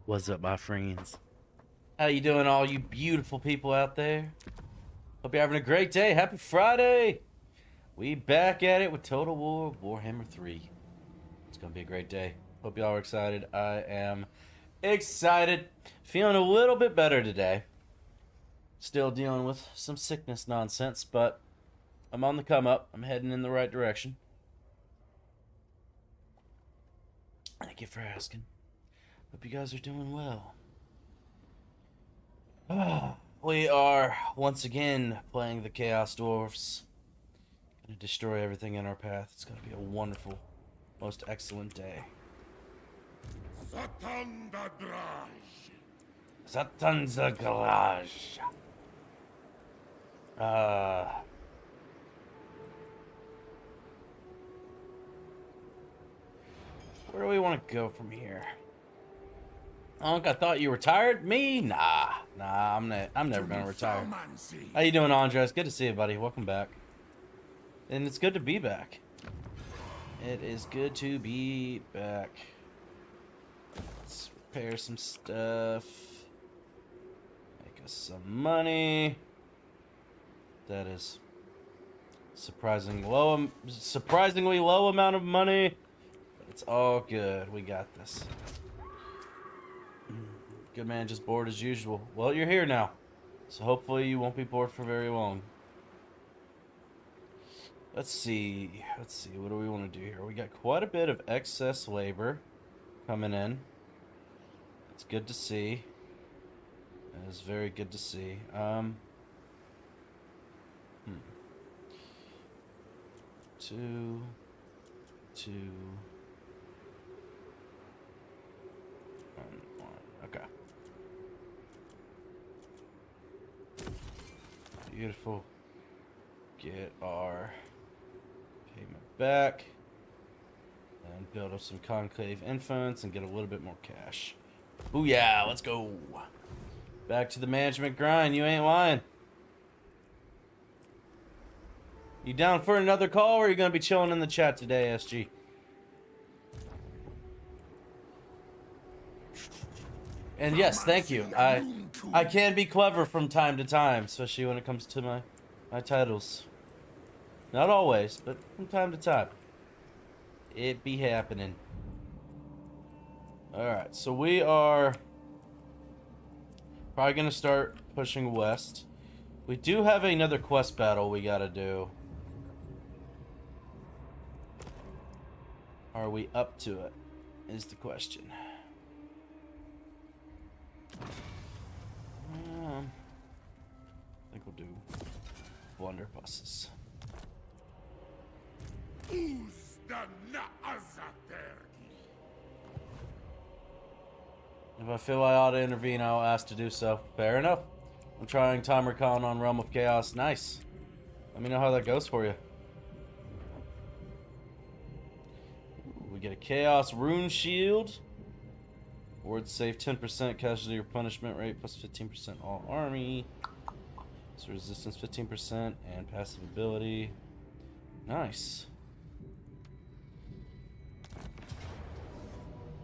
What's up, my friends? How you doing, all you beautiful people out there? Hope you're having a great day. Happy Friday! We back at it with Total War Warhammer 3. It's gonna be a great day. Hope y'all are excited. I am excited. Feeling a little bit better today. Still dealing with some sickness nonsense, but I'm on the come up. I'm heading in the right direction. Thank you for asking. Hope you guys are doing well. We are once again playing the Chaos Dwarfs. Gonna destroy everything in our path. It's gonna be a wonderful, most excellent day. Satan da Draj. Satan's a garage. Where do we want to go from here? Unc, I thought you retired? Me? Nah, I'm never gonna retire. How you doing, Andres? Good to see you, buddy. Welcome back. And it's good to be back. It is good to be back. Let's repair some stuff. Make us some money. That is surprisingly low amount of money. But it's all good. We got this. Good man, just bored as usual. Well, you're here now, so hopefully you won't be bored for very long. Let's see. What do we want to do here? We got quite a bit of excess labor coming in. It's good to see. It is very good to see. Two. One. Okay. Beautiful. Get our payment back. And build up some conclave influence and get a little bit more cash. Booyah, let's go. Back to the management grind, you ain't lying. You down for another call, or are you going to be chilling in the chat today, SG? And yes, thank you. I can be clever from time to time, especially when it comes to my titles. Not always, but from time to time. It be happening. Alright, so we are probably going to start pushing west. We do have another quest battle we got to do. Are we up to it? Is the question. I think we'll do blunderbusses. If I feel I ought to intervene, I'll ask to do so. Fair enough. I'm trying Time Recon on Realm of Chaos. Nice. Let me know how that goes for you. We get a Chaos Rune Shield. Wards save 10% casualty or punishment rate plus 15% all army. So resistance 15% and passive ability. Nice.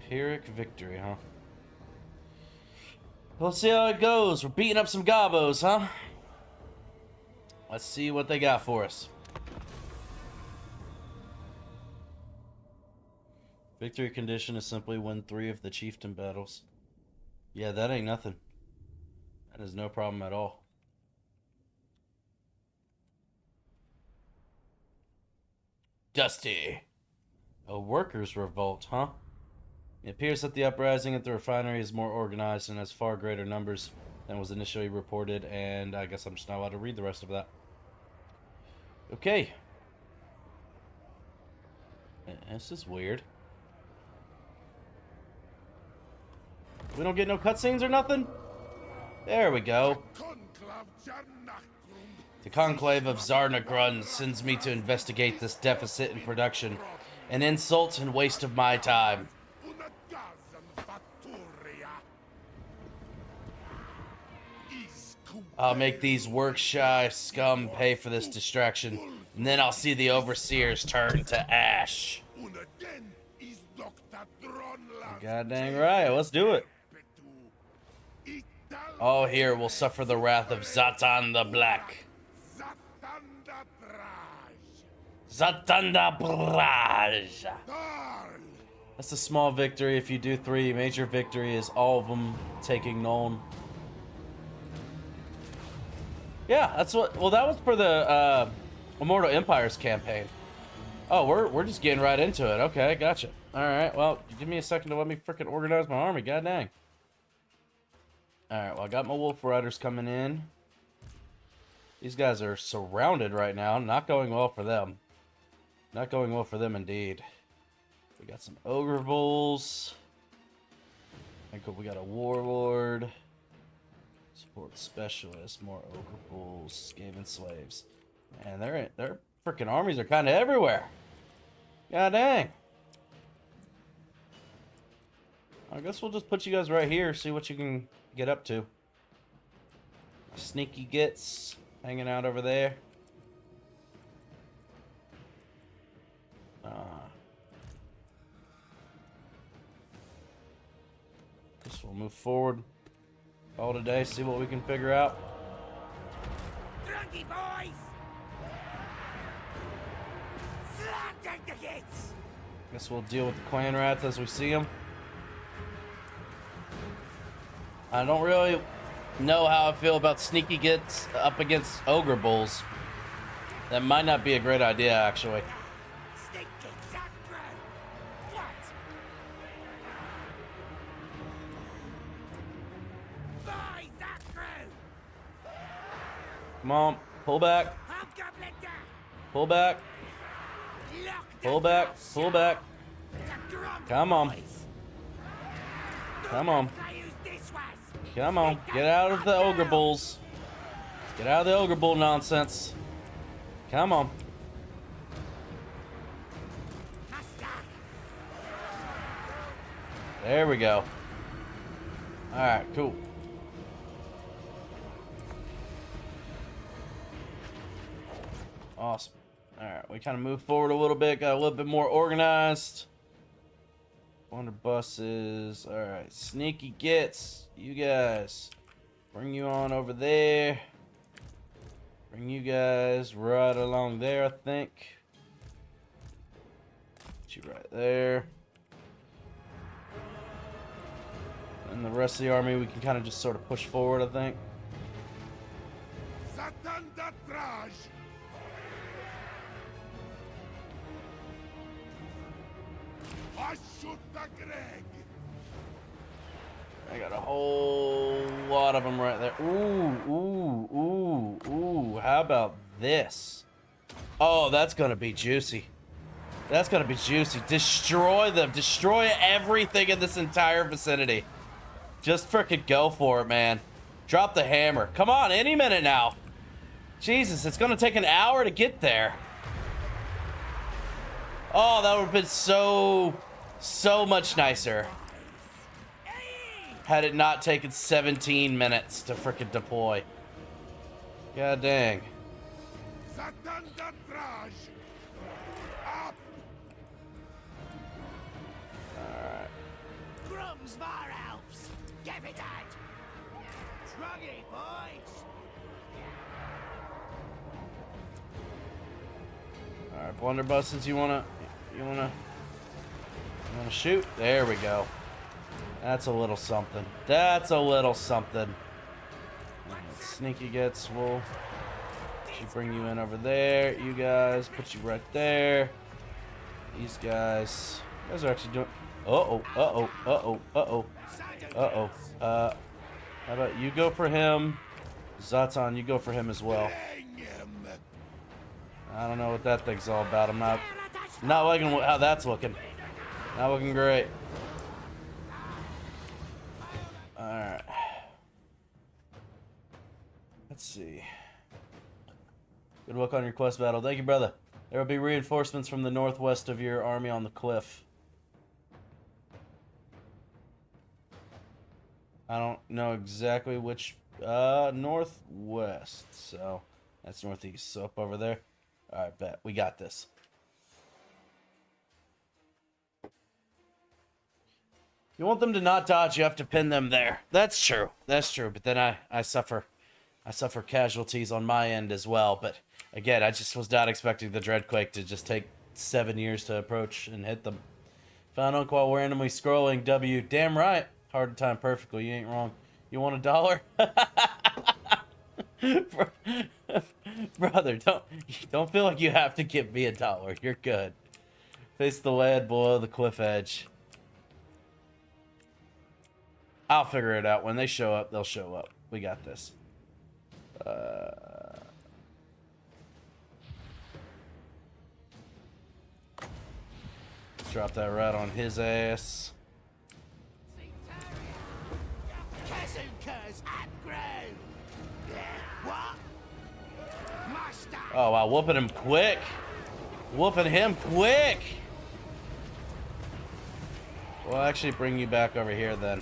Pyrrhic victory, huh? Let's see how it goes. We're beating up some gobos, huh? Let's see what they got for us. Victory condition is simply win 3 of the chieftain battles. Yeah, that ain't nothing. That is no problem at all. Dusty. A workers' revolt, huh? It appears that the uprising at the refinery is more organized and has far greater numbers than was initially reported, and I guess I'm just not allowed to read the rest of that. Okay. This is weird. We don't get no cutscenes or nothing? There we go. The Conclave of Zarnagrun sends me to investigate this deficit in production. An insult and waste of my time. I'll make these work-shy scum pay for this distraction, and then I'll see the overseers turn to ash. God dang right, let's do it. All here will suffer the wrath of Zatan the Black. Zatanda Braj. That's a small victory. If you do 3, major victory is all of them taking Nuln. Yeah, that's what. Well, that was for the Immortal Empires campaign. Oh, we're just getting right into it. Okay, gotcha. All right. Well, give me a second to let me frickin' organize my army. God dang. All right. Well, I got my Wolf Riders coming in. These guys are surrounded right now. Not going well for them. Not going well for them indeed. We got some Ogre Bulls. I think we got a Warlord. Support Specialist. More Ogre Bulls. Skaven Slaves. Man, their freaking armies are kind of everywhere. God dang. I guess we'll just put you guys right here. See what you can get up to. Sneaky Gits hanging out over there. Guess we'll move forward all today, see what we can figure out. Drunky boys! Slap the kids! Guess we'll deal with the clan rats as we see them. I don't really know how I feel about Sneaky Gits up against Ogre Bulls. That might not be a great idea, actually. Come on, pull back. Pull back. Pull back. Pull back. Come on. Come on. Come on. Get out of the Ogre Bulls. Get out of the Ogre Bull nonsense. Come on. There we go. Alright, cool. Awesome. Alright, we kind of moved forward a little bit, got a little bit more organized. Wonder buses. Alright, Sneaky Gits. You guys. Bring you on over there. Bring you guys right along there, I think. Put you right there. And the rest of the army we can kind of just sort of push forward, I think. I got a whole lot of them right there. Ooh, ooh, ooh, ooh. How about this? Oh, that's gonna be juicy. That's gonna be juicy. Destroy them. Destroy everything in this entire vicinity. Just frickin' go for it, man. Drop the hammer. Come on, any minute now. Jesus, it's gonna take an hour to get there. Oh, that would have been so much nicer had it not taken 17 minutes to frickin' deploy. God dang. Alright. Crumbs, Varelves! Give it out! Druggy boys! Alright, blunderbusses, you wanna shoot? There we go. That's a little something. That's a little something. Sneaky Gits will bring you in over there. You guys, put you right there. These guys. You guys are actually doing. Uh-oh, uh-oh, uh-oh, uh-oh. Uh-oh. How about you go for him? Zatan, you go for him as well. I don't know what that thing's all about. I'm not liking how that's looking. Not looking great. Alright. Let's see. Good luck on your quest battle. Thank you, brother. There will be reinforcements from the northwest of your army on the cliff. I don't know exactly which northwest. So that's northeast. So up over there. Alright, bet. We got this. You want them to not dodge, you have to pin them there. That's true. That's true. But then I suffer casualties on my end as well. But again, I just was not expecting the Dreadquake to just take 7 years to approach and hit them. Found Unk while randomly scrolling. W. Damn right. Hard to time perfectly. You ain't wrong. You want $1? Brother, don't feel like you have to give me $1. You're good. Face the lead below the cliff edge. I'll figure it out. When they show up, they'll show up. We got this. Drop that right on his ass. Oh, wow. Whooping him quick. Whooping him quick. We'll actually bring you back over here then.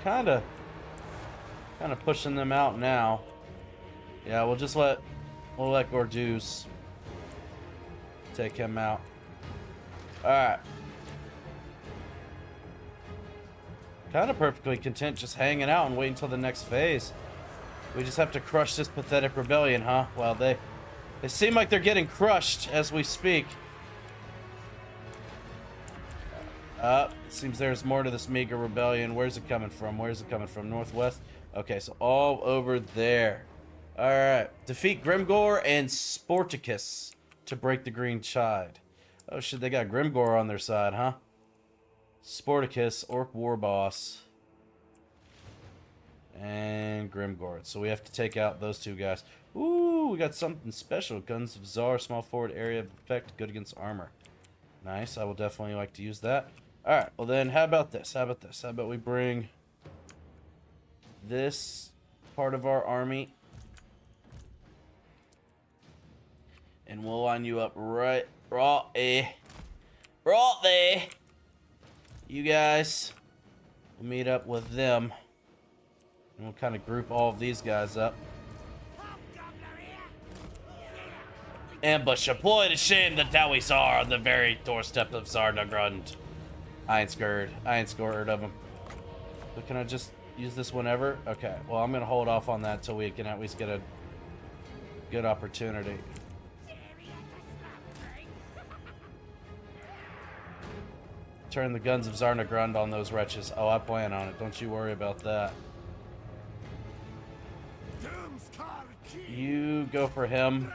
Alright. Kinda pushing them out now. Yeah, we'll let Gordeus take him out. Alright. Kinda perfectly content just hanging out and waiting until the next phase. We just have to crush this pathetic rebellion, huh? Well, they seem like they're getting crushed as we speak. It seems there's more to this meager rebellion. Where's it coming from? Where's it coming from? Northwest? Okay, so all over there. Alright. Defeat Grimgore and Sporticus to break the green tide. Oh shit, they got Grimgore on their side, huh? Sporticus, Orc War Boss. And Grimgore. So we have to take out those two guys. Ooh, we got something special. Guns of Czar, small forward area of effect, good against armor. Nice, I will definitely like to use that. Alright, well then, how about this? How about we bring this part of our army. And we'll line you up right there. You guys will meet up with them. And we'll kind of group all of these guys up. Ambush deployed. A shame that we saw on the very doorstep of Zarnagrund. I ain't scared of him. But can I just use this whenever? Okay, well, I'm going to hold off on that till we can at least get a good opportunity. Turn the guns of Zarnagrund on those wretches. Oh, I plan on it. Don't you worry about that. You go for him.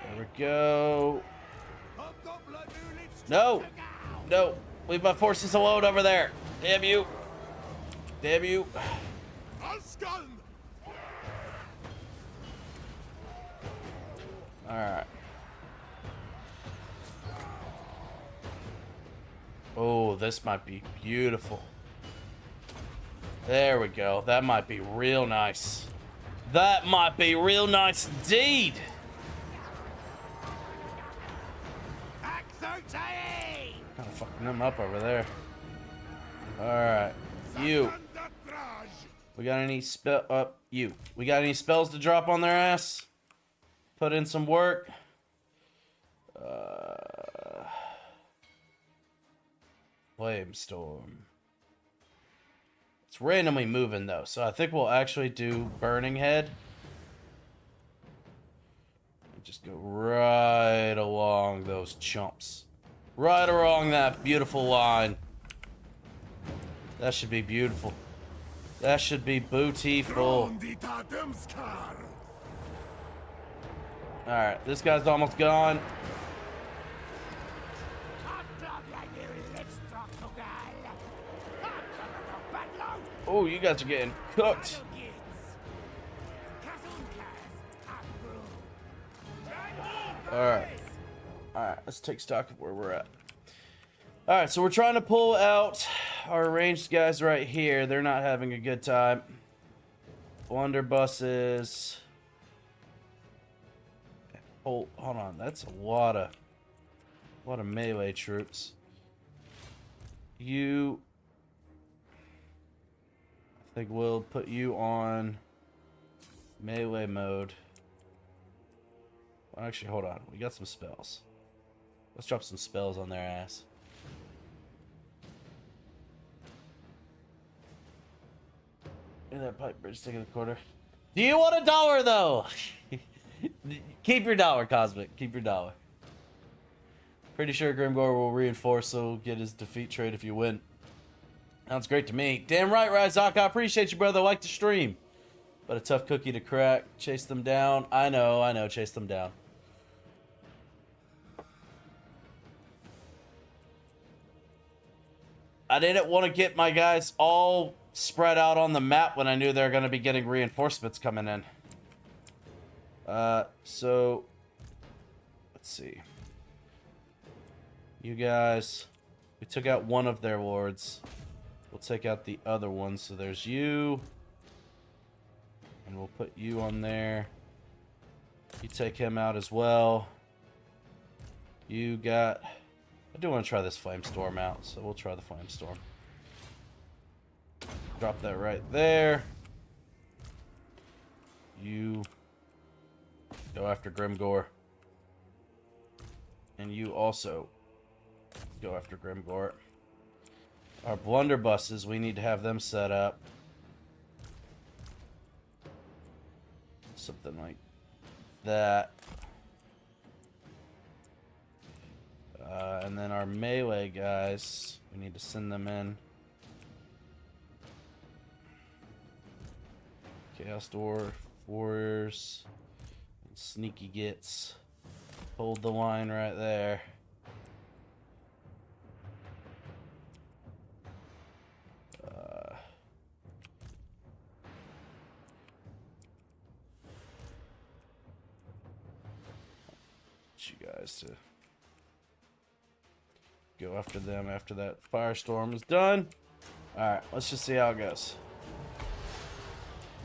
There we go. No! No! Leave my forces alone over there! Damn you! Damn you! Alright. Oh, this might be beautiful. There we go. That might be real nice. That might be real nice indeed! Kind of fucking them up over there. Alright. You. We got any We got any spells to drop on their ass? Put in some work. Flamestorm. It's randomly moving though, so I think we'll actually do Burning Head. And just go right along those chumps. Right along that beautiful line. That should be beautiful. That should be booty-full. Alright, this guy's almost gone. Oh, you guys are getting cooked. Alright. Alright, let's take stock of where we're at. Alright, so we're trying to pull out our ranged guys right here. They're not having a good time. Blunderbusses. Oh, hold on. That's a lot of melee troops. You think we'll put you on melee mode. Well, actually, hold on. We got some spells. Let's drop some spells on their ass. Look at that pipe bridge sticking in the corner. Do you want $1 though? Keep your dollar, Cosmic. Keep your dollar. Pretty sure Grimgore will reinforce, so we'll get his defeat trade if you win. Sounds great to me. Damn right, Ryzok. I appreciate you, brother. Like the stream. But a tough cookie to crack. Chase them down. I know. Chase them down. I didn't want to get my guys all spread out on the map when I knew they were going to be getting reinforcements coming in. So, let's see. You guys, we took out one of their lords. We'll take out the other one. So there's you. And we'll put you on there. You take him out as well. You got... I do want to try this Flamestorm out, so we'll try the Flamestorm. Drop that right there. You go after Grimgore. And you also go after Grimgore. Our blunderbusses, we need to have them set up. Something like that. And then our melee guys, we need to send them in. Chaos Dwarf, Warriors, and Sneaky Gits. Hold the line right there. You guys to go after them after that firestorm is done. Alright, let's just see how it goes.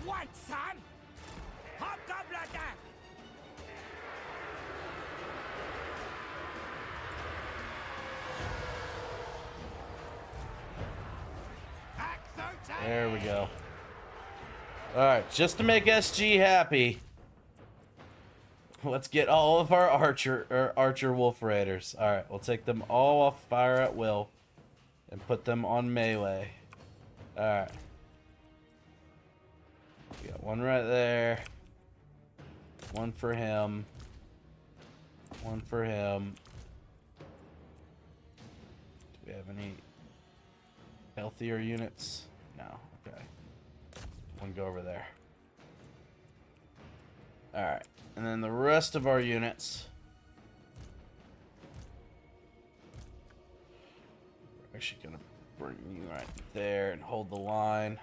What, son? Hobgoblin attack! Act 13! There we go. Alright, just to make SG happy, let's get all of our archer wolf raiders. Alright, we'll take them all off fire at will and put them on melee. Alright. We got one right there. One for him. One for him. Do we have any healthier units? No. Okay. One go over there. Alright. And then the rest of our units. We're actually going to bring you right there and hold the line.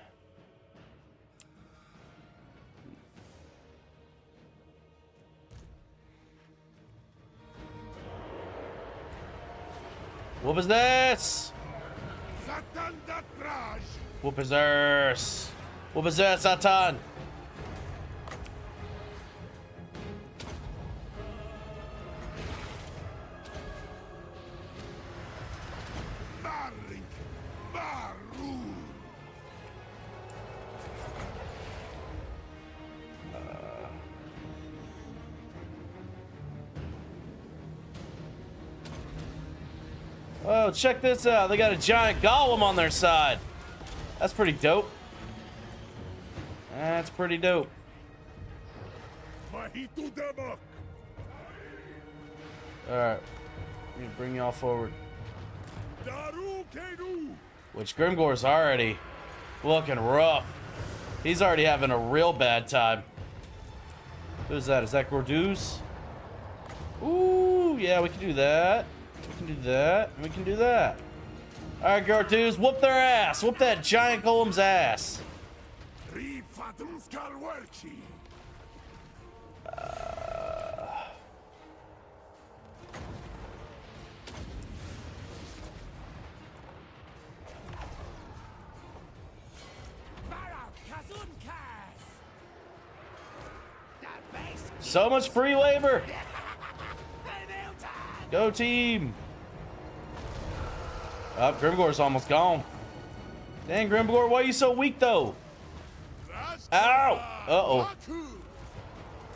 What was this? What is this? What is this, Satan? Oh, check this out. They got a giant golem on their side. That's pretty dope. That's pretty dope. Alright. Let me bring y'all forward. Which Grimgore's already looking rough. He's already having a real bad time. Who's that? Is that Gordouz? Ooh, yeah, we can do that. We can do that. We can do that. Alright, Gordouz, whoop their ass. Whoop that giant golem's ass. So much free labor. Go team. Oh, Grimgore's almost gone. Dang, Grimgore, why are you so weak though? Ow! Uh-oh.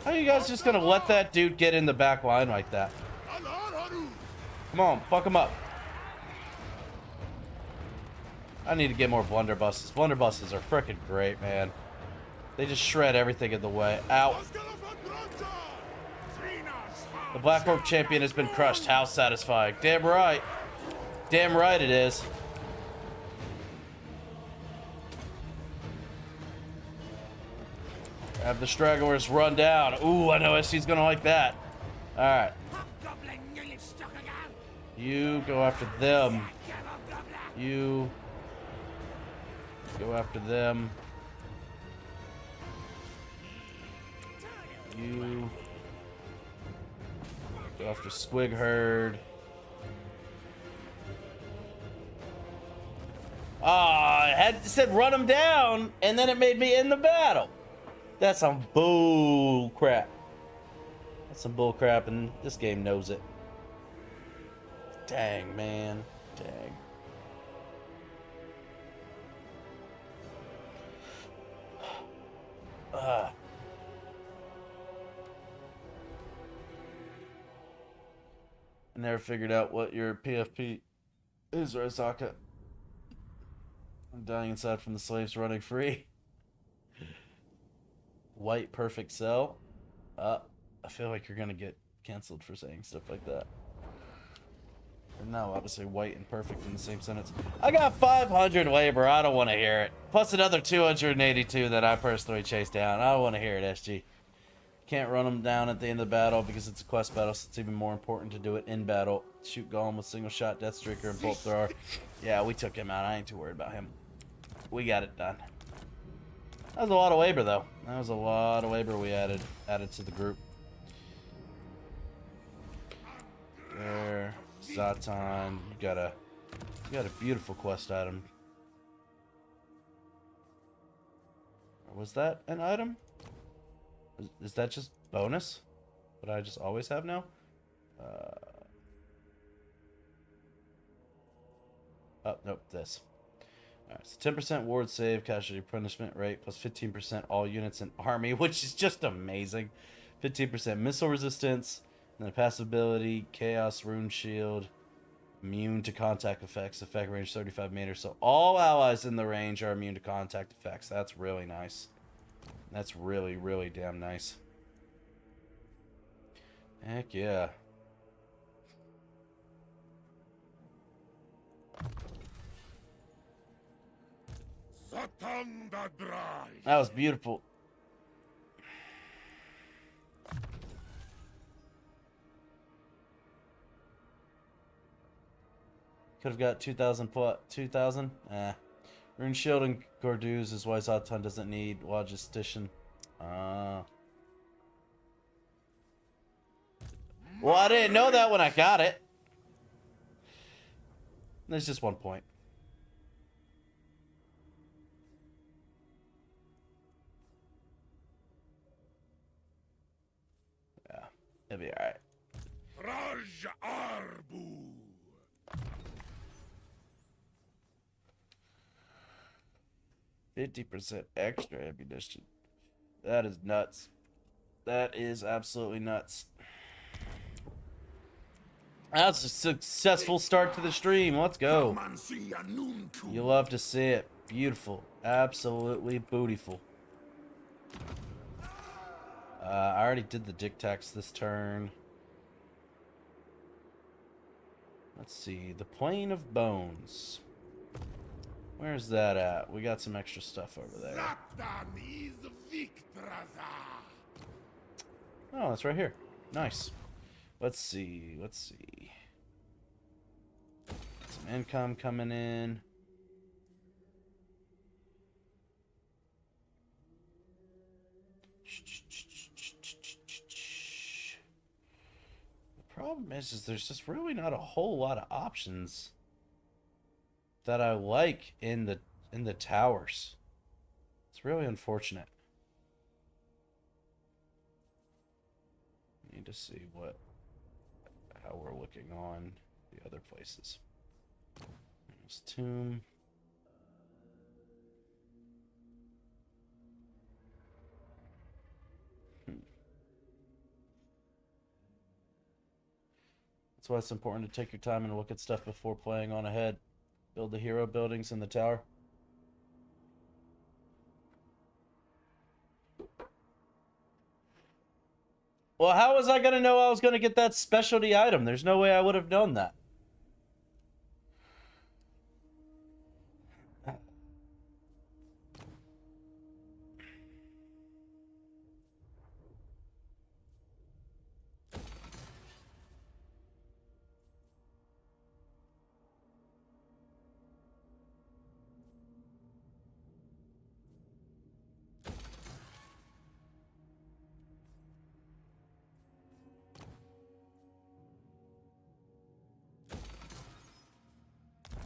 How are you guys just gonna let that dude get in the back line like that? Come on, fuck him up. I need to get more blunderbusses. Blunderbusses are freaking great, man. They just shred everything in the way. Ow. The Black Orc champion has been crushed. How satisfying. Damn right. Damn right it is. Have the stragglers run down. Ooh, I know SC's gonna like that. Alright. You go after them. You go after them. You go after Squig Herd. Ah, it said run them down, and then it made me end the battle. That's some bull crap. That's some bull crap, and this game knows it. Dang, man. Dang. I never figured out what your PFP is, Rosaka. I'm dying inside from the slaves running free. White perfect cell. I feel like you're gonna get canceled for saying stuff like that. You're not allowed to say white and perfect in the same sentence. I got 500 labor. I don't want to hear it. Plus another 282 that I personally chased down. I don't want to hear it, SG. Can't run them down at the end of the battle because it's a quest battle, so it's even more important to do it in battle. Shoot Golem with single shot, Death Streaker, and Bolt Thrower. Yeah, we took him out. I ain't too worried about him. We got it done. That was a lot of labor, though. That was a lot of labor we added to the group. There, Zatan, you got a beautiful quest item. Was that an item? Is that just bonus? What I just always have now? Oh, nope, this. Alright, so 10% ward save, casualty punishment rate, plus 15% all units in army, which is just amazing. 15% missile resistance, and then a passive ability, chaos rune shield, immune to contact effects, effect range 35 meters. So all allies in the range are immune to contact effects. That's really nice. That's really, really damn nice. Heck yeah. That was beautiful. Could have got 2,000 plus 2,000. Rune Shield and Gordouz is why Zatan doesn't need Logistician. Well, I didn't know that when I got it. There's just 1 point. Yeah, it'll be alright. Raj Arbu. 50% extra ammunition. That is nuts. That is absolutely nuts. That's a successful start to the stream. Let's go. You love to see it. Beautiful. Absolutely beautiful. I already did the dictacs this turn. Let's see. The Plane of Bones. Where's that at? We got some extra stuff over there. Oh, that's right here. Nice. Let's see. Let's see. Some income coming in. The problem is there's just really not a whole lot of options that I like in the towers. It's really unfortunate. Need to see how we're looking on the other places. There's Tomb. That's why it's important to take your time and look at stuff before playing on ahead. Build the hero buildings in the tower. Well, how was I going to know I was going to get that specialty item? There's no way I would have known that.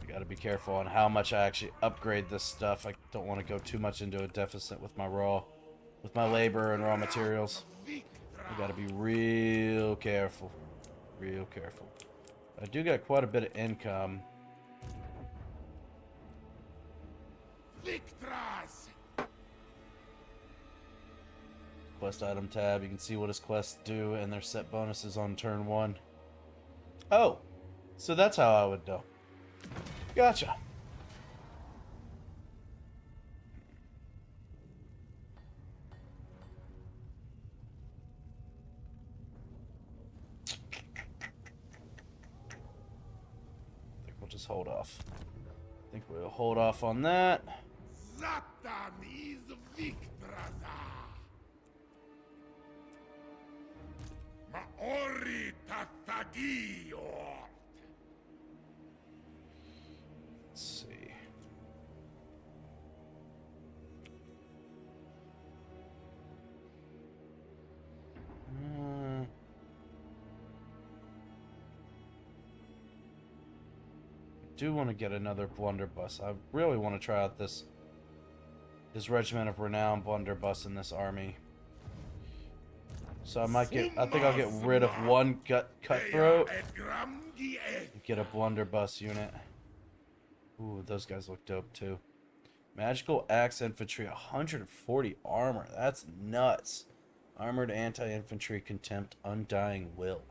Got to be careful on how much I actually upgrade this stuff. I don't want to go too much into a deficit with my labor and raw materials. I got to be real careful. Real careful. I do got quite a bit of income. Quest item tab. You can see what his quests do and their set bonuses on turn 1. Oh, so that's how I would know. Gotcha. I think we'll just hold off. I think we'll hold off on that. Zatan is Victraza. Maori Tatagio. Let's see. I do want to get another blunderbuss. I really want to try out this regiment of renown blunderbuss in this army. So I might get. I think I'll get rid of one cutthroat and get a blunderbuss unit. Ooh, those guys look dope too. Magical axe infantry, 140 armor. That's nuts. Armored anti-infantry, contempt, undying will.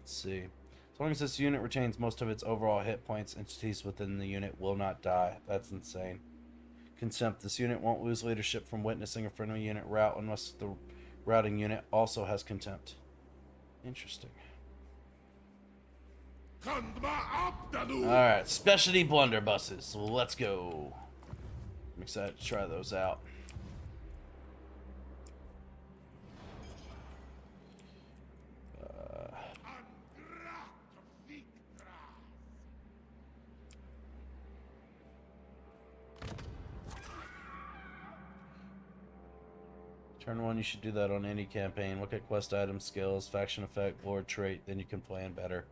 Let's see. As long as this unit retains most of its overall hit points, entities within the unit will not die. That's insane. Contempt. This unit won't lose leadership from witnessing a friendly unit rout unless the routing unit also has contempt. Interesting. Alright, specialty blunderbusses. So let's go. I'm excited to try those out. Turn 1, you should do that on any campaign. Look at quest items, skills, faction effect, lord trait, then you can plan better.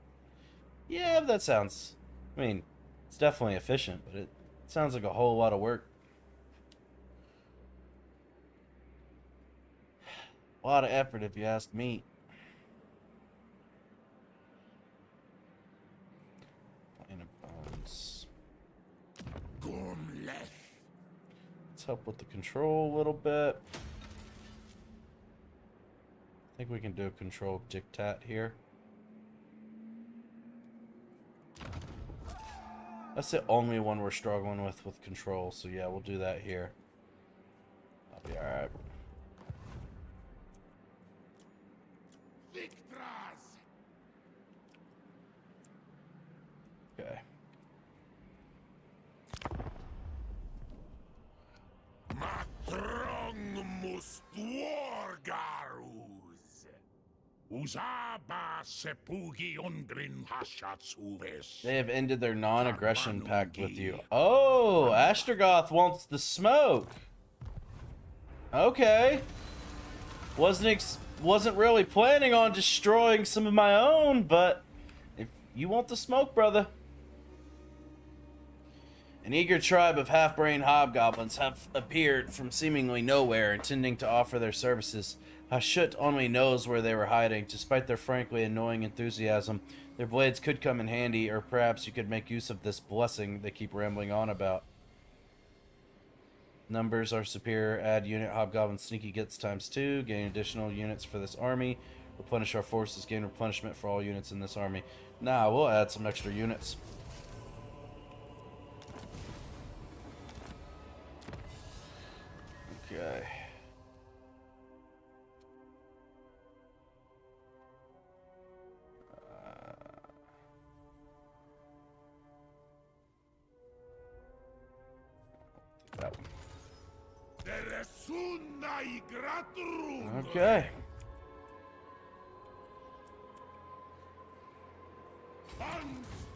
Yeah, that sounds... I mean, it's definitely efficient, but it sounds like a whole lot of work. A lot of effort, if you ask me. Plane of bones. Let's help with the control a little bit. I think we can do a control diktat here. That's the only one we're struggling with control, so yeah, we'll do that here. I'll be alright. Okay. They have ended their non-aggression pact with you. Oh, Ashtergoth wants the smoke. Okay. Wasn't really planning on destroying some of my own, but if you want the smoke, brother. An eager tribe of half-brain hobgoblins have appeared from seemingly nowhere, intending to offer their services. Hashut only knows where they were hiding. Despite their frankly annoying enthusiasm, their blades could come in handy, or perhaps you could make use of this blessing they keep rambling on about. Numbers are superior. Add unit hobgoblin sneaky gets ×2. Gain additional units for this army. Replenish our forces. Gain replenishment for all units in this army. Nah, we'll add some extra units. Okay. That one. Okay.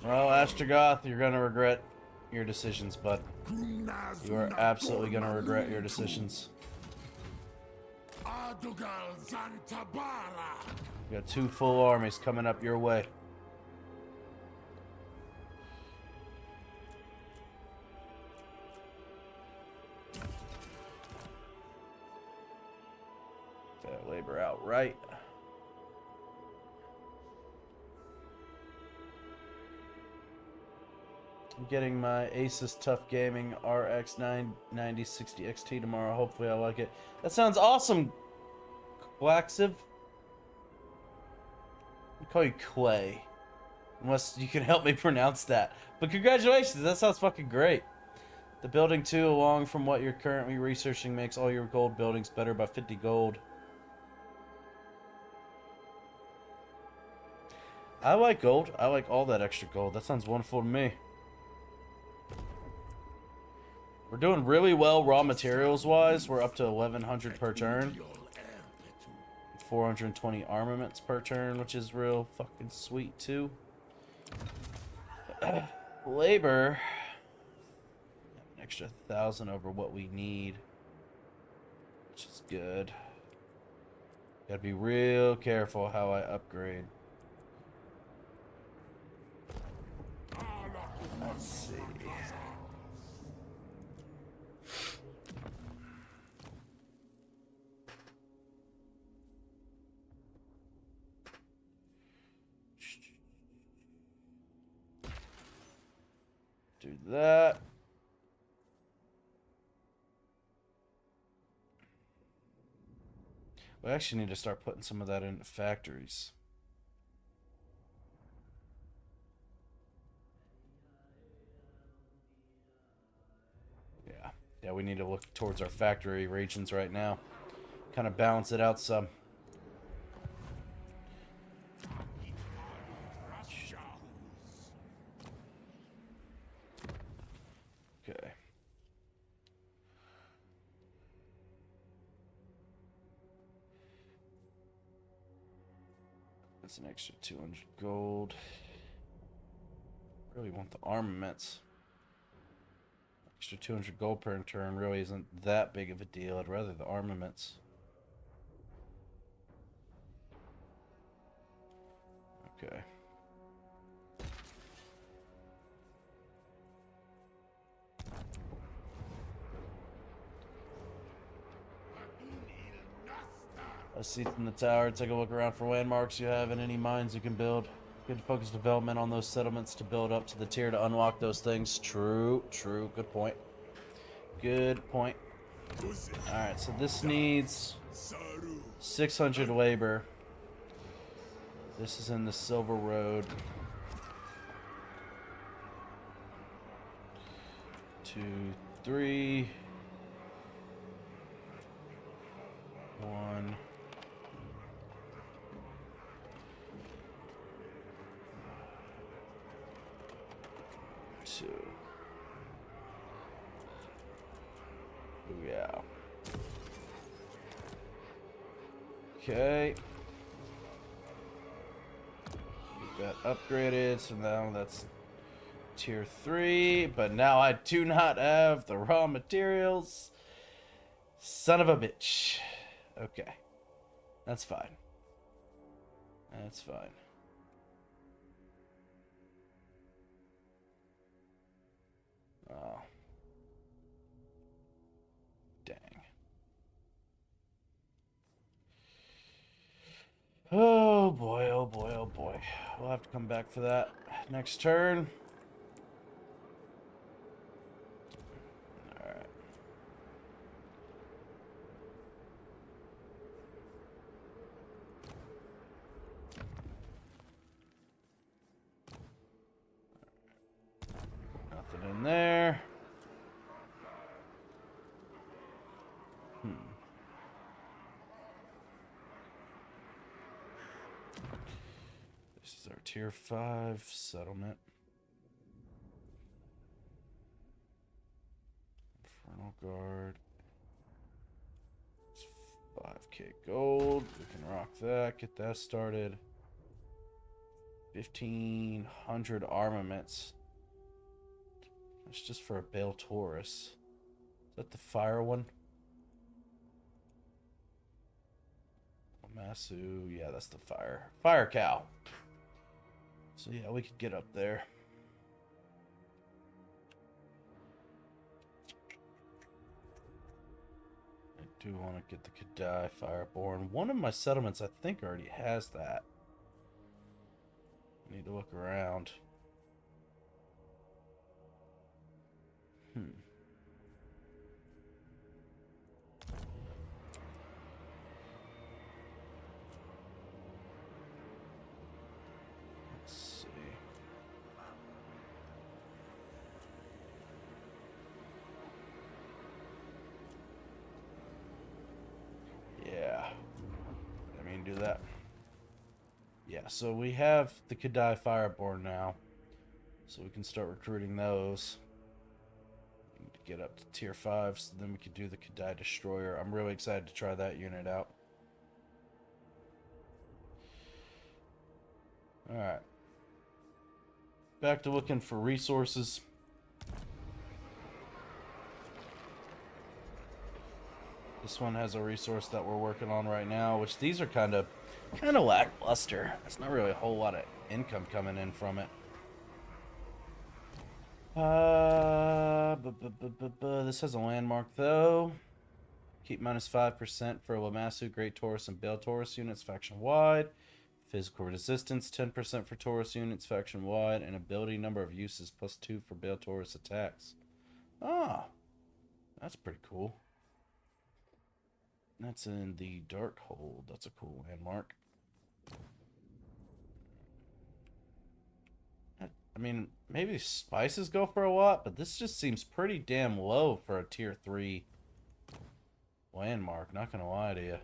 Well, Astrogoth, you're gonna regret your decisions, bud. You are absolutely gonna regret your decisions. You got 2 full armies coming up your way. That labor outright. I'm getting my Asus Tough Gaming RX 99060 XT tomorrow. Hopefully I like it. That sounds awesome, Quaxiv. I call you Clay. Unless you can help me pronounce that. But congratulations, that sounds fucking great. The building 2, along from what you're currently researching, makes all your gold buildings better by 50 gold. I like gold. I like all that extra gold. That sounds wonderful to me. We're doing really well raw materials wise. We're up to 1100 per turn. 420 armaments per turn, which is real fucking sweet too. Labor. An extra 1,000 over what we need, which is good. Gotta be real careful how I upgrade. Let's see. Do that. We actually need to start putting some of that into factories. Yeah, we need to look towards our factory regions right now. Kind of balance it out some. Okay. That's an extra 200 gold. Really want the armaments. Extra 200 gold per turn really isn't that big of a deal. I'd rather the armaments. Okay. A seat in the tower. Take a look around for landmarks you have and any mines you can build. Good focus development on those settlements to build up to the tier to unlock those things. True, true. Good point. Good point. Alright, so this needs 600 labor. This is in the Silver Road. 2, 3. 1. 2. Yeah. Okay. Get that upgraded, so now that's tier 3, but now I do not have the raw materials. Son of a bitch. Okay. That's fine. That's fine. Oh. Dang. Oh boy, oh boy, oh boy. We'll have to come back for that next turn. Alright. tier 5 settlement. Infernal guard. It's 5k gold. We can rock that. Get that started. 1,500 armaments. That's just for a Bale Taurus. Is that the fire one? Masu, yeah, that's the fire cow. So yeah, we could get up there. I do want to get the Kadai Fireborn. One of my settlements, I think, already has that. I need to look around. Do that. Yeah, so we have the Kadai Fireborn now, so we can start recruiting those. We need to get up to tier 5, so then we can do the Kadai Destroyer. I'm really excited to try that unit out. Alright. Back to looking for resources. This one has a resource that we're working on right now, which these are kind of lackluster. There's not really a whole lot of income coming in from it. This has a landmark though. Keep minus 5% for Lamasu, Great Taurus, and Bale Taurus units faction wide. Physical resistance 10% for Taurus units faction wide, and ability number of uses +2 for Bale Taurus attacks. Ah, that's pretty cool. That's in the Dark Hold. That's a cool landmark. I mean, maybe spices go for a lot, but this just seems pretty damn low for a tier 3 landmark. Not gonna lie to you.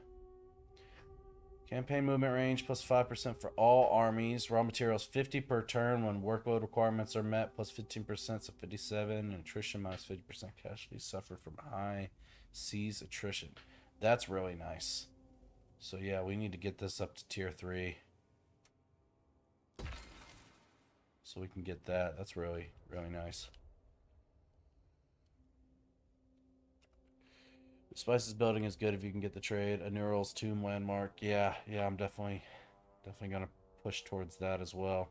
Campaign movement range +5% for all armies. Raw materials 50 per turn when workload requirements are met, +15%, so 57. And attrition -50% casualties suffered from high seas attrition. That's really nice. So yeah, we need to get this up to tier 3. So we can get that. That's really, really nice. The Spices building is good if you can get the trade. A Neural's Tomb landmark. Yeah, I'm definitely gonna push towards that as well.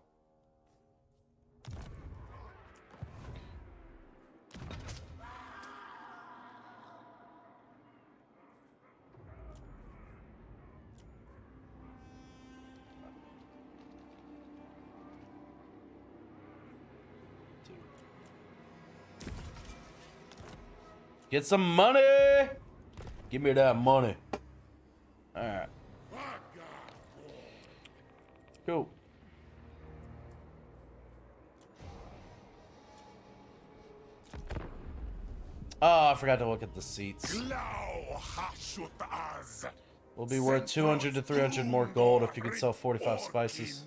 Get some money! Give me that money. Alright. Cool. Oh, I forgot to look at the seats. Will be worth 200 to 300 more gold if you can sell 45 spices.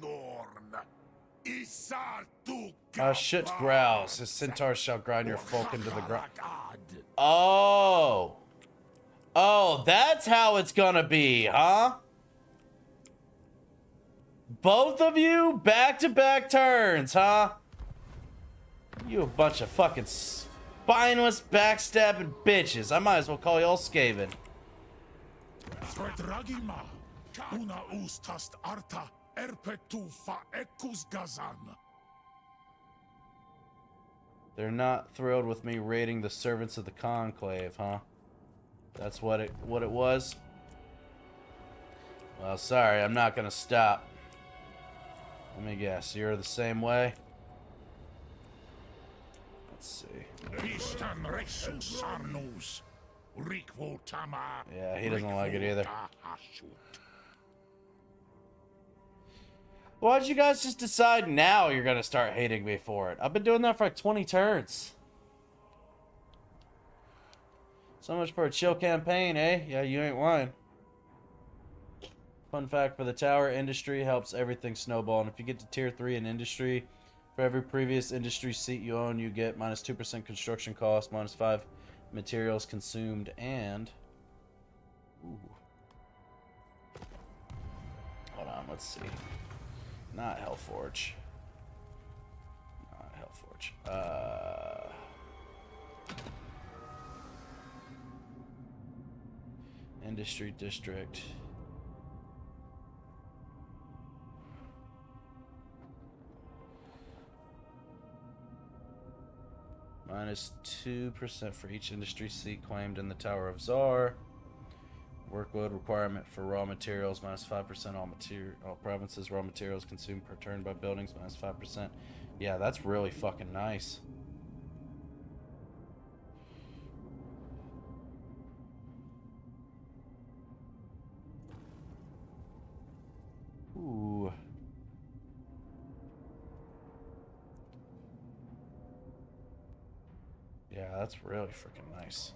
Shit growls. His centaurs shall grind your folk into the ground. Oh. Oh, that's how it's gonna be, huh? Both of you back-to-back turns, huh? You a bunch of fucking spineless, backstabbing bitches. I might as well call y'all Skaven. They're not thrilled with me raiding the servants of the Conclave, huh? That's what it was? Well, sorry, I'm not gonna stop. Let me guess, you're the same way? Let's see. Yeah, he doesn't like it either. Why'd you guys just decide now you're gonna start hating me for it? I've been doing that for like 20 turns. So much for a chill campaign, eh? Yeah, you ain't lying. Fun fact for the tower, industry helps everything snowball. And if you get to tier 3 in industry, for every previous industry seat you own, you get minus 2% construction cost, minus 5 materials consumed, and... Ooh. Hold on, let's see. Not Hellforge. Not Hellforge. Industry district. Minus 2% for each industry seat claimed in the Tower of Czar. Workload requirement for raw materials, minus 5%. All provinces, raw materials consumed per turn by buildings, minus 5%. Yeah, that's really fucking nice. Ooh. Yeah, that's really freaking nice.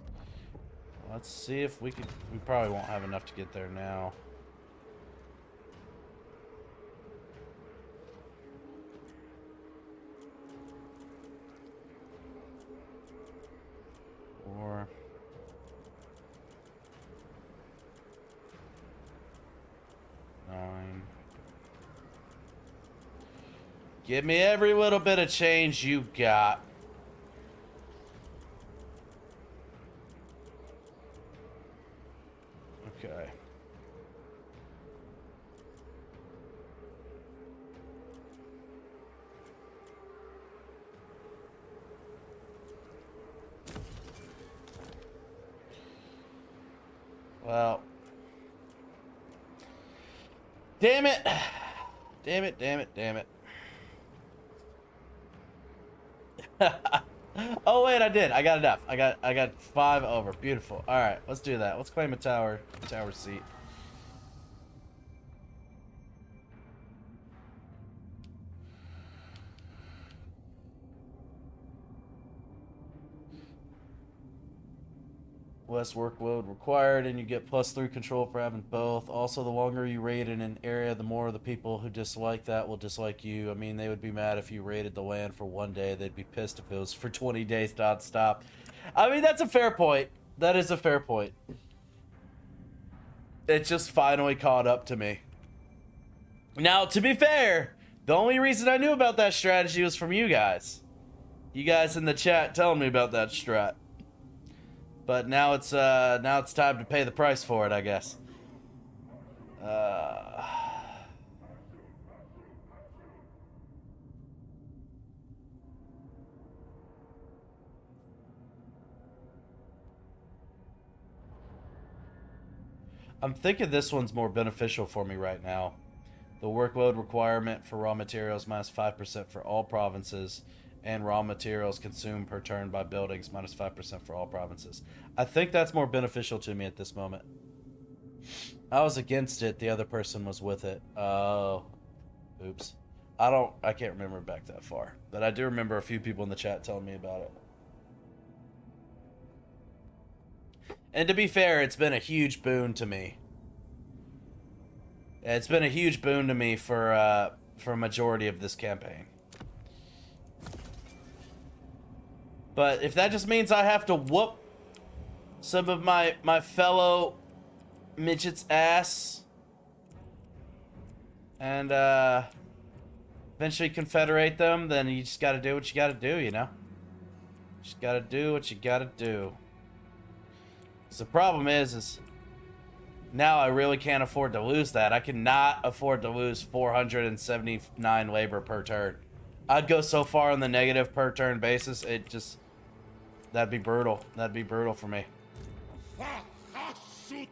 Let's see if we can... We probably won't have enough to get there now. Or... Nine. Give me every little bit of change you got. Okay. Well. Damn it. Damn it, damn it, damn it. Oh wait, I did. I got enough. I got 5 over. Beautiful. All right, let's do that. Let's claim a tower seat. Less workload required, and you get +3 control for having both. Also, the longer you raid in an area, the more the people who dislike that will dislike you. I mean, they would be mad if you raided the land for 1 day. They'd be pissed if it was for 20 days non-stop. I mean, that's a fair point. That is a fair point. It just finally caught up to me. Now, to be fair, the only reason I knew about that strategy was from you guys. You guys in the chat telling me about that strat. But now it's time to pay the price for it, I guess. I'm thinking this one's more beneficial for me right now. The workload requirement for raw materials minus 5% for all provinces, and raw materials consumed per turn by buildings minus 5% for all provinces. I think that's more beneficial to me at this moment. I was against it. The other person was with it. Oh, oops. I can't remember back that far, but I do remember a few people in the chat telling me about it. And to be fair, it's been a huge boon to me. It's been a huge boon to me for a majority of this campaign. But if that just means I have to whoop some of my fellow midgets' ass and eventually confederate them, then you just gotta do what you gotta do, you know? Just gotta do what you gotta do. So the problem is now I really can't afford to lose that. I cannot afford to lose 479 labor per turn. I'd go so far on the negative per turn basis, it just... That'd be brutal. That'd be brutal for me.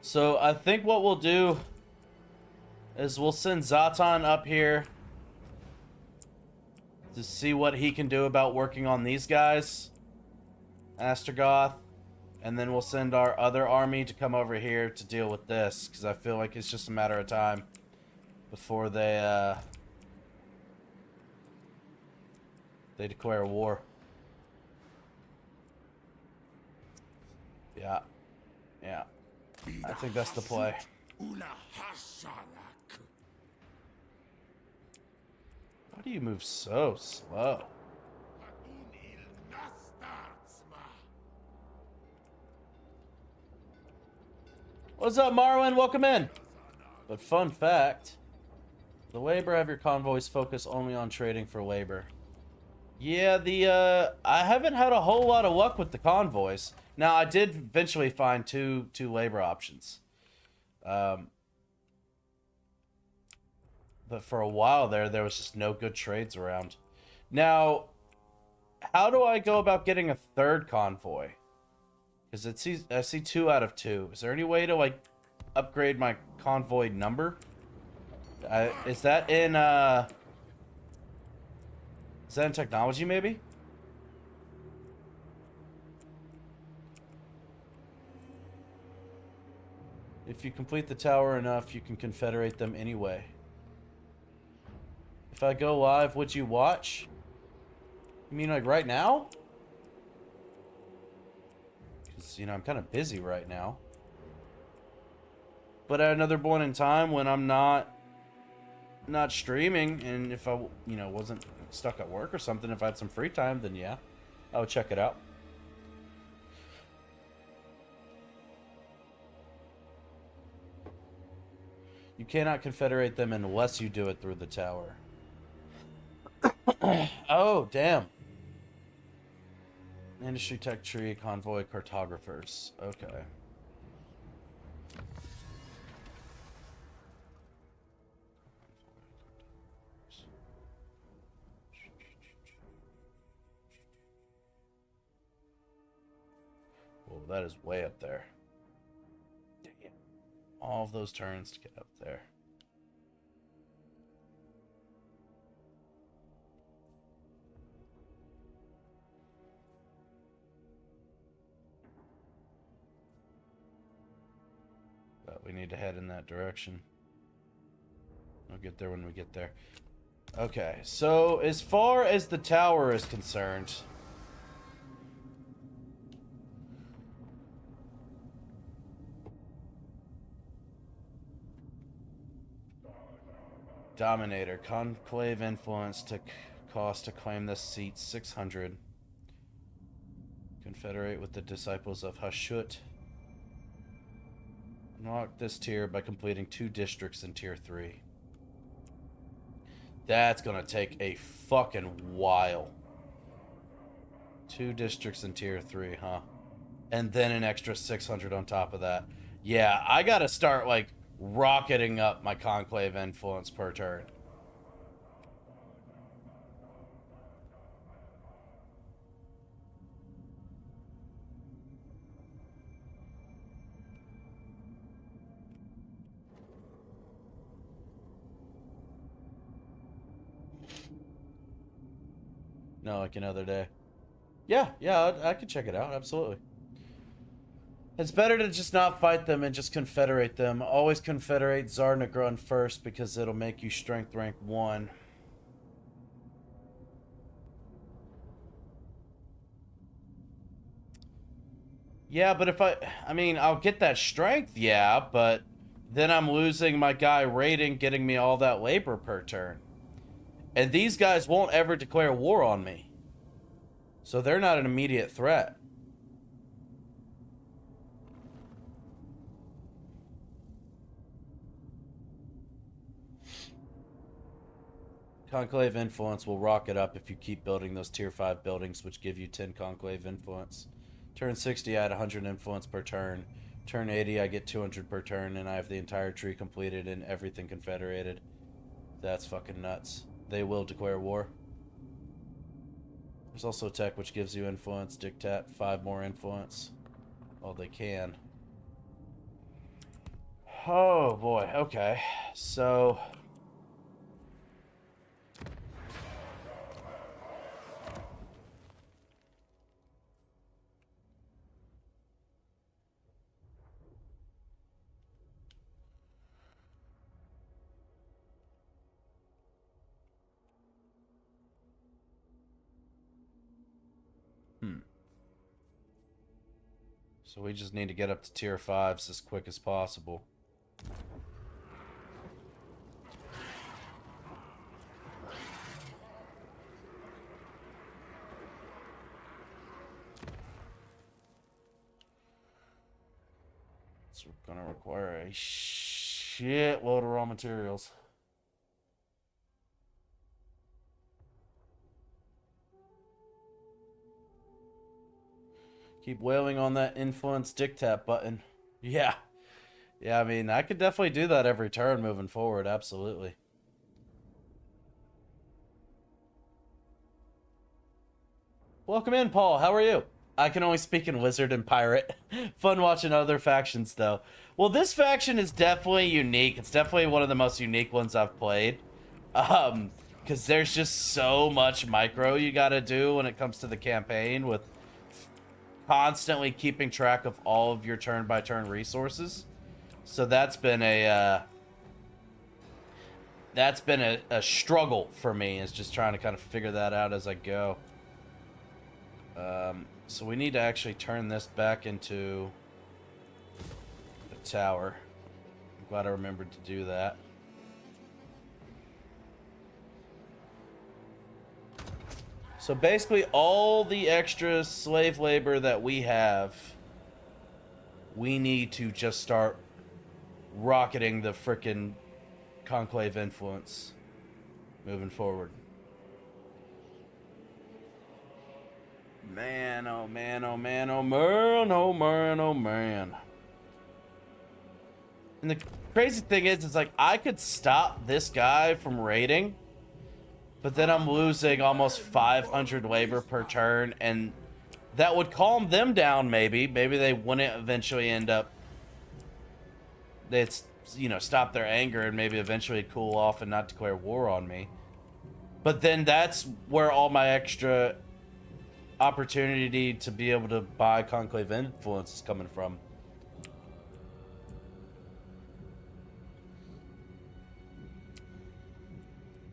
So I think what we'll do is we'll send Zatan up here to see what he can do about working on these guys. Astergoth. And then we'll send our other army to come over here to deal with this, because I feel like it's just a matter of time before they declare war. Yeah. Yeah. I think that's the play. do you move so slow? What's up, Marwin? Welcome in. But fun fact, the labor have your convoys focus only on trading for labor. Yeah, I haven't had a whole lot of luck with the convoys. Now, I did eventually find two labor options. But for a while there was just no good trades around. Now, how do I go about getting a third convoy? Because I see 2 out of 2. Is there any way to, like, upgrade my convoy number? Is that in technology, maybe? If you complete the tower enough, you can confederate them anyway. If I go live, would you watch? You mean like right now? Because, I'm kind of busy right now. But at another point in time when I'm not streaming, and if I, wasn't stuck at work or something, if I had some free time, then yeah, I would check it out. You cannot confederate them unless you do it through the tower. Oh, damn. Industry tech tree, convoy, cartographers. Okay. Well, that is way up there. Damn. All of those turns to get up there. But we need to head in that direction. I'll get there when we get there. Okay, so as far as the tower is concerned, Dominator, Conclave influence to cost to claim this seat 600. Confederate with the disciples of Hashut. Unlock this tier by completing 2 districts in tier 3. That's gonna take a fucking while. 2 districts in tier 3, huh? And then an extra 600 on top of that. Yeah, I gotta start, like, rocketing up my conclave influence per turn. No, like another day. Yeah, I could check it out, absolutely. It's better to just not fight them and just confederate them. Always confederate Zarnagrun first because it'll make you strength rank 1. Yeah, but if I mean, I'll get that strength, yeah, but then I'm losing my guy raiding, getting me all that labor per turn. And these guys won't ever declare war on me. So they're not an immediate threat. Conclave influence will rocket up if you keep building those tier 5 buildings, which give you 10 conclave influence. Turn 60, I had 100 influence per turn. Turn 80, I get 200 per turn, and I have the entire tree completed and everything confederated. That's fucking nuts. They will declare war. There's also tech which gives you influence. Dictat 5 more influence. Well, they can. Oh boy, okay. So So we just need to get up to tier 5s as quick as possible. It's gonna require a shitload of raw materials. Keep wailing on that influence dick tap button. Yeah. Yeah, I mean, I could definitely do that every turn moving forward. Absolutely. Welcome in, Paul. How are you? I can only speak in Wizard and Pirate. Fun watching other factions, though. Well, this faction is definitely unique. It's definitely one of the most unique ones I've played. Because there's just so much micro you gotta do when it comes to the campaign with constantly keeping track of all of your turn-by-turn resources. So that's been a struggle for me, is just trying to kind of figure that out as I go. So we need to actually turn this back into a tower. I'm glad I remembered to do that. So basically all the extra slave labor that we have, we need to just start rocketing the frickin' conclave influence moving forward. Man, oh man, oh man, oh man, oh man, oh man. And the crazy thing is like I could stop this guy from raiding, but then I'm losing almost 500 labor per turn, and that would calm them down maybe. Maybe they wouldn't eventually end up, they'd, you know, stop their anger and maybe eventually cool off and not declare war on me. But then that's where all my extra opportunity to be able to buy conclave influence is coming from.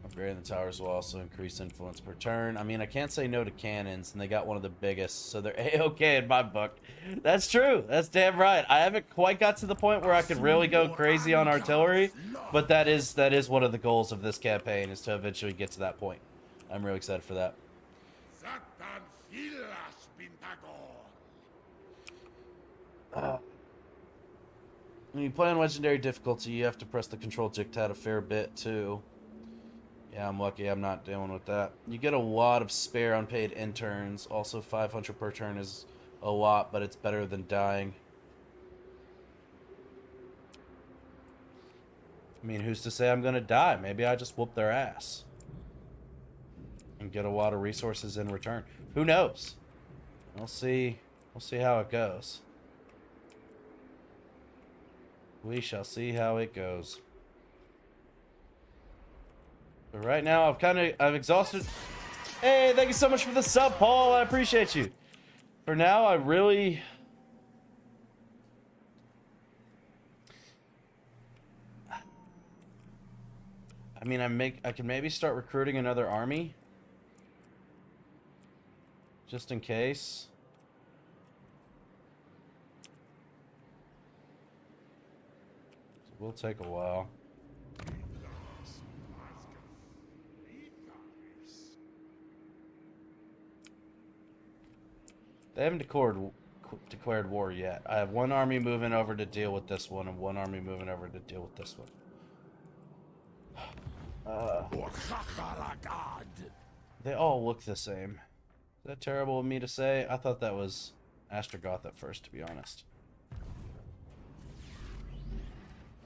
Upgrading the towers will also increase influence per turn. I mean, I can't say no to cannons, and they got one of the biggest, so they're a-okay in my book. That's true. That's damn right. I haven't quite got to the point where I could really go crazy on artillery, but that is one of the goals of this campaign, is to eventually get to that point. I'm really excited for that. When you play on legendary difficulty, you have to press the control diktat a fair bit too. Yeah, I'm lucky I'm not dealing with that. You get a lot of spare unpaid interns. Also 500 per turn is a lot, but it's better than dying. I mean, who's to say I'm gonna die? Maybe I just whoop their ass and get a lot of resources in return. Who knows? We'll see how it goes. We shall see how it goes. But right now, I've exhausted. Hey, thank you so much for the sub, Paul. I appreciate you. For now, I really. I mean, I can maybe start recruiting another army, just in case. It will take a while. They haven't declared war yet. I have one army moving over to deal with this one, and one army moving over to deal with this one. They all look the same. Is that terrible of me to say? I thought that was Astrogoth at first, to be honest.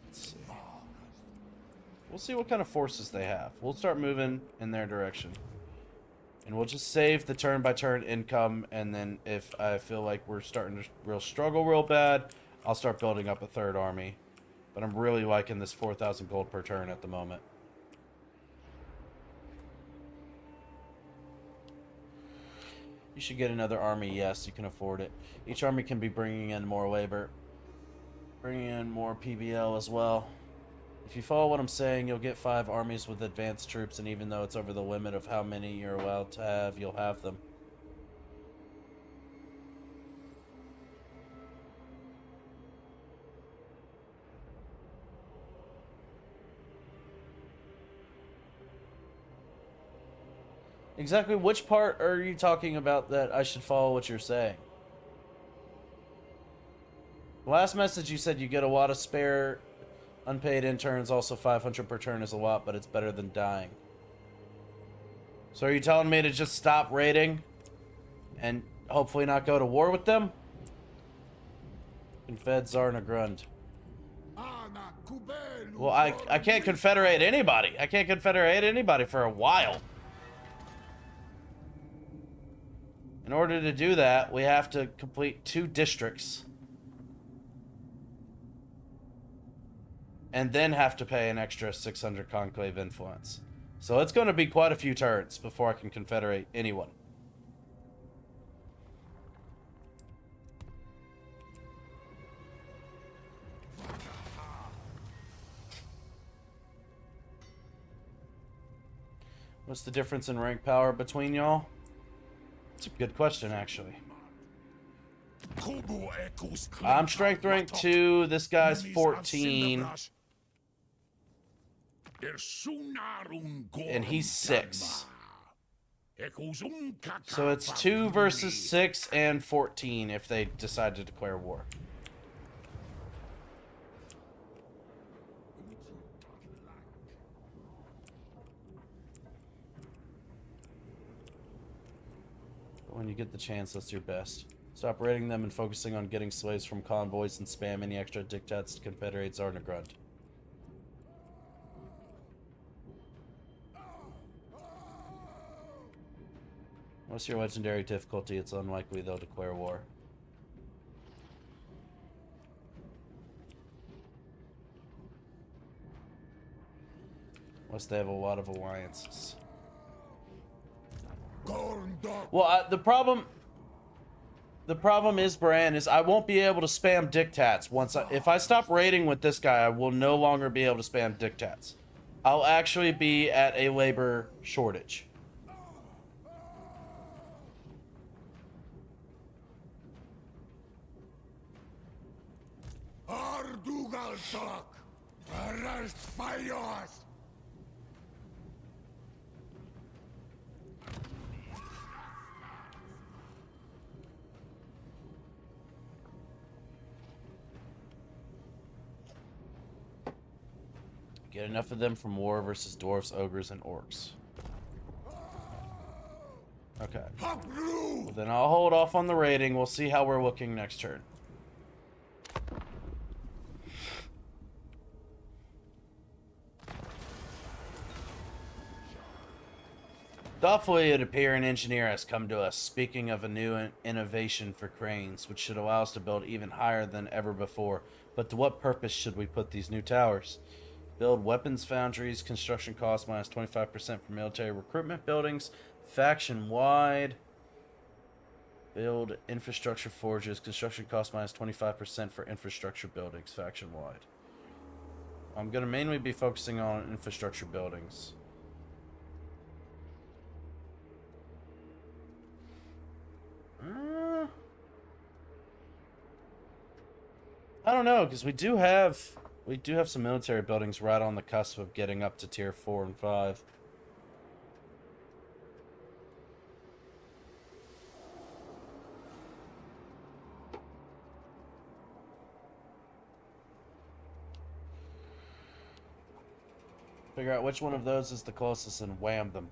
Let's see. We'll see what kind of forces they have. We'll start moving in their direction. And we'll just save the turn-by-turn income, and then if I feel like we're starting to struggle real bad, I'll start building up a third army. But I'm really liking this 4,000 gold per turn at the moment. You should get another army. Yes, you can afford it. Each army can be bringing in more labor. Bringing in more PBL as well. If you follow what I'm saying, you'll get 5 armies with advanced troops, and even though it's over the limit of how many you're allowed to have, you'll have them. Exactly which part are you talking about that I should follow what you're saying? Last message you said you get a lot of spare unpaid interns, also 500 per turn is a lot, but it's better than dying. So are you telling me to just stop raiding and hopefully not go to war with them? Confed Zarna Grund. Well, I can't confederate anybody. I can't confederate anybody for a while. In order to do that, we have to complete 2 districts. And then have to pay an extra 600 conclave influence. So it's going to be quite a few turns before I can confederate anyone. What's the difference in rank power between y'all? It's a good question, actually. I'm strength rank 2. This guy's 14. And he's 6. So it's 2 versus 6 and 14 if they decide to declare war. When you get the chance, that's your best. Stop raiding them and focusing on getting slaves from convoys and spam any extra diktats to confederate Zarnagrund. What's your legendary difficulty? It's unlikely they'll declare war. Unless they have a lot of alliances. Well, the problem is, Bran, is I won't be able to spam diktats if I stop raiding with this guy. I will no longer be able to spam diktats. I'll actually be at a labor shortage. Get enough of them from war versus dwarves, ogres, and orcs. Okay. Well, then I'll hold off on the raiding. We'll see how we're looking next turn. Thoughtfully, it appears an engineer has come to us, speaking of a new innovation for cranes, which should allow us to build even higher than ever before. But to what purpose should we put these new towers? Build weapons foundries, construction cost minus 25% for military recruitment buildings, faction-wide. Build infrastructure forges, construction cost minus 25% for infrastructure buildings, faction-wide. I'm going to mainly be focusing on infrastructure buildings. I don't know, because we do have some military buildings right on the cusp of getting up to tier 4 and 5. Figure out which one of those is the closest and wham them.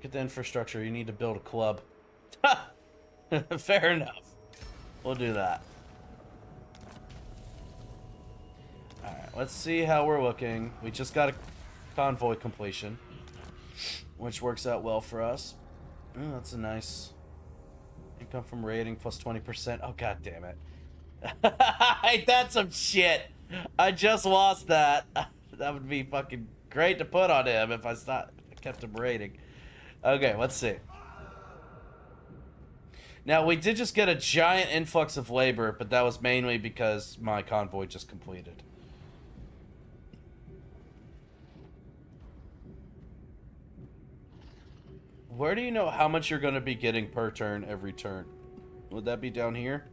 Get the infrastructure. You need to build a club. Fair enough. We'll do that. Alright, let's see how we're looking. We just got a convoy completion, which works out well for us. Ooh, that's a nice income from raiding plus 20%. Oh, god damn it. That's some shit. I just lost that. That would be fucking great to put on him if I kept him raiding. Okay, let's see. Now, we did just get a giant influx of labor, but that was mainly because my convoy just completed. Where do you know how much you're going to be getting per turn every turn? Would that be down here?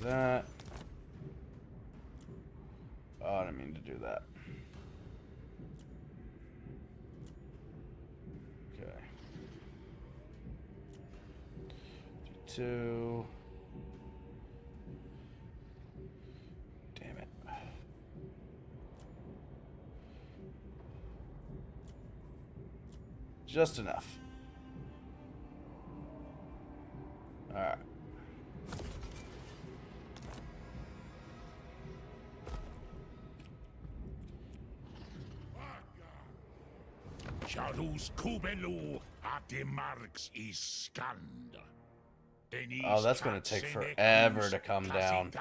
That. Oh, I didn't mean to do that. Okay. 2. Damn it. Just enough. Alright. Charus Kubelu Atimarx is scanned. Oh, that's going to take forever to come down.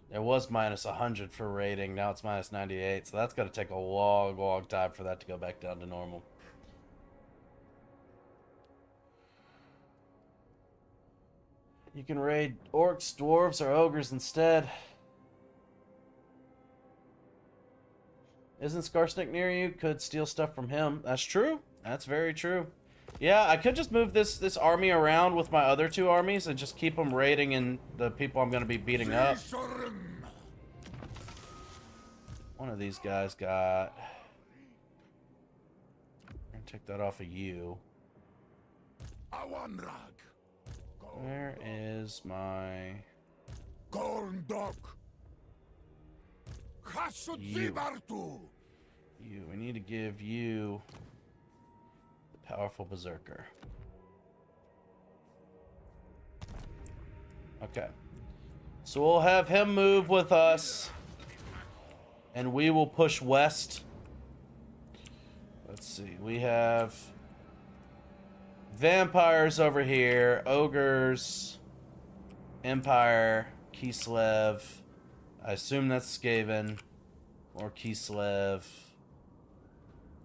It was minus 100 for rating, now it's minus 98, so that's going to take a long, long time for that to go back down to normal. You can raid orcs, dwarves, or ogres instead. Isn't Skarsnik near you? Could steal stuff from him. That's true. That's very true. Yeah, I could just move this army around with my other 2 armies and just keep them raiding in the people I'm going to be beating up. One of these guys got... I'm going to take that off of you. Where is my... You. We need to give you the powerful berserker. Okay. So we'll have him move with us. And we will push west. Let's see. We have vampires over here. Ogres. Empire. Kislev. I assume that's Skaven. Or Kislev.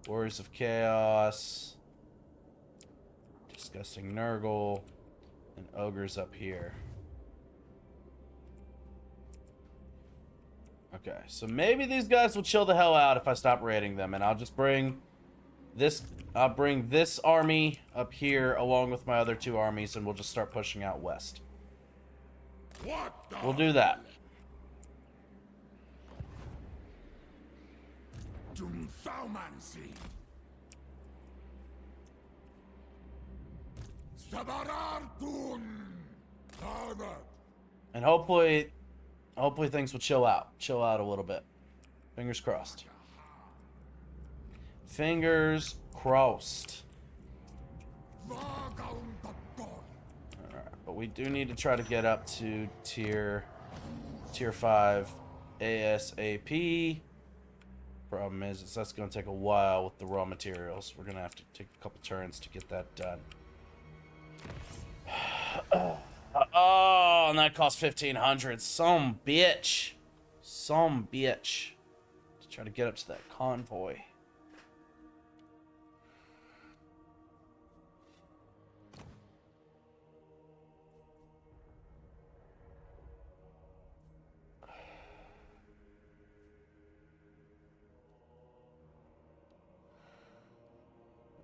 Warriors of Chaos. Disgusting Nurgle. And Ogres up here. Okay, so maybe these guys will chill the hell out if I stop raiding them, and I'll just bring this... I'll bring this army up here along with my other 2 armies, and we'll just start pushing out west. We'll do that. And hopefully things will chill out a little bit. Fingers crossed. Fingers crossed. Alright, but we do need to try to get up to tier 5 ASAP. Problem is that's going to take a while with the raw materials. We're going to have to take a couple turns to get that done. Oh, and that cost 1,500. Some bitch. To try to get up to that convoy.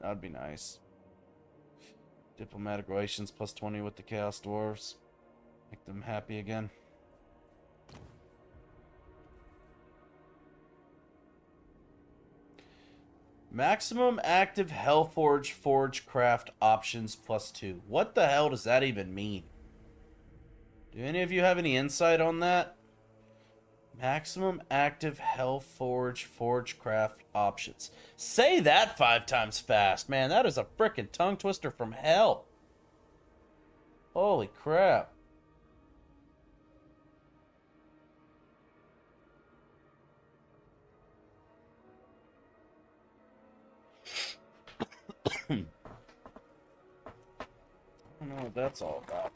That'd be nice. Diplomatic relations plus 20 with the Chaos Dwarves. Make them happy again. Maximum active Hellforge Forgecraft options plus 2. What the hell does that even mean? Do any of you have any insight on that? Maximum active Hellforge Forgecraft options. Say that 5 times fast, man. That is a frickin' tongue twister from hell. Holy crap. I don't know what that's all about.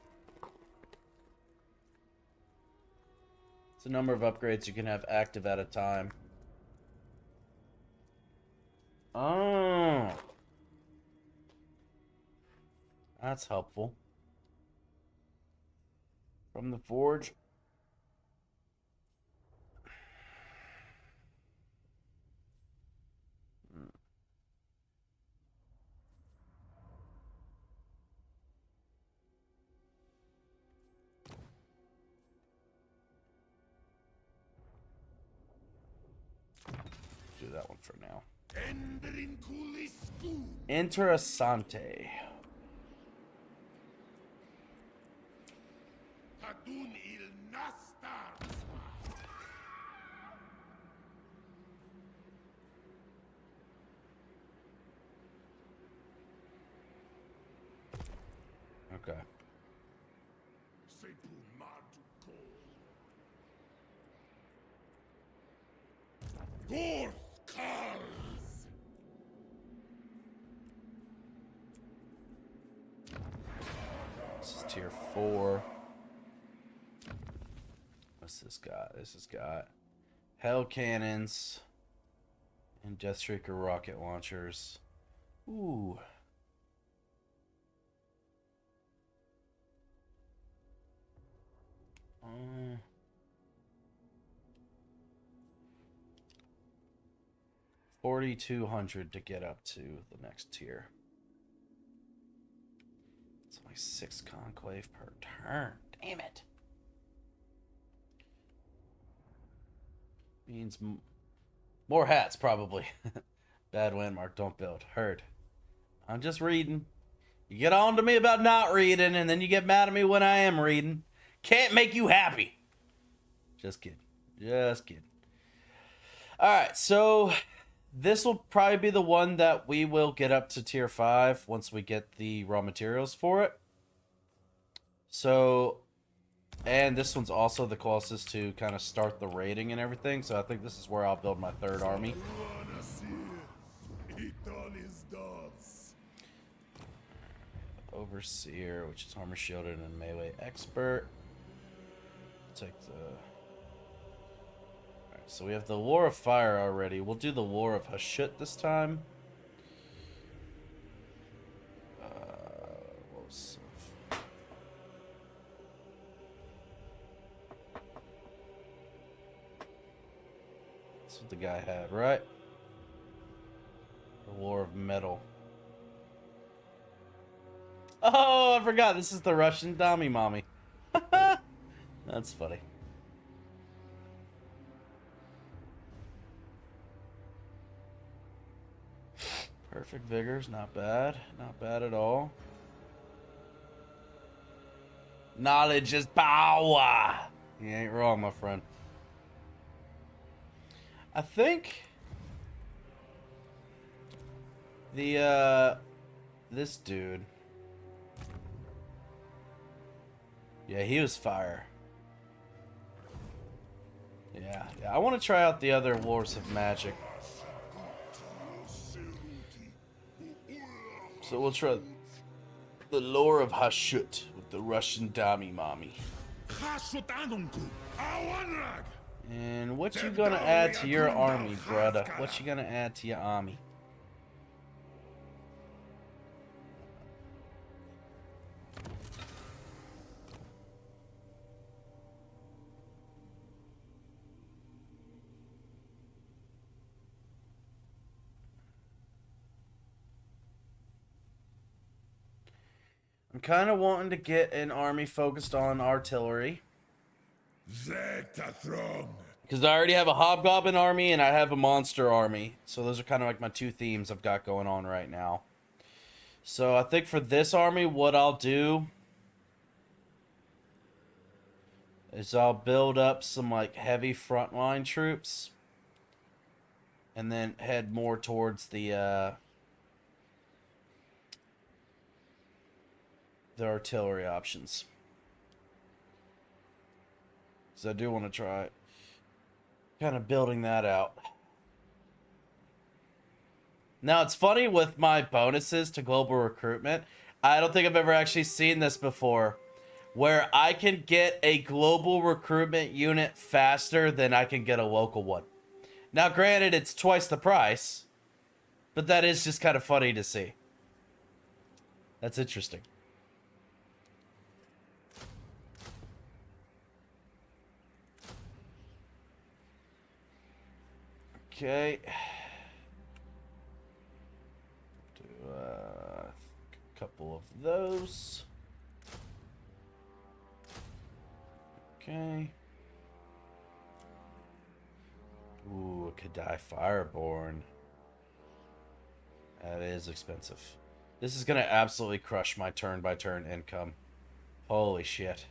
It's a number of upgrades you can have active at a time. Oh. That's helpful. From the forge. for now. Interessante. Okay. This is tier 4. What's this got? This has got hell cannons and Deathstreaker rocket launchers. Ooh. $4,200 to get up to the next tier. It's only 6 conclave per turn. Damn it. Means more hats, probably. Bad landmark, don't build. Heard. I'm just reading. You get on to me about not reading, and then you get mad at me when I am reading. Can't make you happy. Just kidding. Just kidding. Alright, so this will probably be the one that we will get up to tier 5 once we get the raw materials for it. So, and this one's also the closest to kind of start the raiding and everything. So I think this is where I'll build my 3rd army. Overseer, which is armor shielded and melee expert. Take the... Alright, so we have the War of Fire already. We'll do the War of Hashut this time. What was... That's what the guy had, right? The War of Metal. Oh, I forgot. This is the Russian Dami Mommy. That's funny. Perfect Vigors. Not bad. Not bad at all. Knowledge is power. You ain't wrong, my friend. I think the, this dude... Yeah, he was fire. Yeah. I want to try out the other Wars of Magic. So we'll try the Lore of Hashut with the Russian Dami Mommy. And what you gonna add to your army, brother? What you gonna add to your army? I'm kind of wanting to get an army focused on artillery. Because I already have a hobgoblin army and I have a monster army. So those are kind of like my 2 themes I've got going on right now. So I think for this army, what I'll do is I'll build up some like heavy frontline troops. And then head more towards the artillery options. Because I do want to try kind of building that out. Now, it's funny with my bonuses to global recruitment. I don't think I've ever actually seen this before. Where I can get a global recruitment unit faster than I can get a local one. Now, granted, it's twice the price. But that is just kind of funny to see. That's interesting. Okay. Do a couple of those. Okay. Ooh, a Could die Fireborn. That is expensive. This is gonna absolutely crush my turn-by-turn income. Holy shit.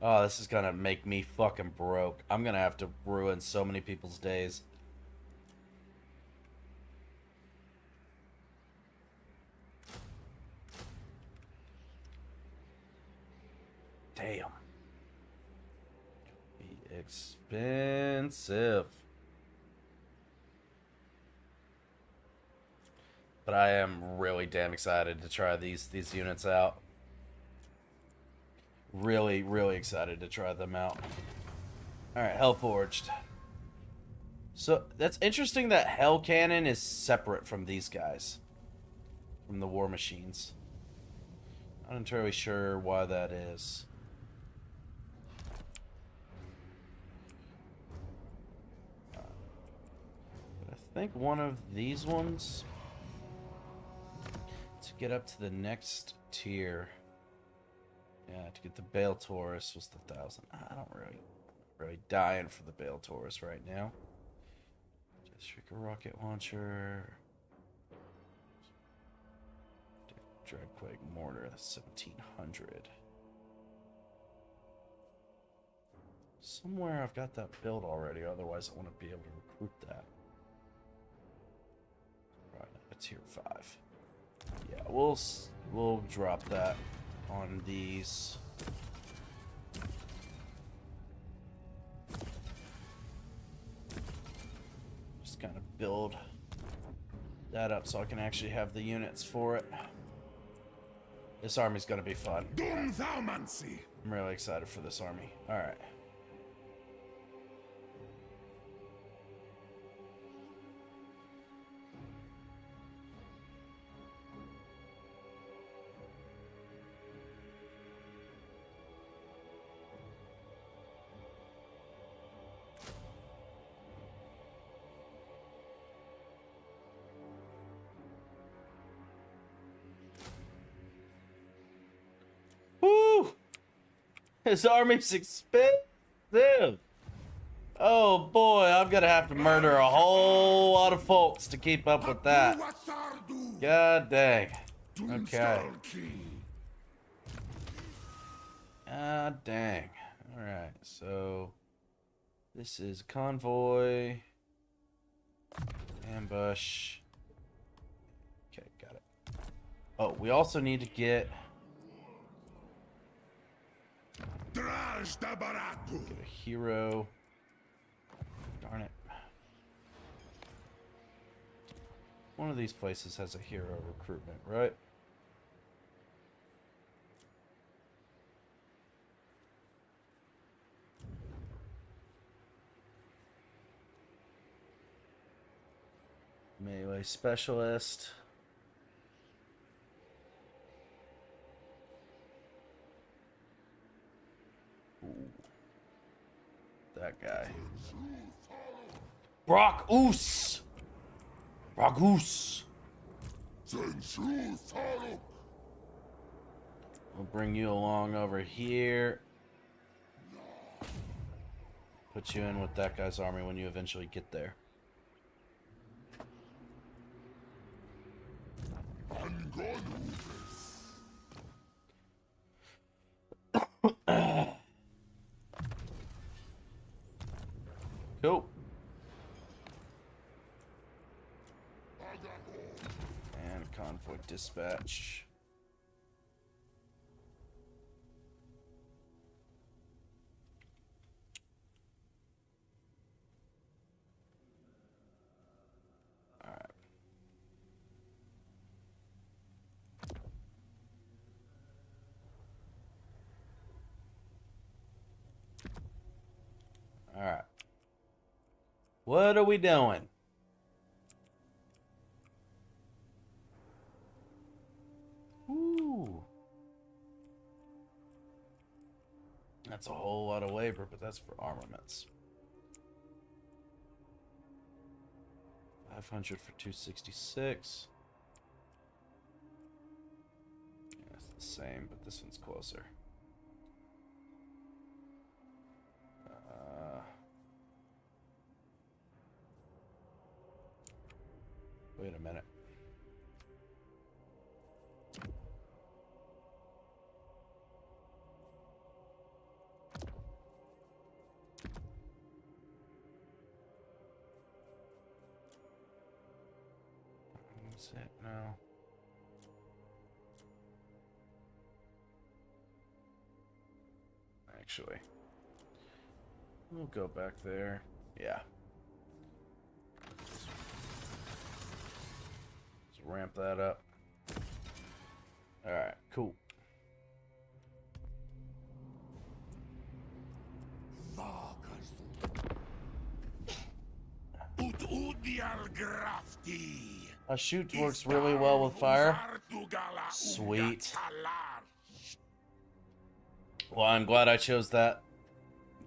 Oh, this is gonna make me fucking broke. I'm gonna have to ruin so many people's days. Damn. Be expensive. But I am really damn excited to try these units out. Really, really excited to try them out. Alright, Hellforged. So, that's interesting that Hell Cannon is separate from these guys. From the War Machines. Not entirely sure why that is. But I think one of these ones... to get up to the next tier... yeah, to get the Bale Taurus was the 1,000. I don't really dying for the Bale Taurus right now. Just Shrieker Rocket Launcher. Dragquake Mortar, that's 1,700. Somewhere I've got that build already, otherwise I want to be able to recruit that. Right, that's tier 5. Yeah, we'll drop that on these. Just kind of build that up so I can actually have the units for it. This army's gonna be fun. I'm really excited for this army. Alright. Woo! His army's expensive. Oh boy, I'm gonna have to murder a whole lot of folks to keep up with that. God dang. Okay. God dang. Alright, so this is Convoy. Ambush. Okay, got it. Oh, we also need to get a hero. Darn it. One of these places has a hero recruitment, right? Melee specialist. Ooh. That guy. Brock Oos! Brock Oos! We'll bring you along over here. Put you in with that guy's army when you eventually get there. Cool. And Convoy dispatch. Alright. Alright. What are we doing? Ooh. That's a whole lot of labor, but that's for armaments. 500 for 266. Yeah, it's the same, but this one's closer. Wait a minute. That's it now. Actually, we'll go back there. Yeah. Let's ramp that up. Alright, cool. Shoot works really well with fire. Sweet. Well, I'm glad I chose that.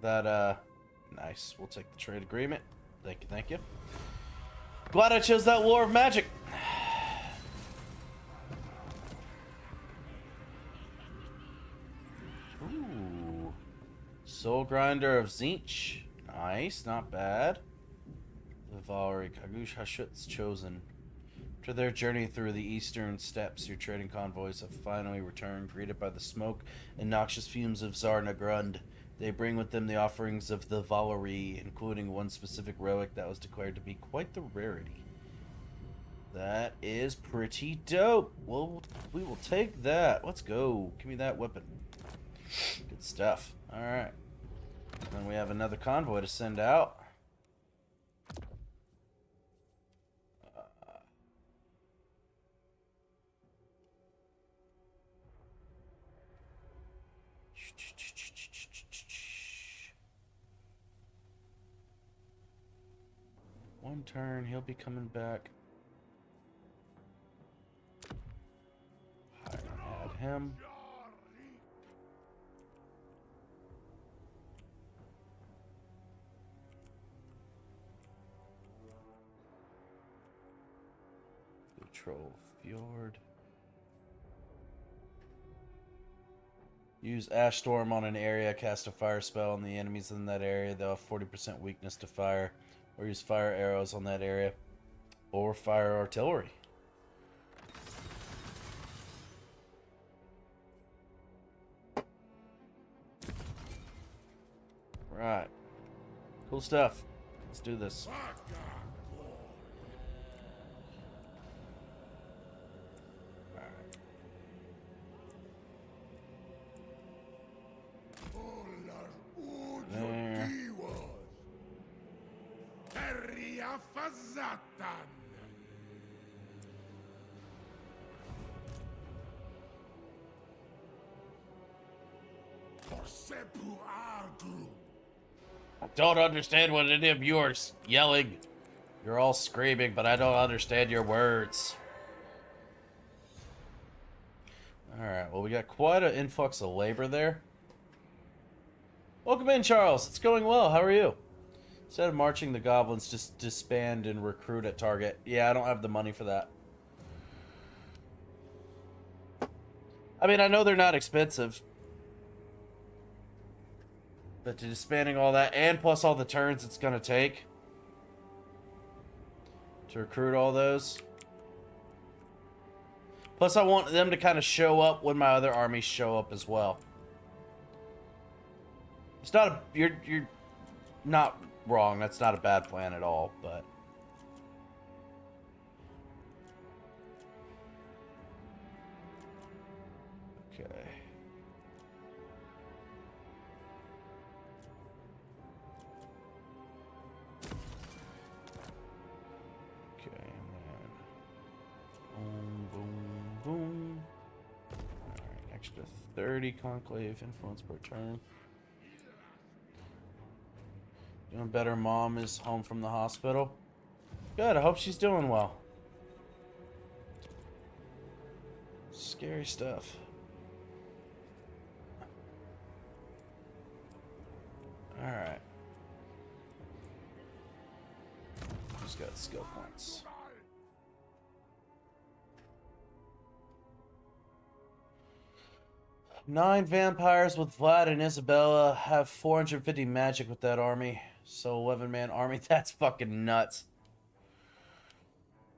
Nice. We'll take the trade agreement. Thank you, thank you. Glad I chose that War of Magic. Ooh. Soul Grinder of Zinch. Nice, not bad. The Valerie Kagush Hashut's chosen. After their journey through the eastern steppes, your trading convoys have finally returned, greeted by the smoke and noxious fumes of Tsar Nagrund. They bring with them the offerings of the Valerie, including one specific relic that was declared to be quite the rarity. That is pretty dope. Well, we will take that. Let's go. Give me that weapon. Good stuff. Alright. Then we have another convoy to send out. One turn, he'll be coming back. Add him. Control Fjord. Use Ash Storm on an area, cast a fire spell on the enemies in that area. They'll have 40% weakness to fire. Or use fire arrows on that area. Or fire artillery. Right. Cool stuff. Let's do this. I don't understand what any of you are yelling. You're all screaming, but I don't understand your words. Alright, well, we got quite an influx of labor there. Welcome in, Charles. It's going well. How are you? Instead of marching the goblins, just disband and recruit at target. Yeah, I don't have the money for that. I mean, I know they're not expensive. But disbanding all that, and plus all the turns it's going to take to recruit all those. Plus, I want them to kind of show up when my other armies show up as well. It's not a... You're not wrong. That's not a bad plan at all, but... Okay. Okay, and then... Boom, boom, boom. Alright, extra 30 conclave influence per turn. Doing better. Mom is home from the hospital. Good, I hope she's doing well. Scary stuff. Alright. Who's got skill points? Nine vampires with Vlad and Isabella have 450 magic with that army. So 11-man army, that's fucking nuts.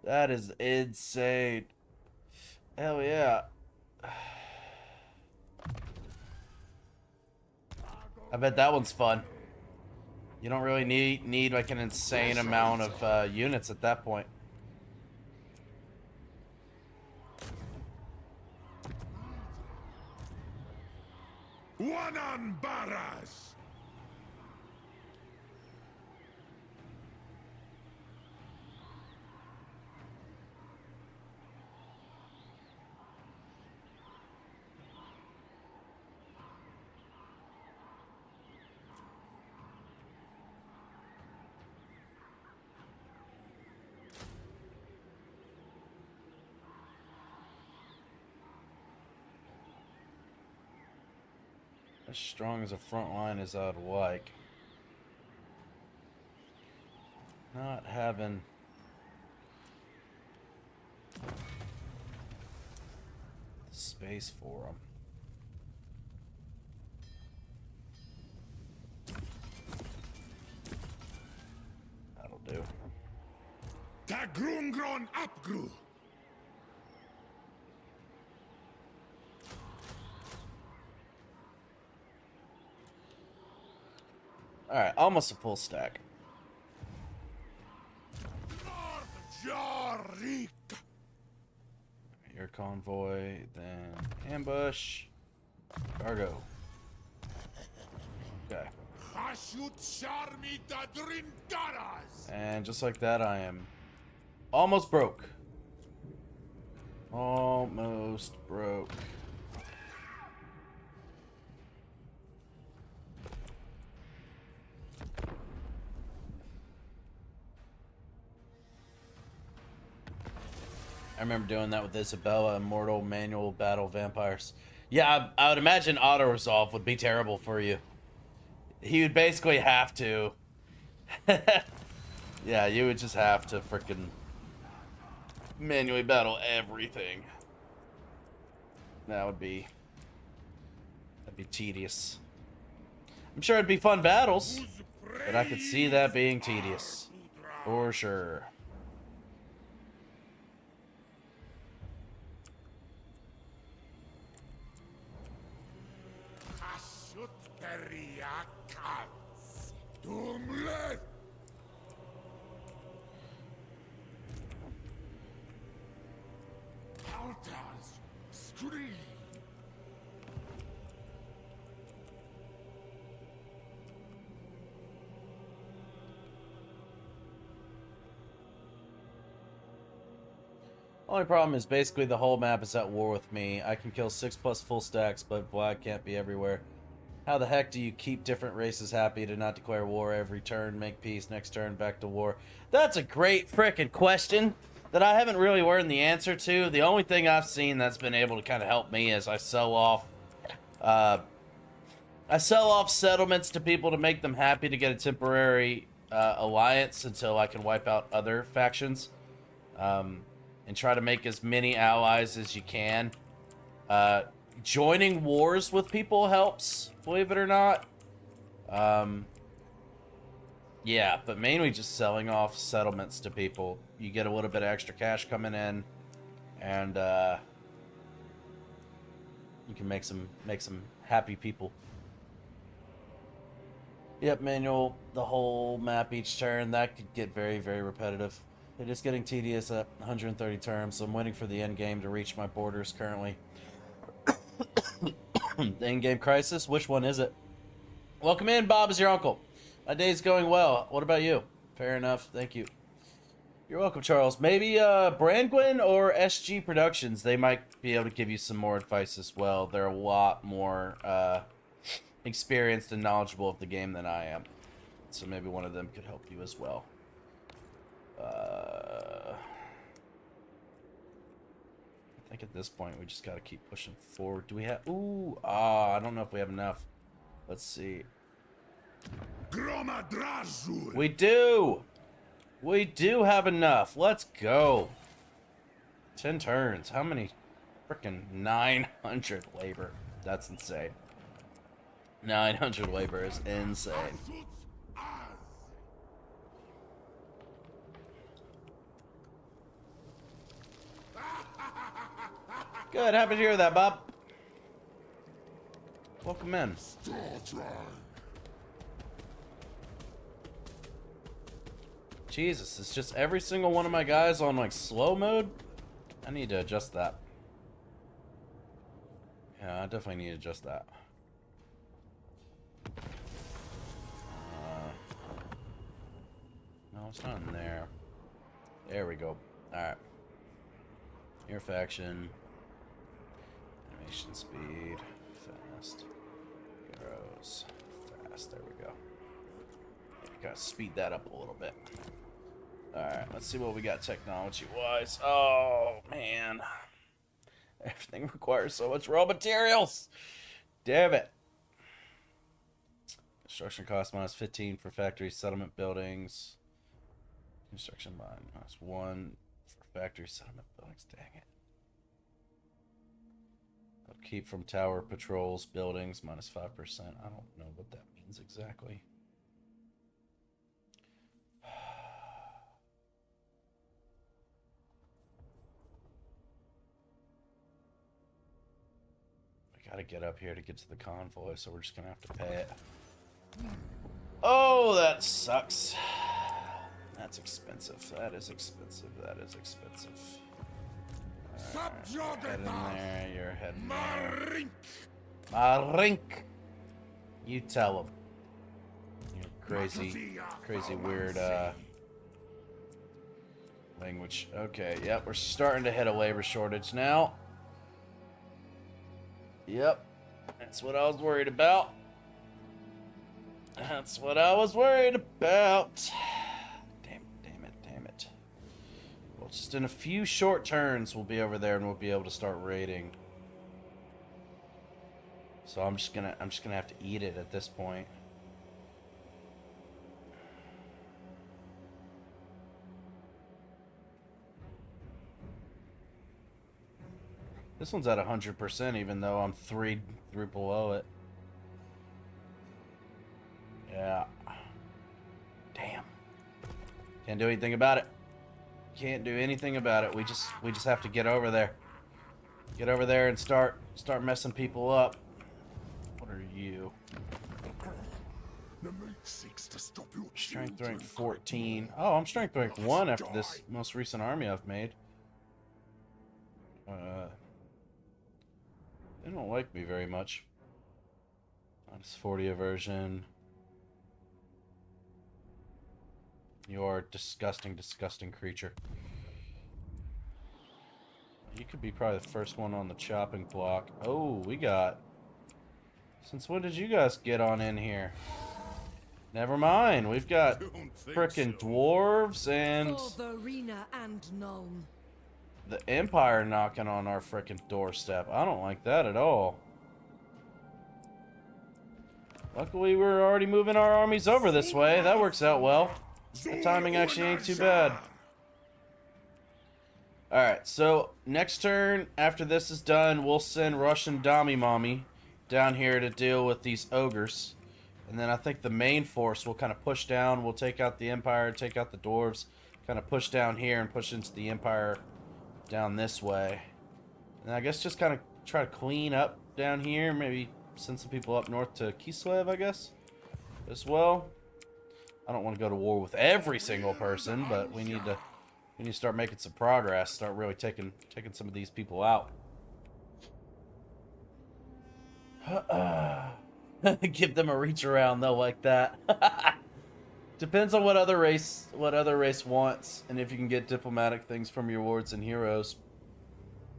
That is insane. Hell yeah. I bet that one's fun. You don't really need like an insane amount of units at that point. One on Barras. As strong as a front line as I'd like. Not having space for them. That'll do. Ta Grungron Apgru. Alright, almost a full stack. Your convoy, then ambush, cargo. Okay. And just like that, I am almost broke. Almost broke. I remember doing that with Isabella, Immortal Manual Battle Vampires. Yeah, I would imagine auto-resolve would be terrible for you. He would basically have to. Yeah, you would just have to frickin' manually battle everything. That'd be tedious. I'm sure it'd be fun battles, but I could see that being tedious. For sure. Only problem is basically the whole map is at war with me. I can kill 6+ full stacks, but Black can't be everywhere. How the heck do you keep different races happy to not declare war every turn, make peace, next turn, back to war? That's a great frickin' question that I haven't really learned the answer to. The only thing I've seen that's been able to kind of help me is I sell off settlements to people to make them happy to get a temporary alliance until I can wipe out other factions. And try to make as many allies as you can. Joining wars with people helps, believe it or not. Yeah, but mainly just selling off settlements to people. You get a little bit of extra cash coming in, and you can make some happy people. Yep, manual, the whole map each turn, that could get very, very repetitive. It is getting tedious at 130 terms, so I'm waiting for the end game to reach my borders currently. The end game crisis? Which one is it? Welcome in, Bob is your uncle. My day's going well. What about you? Fair enough, thank you. You're welcome, Charles. Maybe Brandgwin or SG Productions, they might be able to give you some more advice as well. They're a lot more experienced and knowledgeable of the game than I am. So maybe one of them could help you as well. I think at this point we just gotta keep pushing forward. Do we have... Ooh, I don't know if we have enough. Let's see. We do! We do have enough. Let's go. 10 turns. How many? Frickin' 900 labor. That's insane. 900 labor is insane. Good, happy to hear that, Bob. Welcome in. Jesus, it's just every single one of my guys on like slow mode. I need to adjust that. Yeah, I definitely need to adjust that. No, it's not in there. There we go. Alright. Your faction. Animation speed. Fast. Heroes. Fast. There we go. You gotta speed that up a little bit. Alright, let's see what we got technology-wise. Oh, man. Everything requires so much raw materials. Damn it. Construction cost minus 15 for factory settlement buildings. Construction minus 1 for factory settlement buildings. Dang it. Upkeep from tower patrols buildings minus 5%. I don't know what that means exactly. Gotta get up here to get to the convoy, so we're just gonna have to pay it. Oh, that sucks. That's expensive. That is expensive. That is expensive. Right, head in there. You're heading there. Marink. You tell him. You're crazy, weird language. Okay, yep, we're starting to hit a labor shortage now. Yep, that's what I was worried about. That's what I was worried about. Damn it. Well, just in a few short turns, we'll be over there and we'll be able to start raiding. So I'm just gonna have to eat it at this point. This one's at 100%, even though I'm three below it. Yeah. Damn. Can't do anything about it. Can't do anything about it. We just have to get over there. Get over there and start messing people up. What are you? Strength rank 14. Oh, I'm strength rank 1 after this most recent army I've made. They don't like me very much. Minus 40 aversion. You are a disgusting creature. You could be probably the first one on the chopping block. Oh, we got... Since when did you guys get on in here? Never mind. We've got frickin' dwarves and... the Empire knocking on our frickin' doorstep. I don't like that at all. Luckily, we're already moving our armies over this way. That works out well. The timing actually ain't too bad. Alright, so next turn, after this is done, we'll send Russian Dami Mommy down here to deal with these ogres. And then I think the main force will kind of push down. We'll take out the Empire, take out the dwarves, kind of push down here and push into the Empire down this way. And I guess just kind of try to clean up down here. Maybe send some people up north to Kislev, I guess, as well. I don't want to go to war with every single person, but we need to start making some progress. Start really taking some of these people out. Give them a reach around. They'll like that. Depends on what other race wants, and if you can get diplomatic things from your wards and heroes.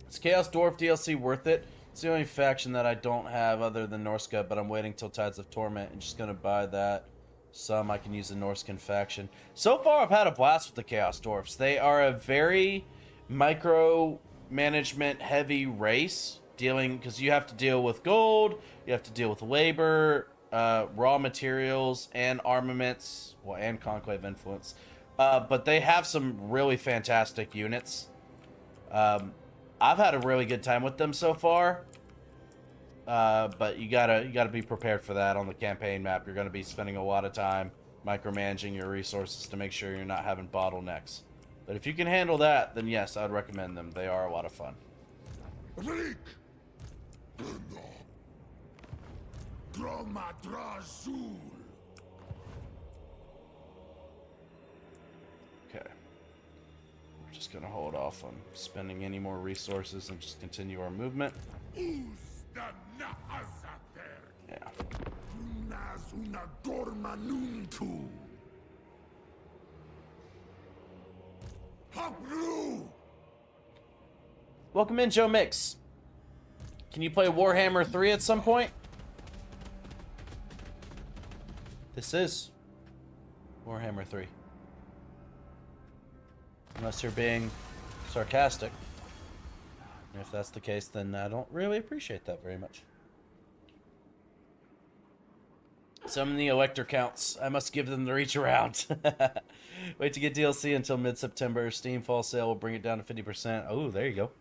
Is Chaos Dwarf DLC worth it? It's the only faction that I don't have other than Norska, but I'm waiting till Tides of Torment and just gonna buy that. Some I can use the Norscan faction. So far, I've had a blast with the Chaos Dwarfs. They are a very micro-management heavy race, because you have to deal with gold, you have to deal with labor, raw materials, and armaments, well, and Conclave influence. But they have some really fantastic units. I've had a really good time with them so far. But you gotta be prepared for that on the campaign map. You're gonna be spending a lot of time micromanaging your resources to make sure you're not having bottlenecks. But if you can handle that, then yes, I'd recommend them. They are a lot of fun. Rick! Dromadrazul! Okay. We're just gonna hold off on spending any more resources and just continue our movement. Yeah. Welcome in, Joe Mix. Can you play Warhammer 3 at some point? This is Warhammer 3. Unless you're being sarcastic. And if that's the case, then I don't really appreciate that very much. Some of the elector counts. I must give them the reach around. Wait to get DLC until mid-September. Steam fall sale will bring it down to 50%. Oh, there you go.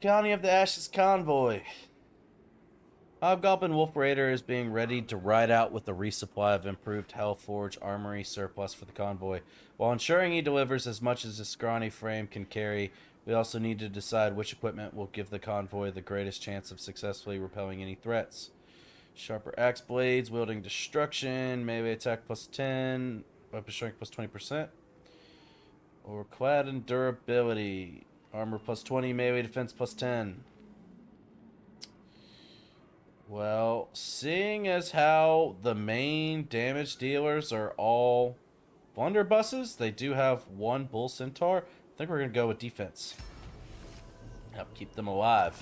County of the Ashes Convoy. Hobgoblin Wolf Raider is being ready to ride out with a resupply of improved Hellforge armory surplus for the convoy. While ensuring he delivers as much as his scrawny frame can carry, we also need to decide which equipment will give the convoy the greatest chance of successfully repelling any threats. Sharper axe blades, wielding destruction, melee attack plus 10, weapon strength plus 20%. Or clad in durability, armor plus 20, melee defense plus 10. Well, seeing as how the main damage dealers are all blunderbusses, they do have one bull centaur. I think we're going to go with defense. Help keep them alive.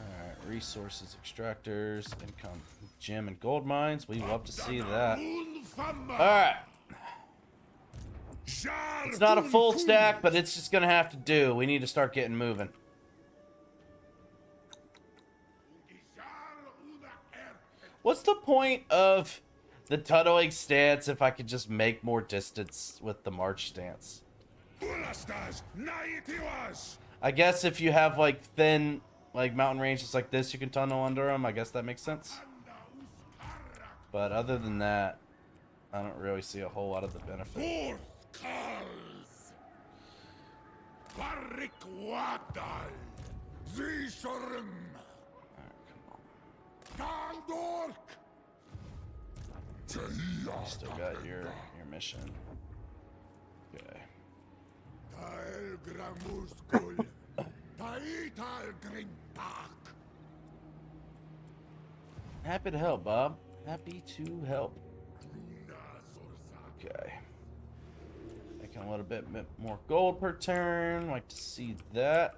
Alright, resources, extractors, income, gem, and gold mines. We love to see that. Alright. It's not a full stack, but it's just going to have to do. We need to start getting moving. What's the point of the tunneling stance if I could just make more distance with the march stance? I guess if you have like thin mountain ranges like this, you can tunnel under them. I guess that makes sense. But other than that, I don't really see a whole lot of the benefit. Still got your mission. Okay. Happy to help, Bob. Happy to help. Okay. Making a little bit more gold per turn. Like to see that.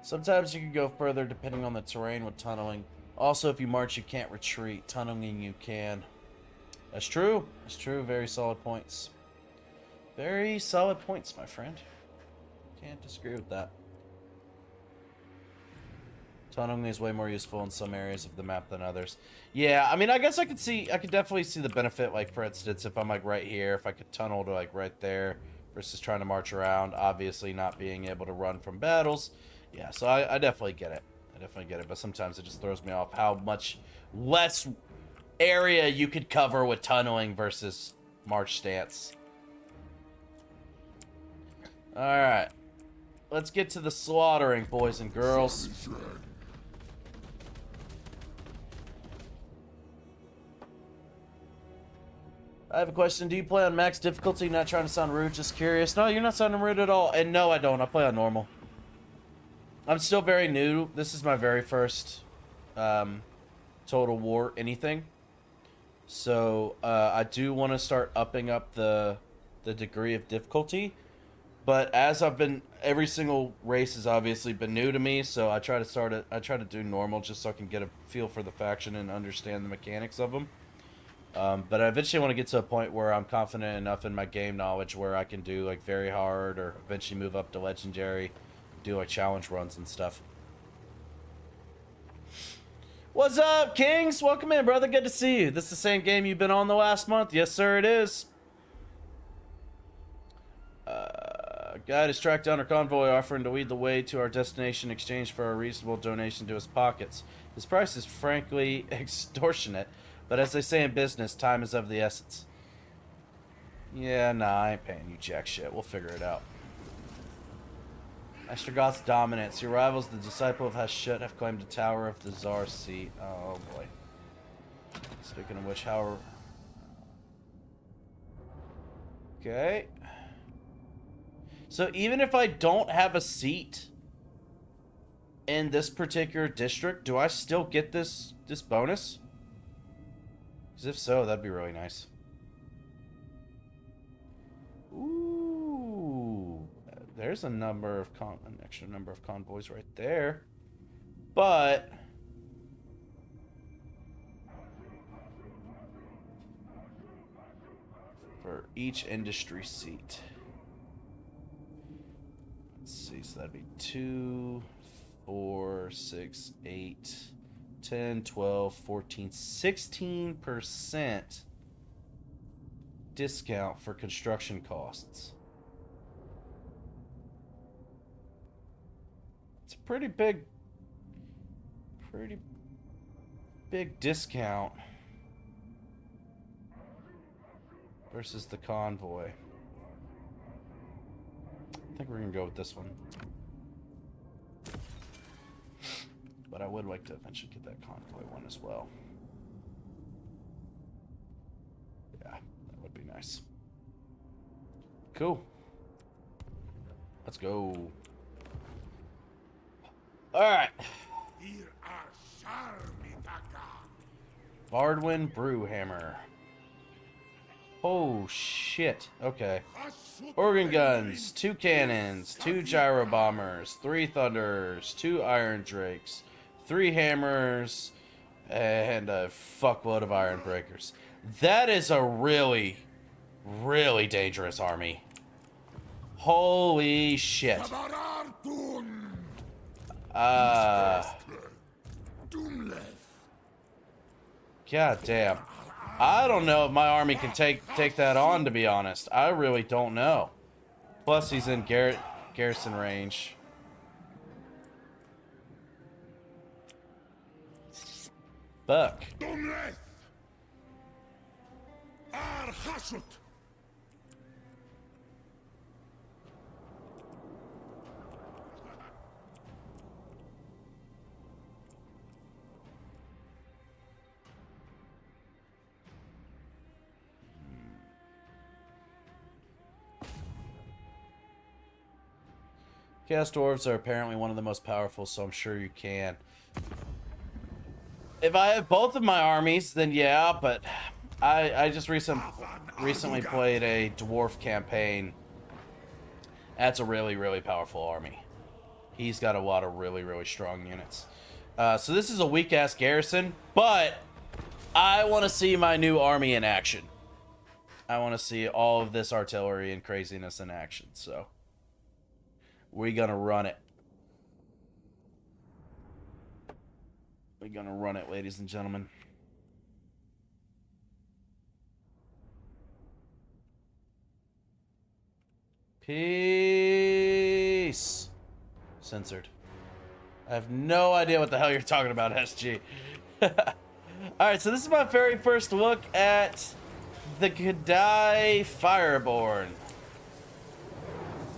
Sometimes you can go further depending on the terrain with tunneling. Also, if you march, you can't retreat. Tunneling, you can. That's true. That's true. Very solid points. Very solid points, my friend. Can't disagree with that. Tunneling is way more useful in some areas of the map than others. Yeah, I mean, I guess I could definitely see the benefit, like, for instance, if I'm, like, right here, if I could tunnel to, like, right there versus trying to march around, obviously not being able to run from battles. Yeah, so I definitely get it. I definitely get it, but sometimes it just throws me off how much less area you could cover with tunneling versus march stance. Alright. Let's get to the slaughtering, boys and girls. I have a question. Do you play on max difficulty? Not trying to sound rude, just curious. No, you're not sounding rude at all. And no, I don't. I play on normal. I'm still very new. This is my very first Total War anything. So I do want to start upping up the degree of difficulty. But as I've been, every single race has obviously been new to me. So I try to do normal just so I can get a feel for the faction and understand the mechanics of them. But I eventually want to get to a point where I'm confident enough in my game knowledge where I can do like very hard or eventually move up to legendary. Do like challenge runs and stuff. What's up, Kings? Welcome in, brother. Good to see you. This is the same game you've been on the last month? Yes, sir, it is. guide has tracked down our convoy, offering to lead the way to our destination in exchange for a reasonable donation to his pockets. His price is frankly extortionate, but as they say in business, time is of the essence. Yeah, nah, I ain't paying you jack shit. We'll figure it out. Ostrogoth's dominance. Your rivals, the disciple of Hashut, have claimed the Tower of the Tsar's seat. Oh, boy. Speaking of which, how... Okay. So even if I don't have a seat in this particular district, do I still get this bonus? Because if so, that'd be really nice. Ooh, there's an extra number of convoys right there. But for each industry seat. Let's see, so that'd be 2, 4, 6, 8, 10, 12, 14, 16% discount for construction costs. It's a pretty big discount versus the convoy. I think we're gonna go with this one. But I would like to eventually get that convoy one as well. Yeah, that would be nice. Cool. Let's go. Alright. Bardwin Brewhammer. Oh shit. Okay. Organ guns, 2 cannons, 2 gyro bombers, 3 thunders, 2 iron drakes, 3 hammers, and a fuckload of iron breakers. That is a really, really dangerous army. Holy shit. God damn. I don't know if my army can take that on, to be honest. I really don't know. Plus, he's in garrison range. Fuck. Chaos Dwarves are apparently one of the most powerful, so I'm sure you can. If I have both of my armies, then yeah, but I just recently played a dwarf campaign. That's a really, really powerful army. He's got a lot of really, really strong units. So this is a weak-ass garrison, but I want to see my new army in action. I want to see all of this artillery and craziness in action, so... we're gonna run it. We're gonna run it, ladies and gentlemen. Peace. Censored. I have no idea what the hell you're talking about, SG. Alright, so this is my very first look at the Kadai Fireborn.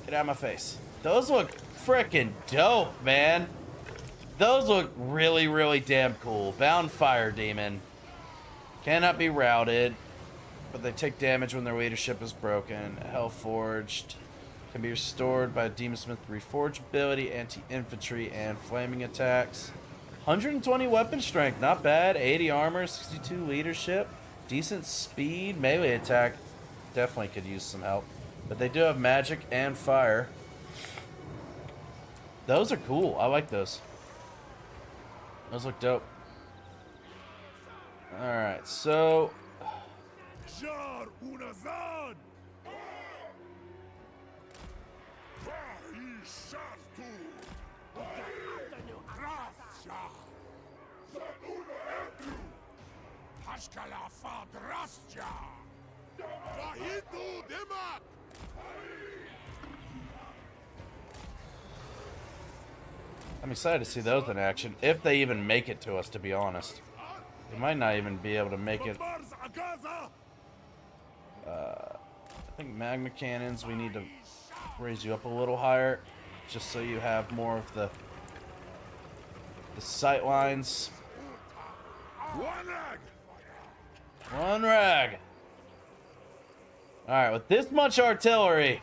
Get out of my face. Those look frickin' dope, man. Those look really, really damn cool. Bound Fire Demon. Cannot be routed, but they take damage when their leadership is broken. Hellforged. Can be restored by Demonsmith Reforged ability, anti-infantry, and flaming attacks. 120 weapon strength, not bad. 80 armor, 62 leadership. Decent speed. Melee attack definitely could use some help. But they do have magic and fire. Those are cool. I like those. Those look dope. Alright, so... I'm excited to see those in action, if they even make it to us, to be honest. They might not even be able to make it. I think magma cannons, we need to raise you up a little higher, just so you have more of the sight lines. One rag. Alright, with this much artillery,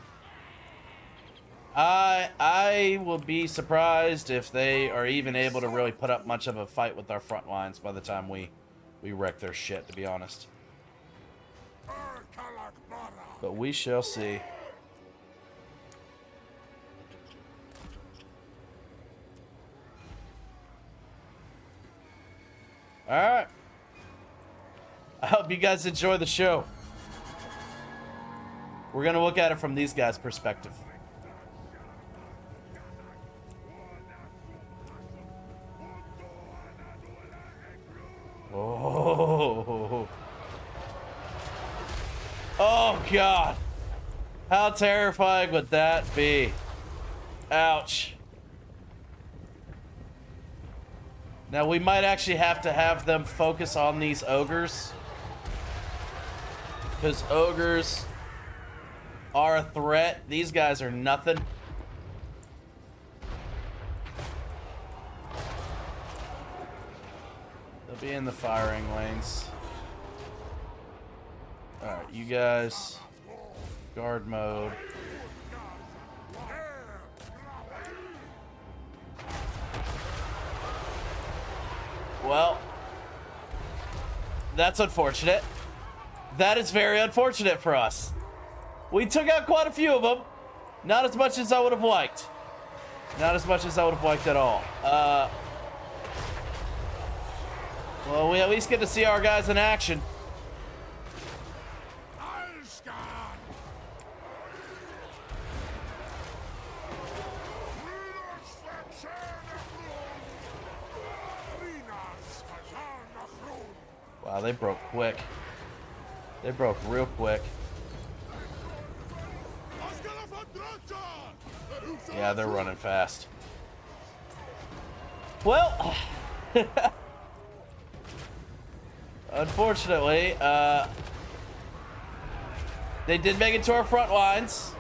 I will be surprised if they are even able to really put up much of a fight with our front lines by the time we wreck their shit, to be honest. But we shall see. Alright. I hope you guys enjoy the show. We're going to look at it from these guys' perspective. Oh. Oh, God. How terrifying would that be? Ouch. Now, we might actually have to have them focus on these ogres. Because ogres are a threat. These guys are nothing. They'll be in the firing lanes. Alright, you guys. Guard mode. Well, that's unfortunate. That is very unfortunate for us. We took out quite a few of them. Not as much as I would have liked. Not as much as I would have liked at all. Well, we at least get to see our guys in action. Wow, they broke quick. They broke real quick. Yeah, they're running fast. Well, unfortunately, they did make it to our front lines.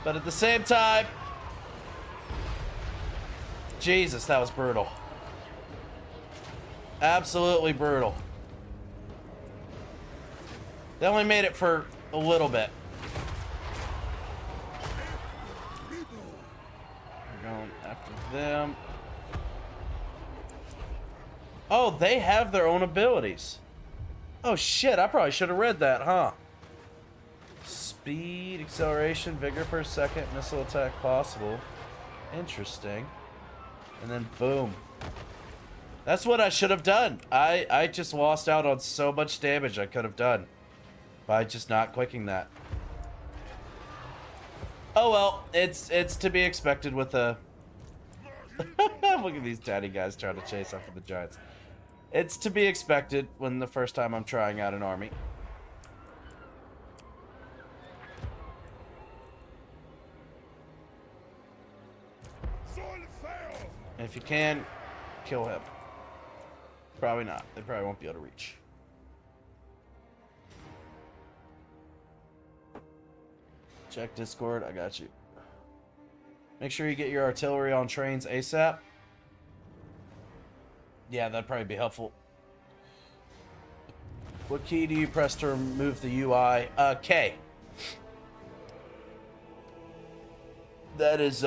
But at the same time, Jesus, that was brutal. Absolutely brutal. They only made it for a little bit. We're going after them. Oh, they have their own abilities. Oh shit, I probably should have read that, huh? Speed, acceleration, vigor per second, missile attack possible. Interesting. And then boom. That's what I should have done. I just lost out on so much damage I could have done by just not clicking that. Oh well, it's to be expected with a... Look at these daddy guys trying to chase after the giants. It's to be expected when the first time I'm trying out an army. If you can, kill him. Probably not. They probably won't be able to reach. Check Discord. I got you. Make sure you get your artillery on trains ASAP. Yeah, that'd probably be helpful. What key do you press to remove the UI? K. That is,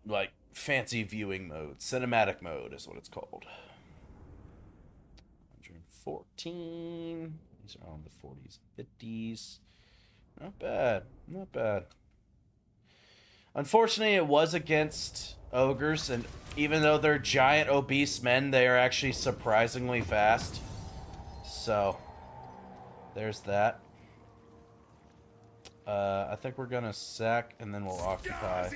like, fancy viewing mode. Cinematic mode is what it's called. 114. These are on the 40s and 50s. Not bad. Not bad. Unfortunately, it was against ogres, and even though they're giant, obese men, they are actually surprisingly fast. So, there's that. I think we're gonna sack, and then we'll occupy.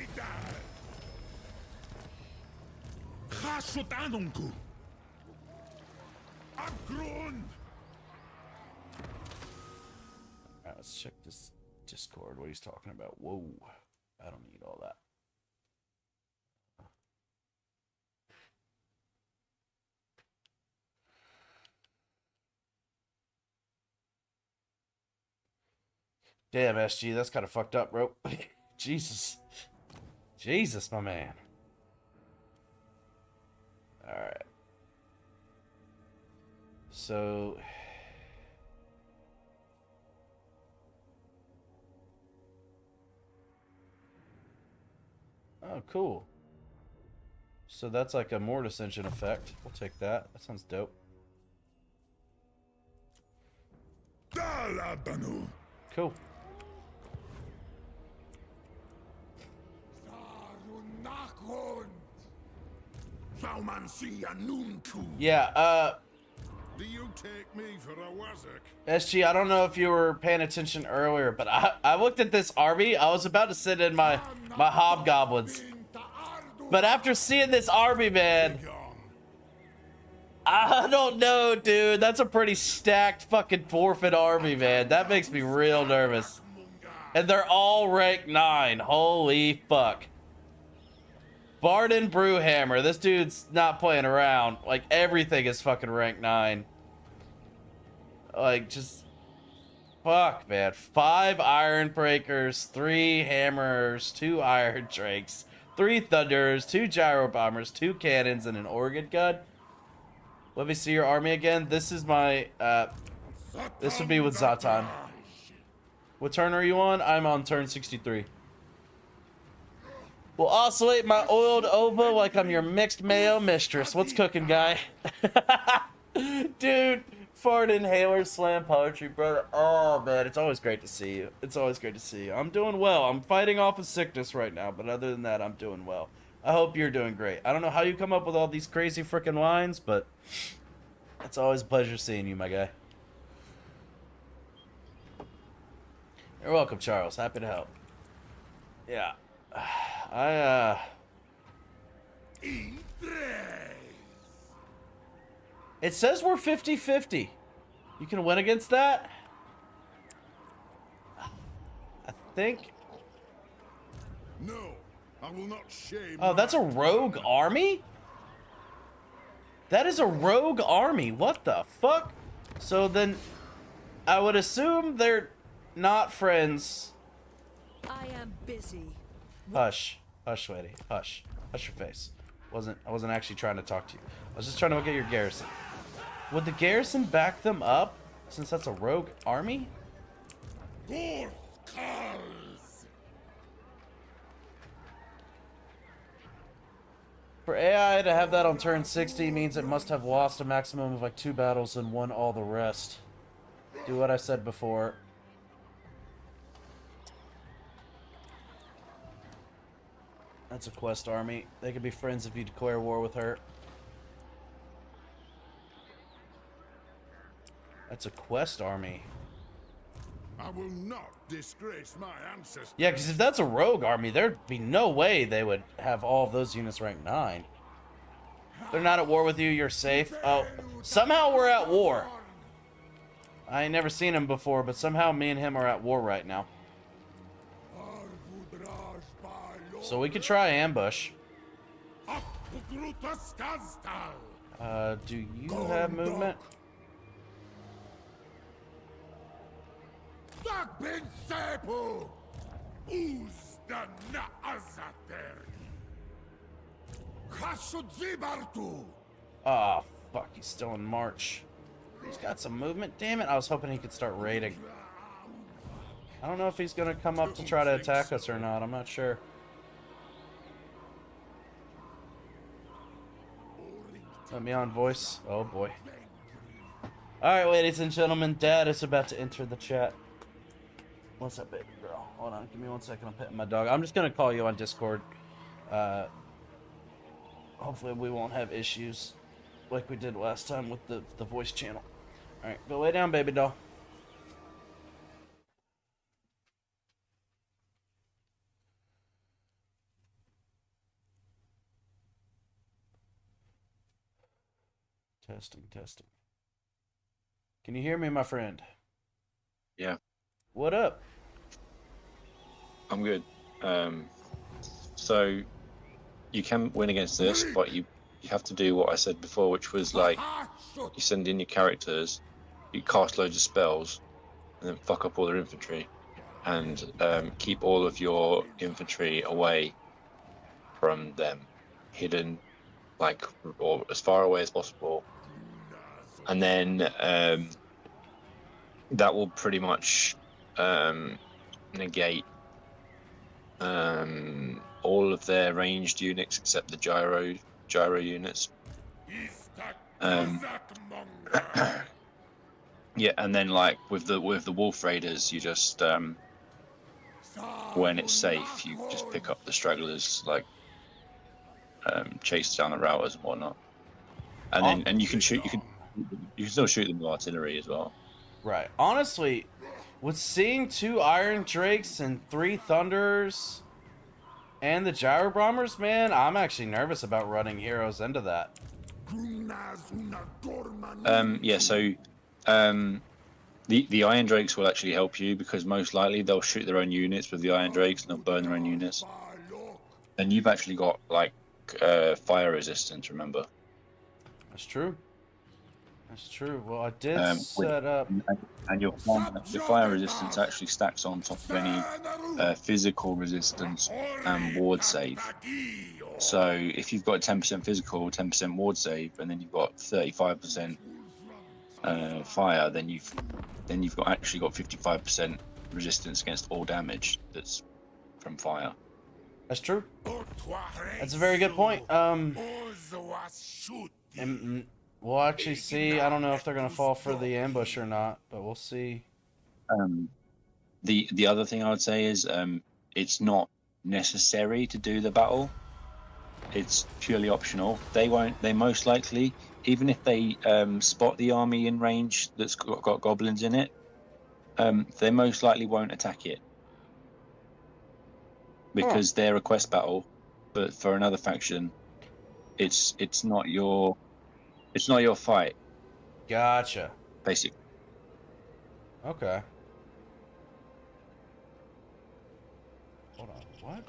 Alright, let's check this Discord, what he's talking about. Whoa. I don't need all that. Damn, SG, that's kind of fucked up, bro. Jesus. Jesus, my man. Alright. So... Oh, cool. So that's like a Mortis engine effect. We'll take that. That sounds dope. Cool. Yeah, Do you take me for a wazzock? SG, I don't know if you were paying attention earlier, but I looked at this army. I was about to send in my hobgoblins. But after seeing this army, man, I don't know, dude. That's a pretty stacked fucking forfeit army, man. That makes me real nervous. And they're all rank 9. Holy fuck. Barden Brewhammer. This dude's not playing around. Like, everything is fucking rank 9. Like, just... Fuck, man. 5 Iron Breakers, 3 Hammers, 2 Iron Drakes, 3 Thunders, 2 Gyro Bombers, 2 Cannons, and an Organ Gun. Let me see your army again. This is my, this would be with Zatan. What turn are you on? I'm on turn 63. We'll oscillate my oiled ova like I'm your mixed mayo mistress. What's cooking, guy? Dude, fart inhaler, slam poetry, brother. Oh, man, it's always great to see you. It's always great to see you. I'm doing well. I'm fighting off a sickness right now, but other than that, I'm doing well. I hope you're doing great. I don't know how you come up with all these crazy freaking lines, but it's always a pleasure seeing you, my guy. You're welcome, Charles. Happy to help. Yeah. It says we're 50-50. You can win against that? I think... No, I will not shame. Oh, that's a rogue army? That is a rogue army. What the fuck? So then, I would assume they're not friends. I am busy. Hush. Hush, sweetie. Hush. Hush your face. I wasn't actually trying to talk to you. I was just trying to look at your garrison. Would the garrison back them up, since that's a rogue army? For AI to have that on turn 60 means it must have lost a maximum of like 2 battles and won all the rest. Do what I said before. That's a quest army. They could be friends if you declare war with her. That's a quest army. I will not disgrace my ancestors. Yeah, because if that's a rogue army, there'd be no way they would have all of those units ranked 9. They're not at war with you, you're safe. Oh, somehow we're at war. I ain't never seen him before, but somehow me and him are at war right now. So we could try ambush. Do you have movement? Oh, fuck, he's still in march. He's got some movement. Damn it, I was hoping he could start raiding. I don't know if he's going to come up to try to attack us or not. I'm not sure. Let me on voice. Oh, boy. Alright, ladies and gentlemen, Dad is about to enter the chat. What's up, baby girl? Hold on, give me 1 second. I'm petting my dog. I'm just going to call you on Discord. Hopefully we won't have issues like we did last time with the voice channel. Alright, go lay down, baby doll. Testing, testing. Can you hear me, my friend? Yeah. What up? I'm good. So you can win against this, but you have to do what I said before, which was like you send in your characters, you cast loads of spells, and then fuck up all their infantry, and keep all of your infantry away from them, hidden, like, or as far away as possible, and then that will pretty much negate all of their ranged units except the gyro units. Yeah, and then like with the wolf raiders, you just when it's safe, you just pick up the stragglers, like chase down the routers and whatnot, and then and you can still shoot them with artillery as well. Right. Honestly, with seeing 2 Iron Drakes and 3 Thunders and the Gyro Bombers, man, I'm actually nervous about running heroes into that. Yeah, so the Iron Drakes will actually help you because most likely they'll shoot their own units with the Iron Drakes and they'll burn their own units. And you've actually got like fire resistance, remember? That's true. That's true. Well, I did set up... And your fire resistance actually stacks on top of any physical resistance and ward save. So if you've got 10% physical, 10% ward save, and then you've got 35% fire, then you've actually got 55% resistance against all damage that's from fire. That's true. That's a very good point. And we'll actually see. I don't know if they're going to fall for the ambush or not, but we'll see. The other thing I would say is it's not necessary to do the battle. It's purely optional. They most likely, even if they spot the army in range that's got goblins in it, they most likely won't attack it because they're a quest battle. But for another faction, it's not your fight. Gotcha. Basically. Okay. Hold on. What?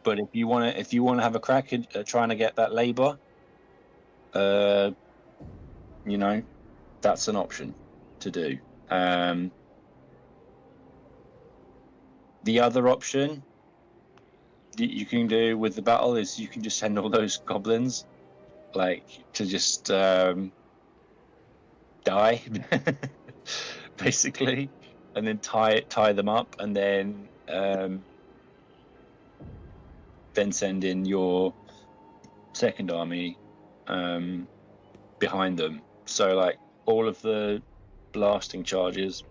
But if you want to have a crack at trying to get that labor, that's an option to do. The other option that you can do with the battle is you can just send all those goblins, like, to just die, basically, and then tie them up, and then send in your second army behind them. So like all of the blasting charges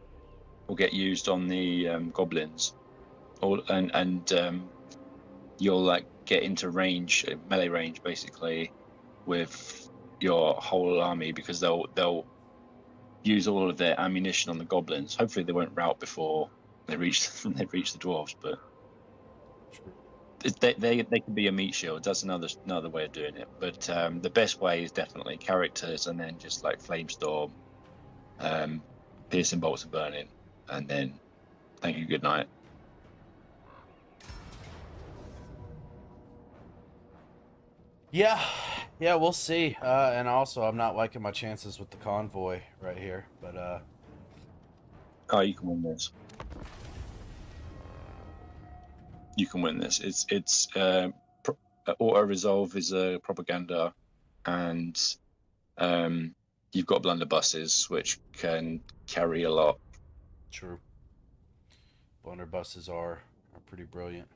will get used on the goblins, and you'll like get into range, melee range, basically, with your whole army because they'll use all of their ammunition on the goblins. Hopefully they won't rout before they reach the dwarves, but they can be a meat shield. That's another way of doing it. But the best way is definitely characters, and then just like flamestorm, piercing bolts of burning, and then thank you, good night. Yeah, we'll see. And also, I'm not liking my chances with the convoy right here. But oh, you can win this. You can win this. It's auto resolve is a propaganda, and you've got blunderbusses which can carry a lot. True. Blunderbusses are pretty brilliant.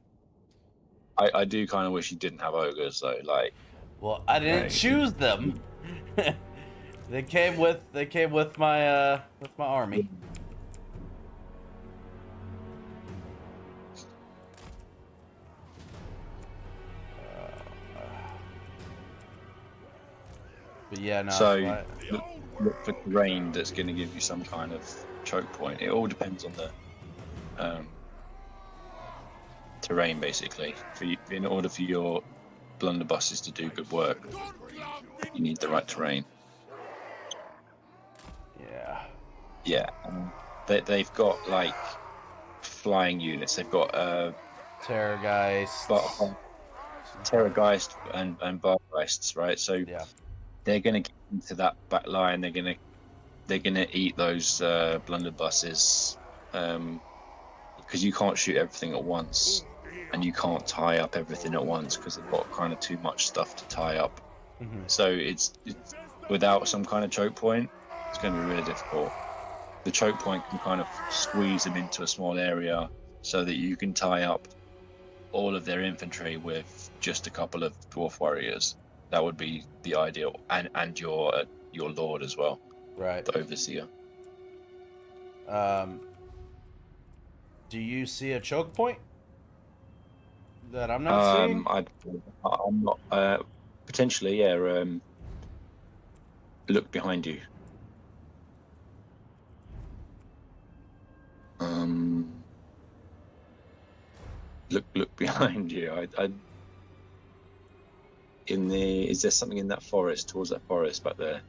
I do kind of wish you didn't have ogres though. Like, well, I didn't choose them. They came with my army. But yeah, no. So look for terrain that's going to give you some kind of choke point. It all depends on the terrain, basically. In order for your blunderbusses to do good work, you need the right terrain. Yeah. Yeah. They've got like flying units. They've got Terrorgeist. Terrorgeist and Bargeists, right? So Yeah. they're going to get into that back line. They're gonna eat those blunderbusses, because you can't shoot everything at once, and you can't tie up everything at once because they've got kind of too much stuff to tie up. Mm-hmm. So it's without some kind of choke point, it's going to be really difficult. The choke point can kind of squeeze them into a small area so that you can tie up all of their infantry with just a couple of dwarf warriors. That would be the ideal, and your lord as well, Right. the overseer. Do you see a choke point that I'm not seeing? I'm not. Potentially, yeah. Look behind you. Look behind you. Is there something in that forest, towards that forest back there?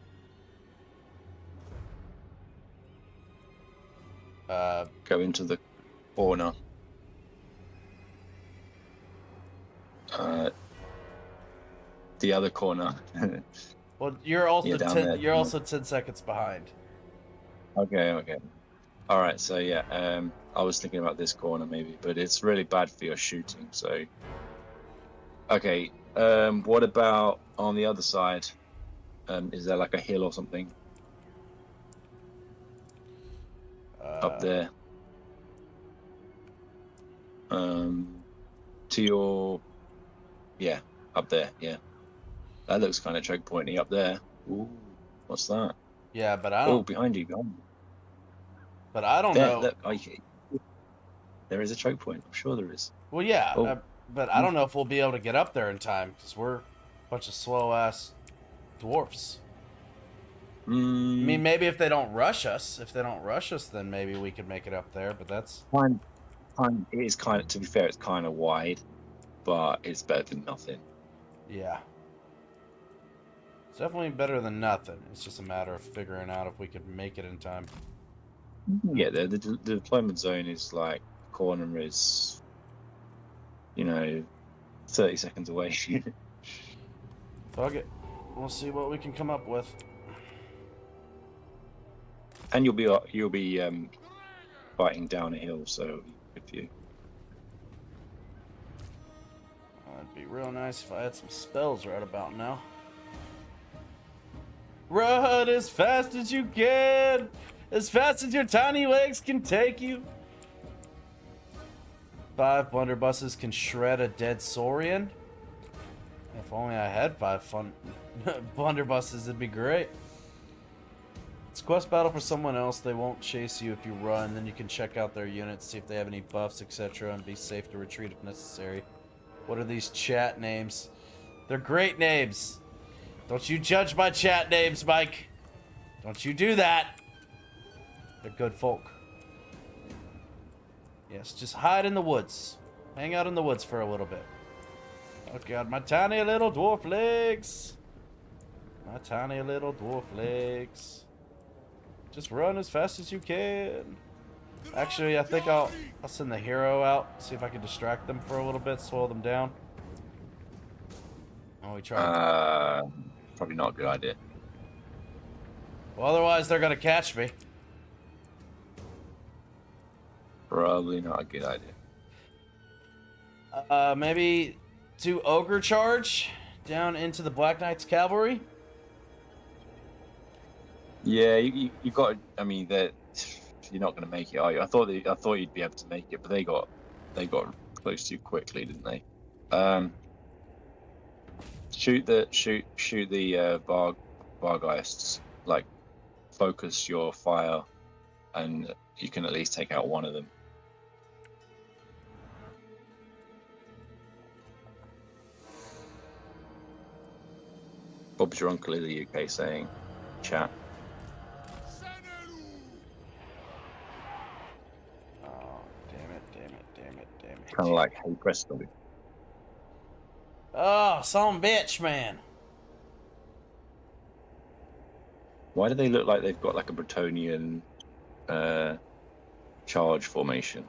Go into the corner. The other corner. Well, you're also Yeah, down there. you're also 10 seconds behind. Okay. All right. So yeah, I was thinking about this corner maybe, but it's really bad for your shooting. So, okay. What about on the other side? Is there like a hill or something up there? To your, yeah, up there. Yeah, that looks kind of choke pointy up there. Ooh, what's that? Yeah, but I don't. Oh, behind you. But I don't There, know. look, there is a choke point. I'm sure there is. Well, yeah, Oh. but I don't know if we'll be able to get up there in time because we're a bunch of slow ass dwarfs. I mean, maybe if they don't rush us, then maybe we could make it up there. But that's it is kind of, to be fair, it's kind of wide, but it's better than nothing. yeah, it's definitely better than nothing. It's just a matter of figuring out if we could make it in time. Yeah, the deployment zone is like, corner is, 30 seconds away. Fuck it, we'll see what we can come up with. And you'll be fighting down a hill, so good for you. It'd be real nice if I had some spells right about now. Run as fast as you can, as fast as your tiny legs can take you. 5 blunderbusses can shred a dead saurian. If only I had 5 fun blunderbusses, it'd be great. It's a quest battle for someone else. They won't chase you if you run. Then you can check out their units, see if they have any buffs, etc., and be safe to retreat if necessary. What are these chat names? They're great names. Don't you judge my chat names, Mike. Don't you do that. They're good folk. Yes, just hide in the woods. Hang out in the woods for a little bit. Oh god, my tiny little dwarf legs. My tiny little dwarf legs. Just run as fast as you can. Actually, I think I'll send the hero out, see if I can distract them for a little bit, slow them down. Oh, we tried. Probably not a good idea. Well, otherwise they're gonna catch me. Probably not a good idea. Maybe do ogre charge down into the Black Knight's cavalry. Yeah, you got. I mean, that you're not going to make it, are you? I thought you'd be able to make it, but they got close to you quickly, didn't they? Shoot the Bargeists. Like, focus your fire, and you can at least take out one of them. Bob's your uncle in the UK saying, chat. Damn it. Kind of like, hey, Preston. Oh, some bitch, man. Why do they look like they've got like a Bretonian charge formation?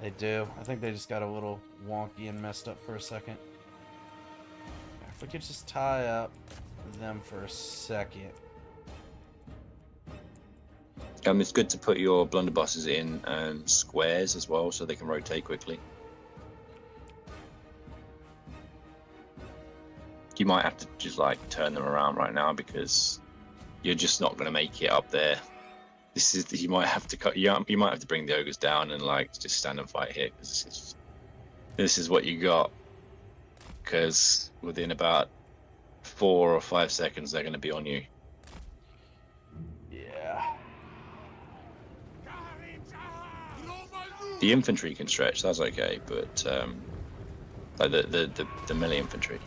They do. I think they just got a little wonky and messed up for a second. If we could just tie up them for a second. It's good to put your blunderbusses in squares as well, so they can rotate quickly. You might have to just like turn them around right now because you're just not going to make it up there. You might have to cut. You might have to bring the ogres down and like just stand and fight here because this is what you got. Because within about 4 or 5 seconds, they're going to be on you. Yeah. The infantry can stretch. That's okay, but like the melee infantry.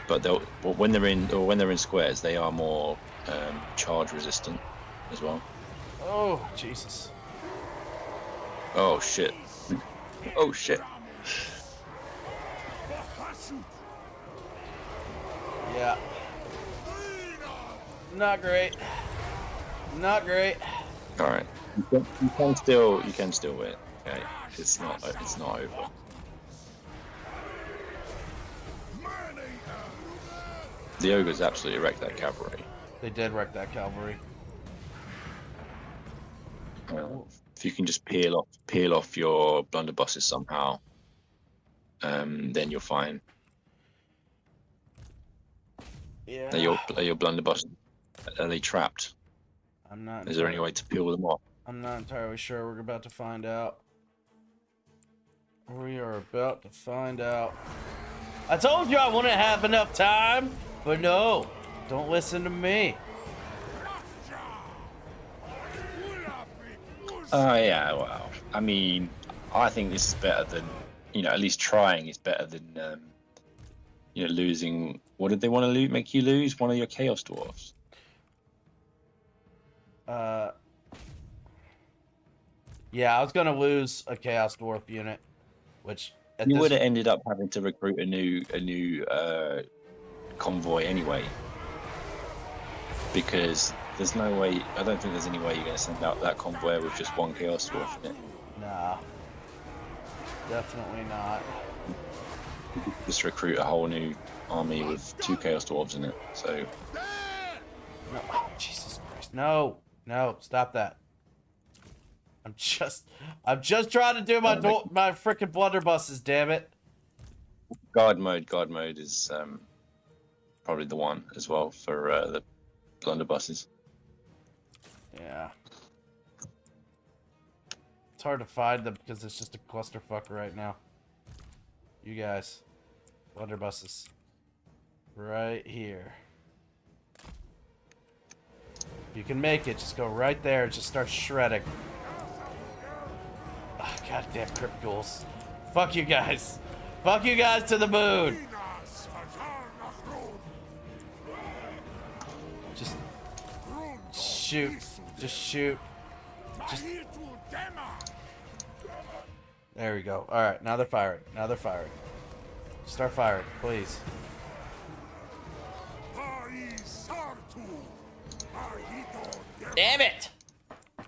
But when they're in squares, they are more charge resistant as well. Oh Jesus! Oh shit! Oh shit! Yeah. Not great. Not great. All right, you can still win. Okay, it's not over. The ogres absolutely wrecked that cavalry. They did wreck that cavalry. If you can just peel off your blunderbusses somehow, then you're fine. Yeah. Are your blunderbusses, are they trapped? I'm not. Is there any way to peel them off? I'm not entirely sure. We're about to find out. We are about to find out. I told you I wouldn't have enough time, but no, don't listen to me. Oh yeah, well, I mean, I think this is better than, at least trying is better than, losing. What did they want to make you lose? One of your Chaos Dwarfs. Yeah, I was gonna lose a Chaos Dwarf unit, which you would have ended up having to recruit a new convoy anyway, because there's no way. I don't think there's any way you're going to send out that convoy with just one Chaos Dwarf in it. Nah, definitely not. Just recruit a whole new army with 2 Chaos Dwarves in it. So. No, Jesus Christ! No, stop that. I'm just trying to do my freaking blunderbusses. Damn it! Guard mode is probably the one as well for the blunderbusses. Yeah. It's hard to find them because it's just a clusterfuck right now. You guys, blunderbusses, right here. You can make it. Just go right there. Just start shredding. Oh, goddamn crypt ghouls. Fuck you guys. Fuck you guys to the moon. Just shoot. Just shoot. Just... There we go. Alright, now they're firing. Start firing, please. Damn it! This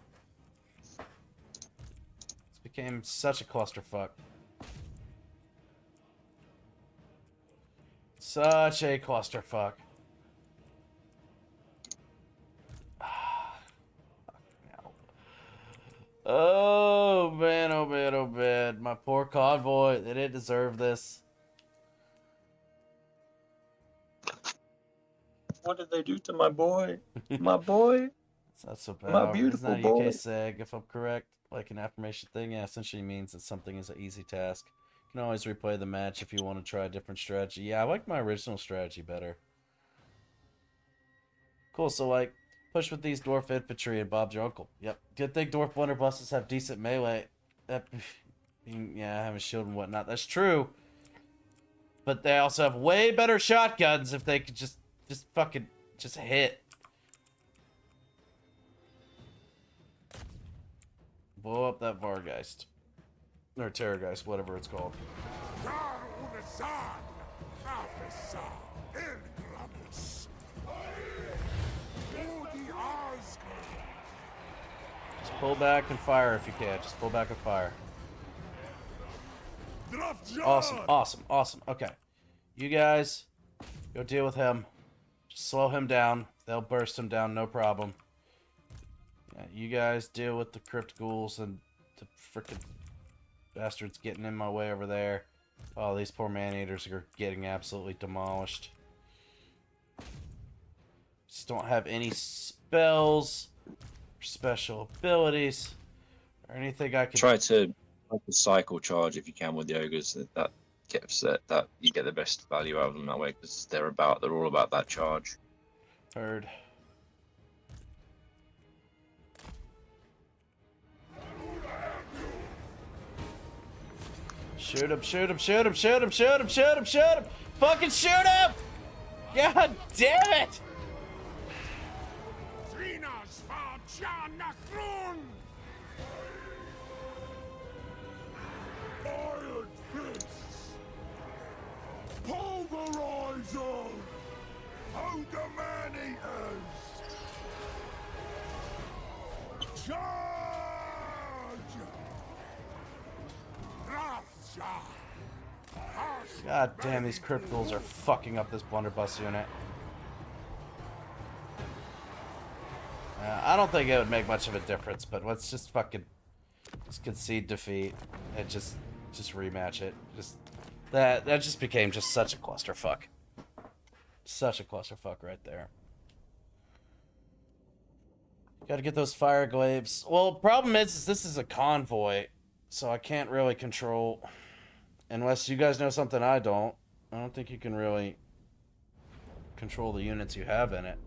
became such a clusterfuck. Such a clusterfuck. Oh man, oh man, oh man. My poor convoy, they didn't deserve this. What did they do to my boy? My boy? It's not so bad. My beautiful Isn't that a boy. UK seg, if I'm correct? Like an affirmation thing? Yeah, essentially means that something is an easy task. You can always replay the match if you want to try a different strategy. Yeah, I like my original strategy better. Cool, so like, push with these dwarf infantry and Bob's your uncle. Yep. Good thing dwarf blunderbusses have decent melee. Yeah, have a shield and whatnot. That's true. But they also have way better shotguns if they could just fucking hit. Blow up that Vargeist. Or Terrorgeist, whatever it's called. Just pull back and fire if you can. Just pull back and fire. Awesome, awesome, awesome. Okay. You guys, go deal with him. Just slow him down. They'll burst him down, no problem. Yeah, you guys deal with the crypt ghouls and the frickin' bastards getting in my way over there. Oh, these poor man-eaters are getting absolutely demolished. Just don't have any spells or special abilities or anything I could... Try to cycle charge if you can with the ogres. That gets that you get the best value out of them that way, because they're all about that charge. Heard. Shoot him, shoot him, shoot him, shoot him, shoot him, shoot him, shoot him! Fucking shoot him! God damn it! Iron fists! Pulverizer! Ogre man-eaters! Charge! God damn, these crypt ghouls are fucking up this blunderbuss unit. I don't think it would make much of a difference, but let's just fucking concede defeat and just rematch it. That just became just such a clusterfuck. Such a clusterfuck right there. Gotta get those fire glaives. Well, problem is this is a convoy, so I can't really control... Unless you guys know something I don't think you can really control the units you have in it.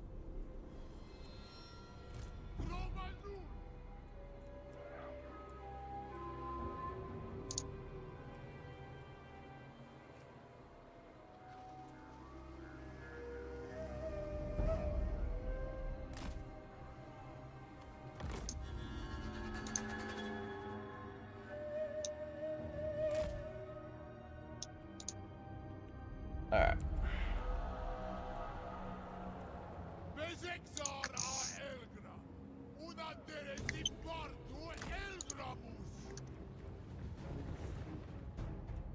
Alright.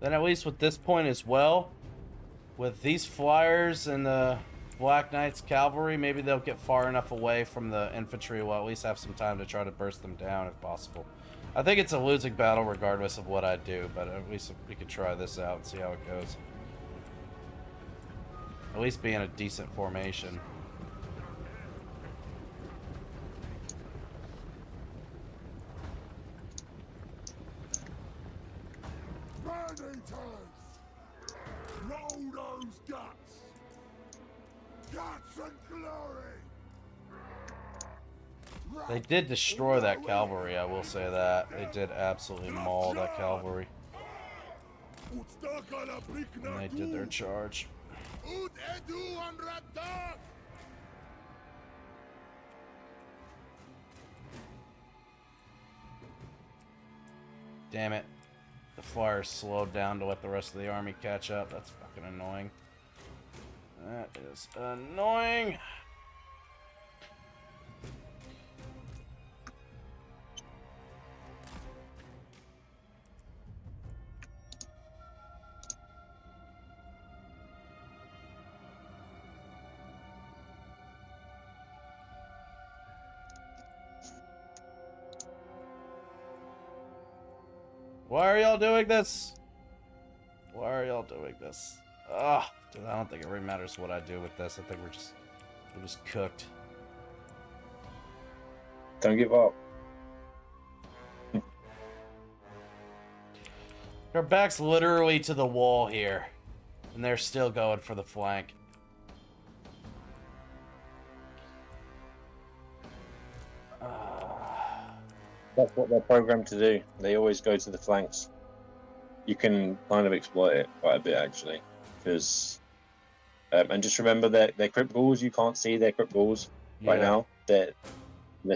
Then at least with this point as well, with these flyers and the Black Knights cavalry, maybe they'll get far enough away from the infantry, we'll at least have some time to try to burst them down if possible. I think it's a losing battle regardless of what I do, but at least we could try this out and see how it goes. At least be in a decent formation. Man-eaters! Roll those guts! Guts and glory! They did destroy that cavalry, I will say that. They did absolutely maul that cavalry. And they did their charge. Damn it. The flyers slowed down to let the rest of the army catch up. That's fucking annoying. That is annoying. Why are y'all doing this? Why are y'all doing this? Ugh, dude, I don't think it really matters what I do with this. I think we're just cooked. Don't give up. Their back's literally to the wall here, and they're still going for the flank. That's what they're programmed to do. They always go to the flanks. You can kind of exploit it quite a bit, actually, because and just remember that they're crypt ghouls. You can't see their crypt ghouls right now. They're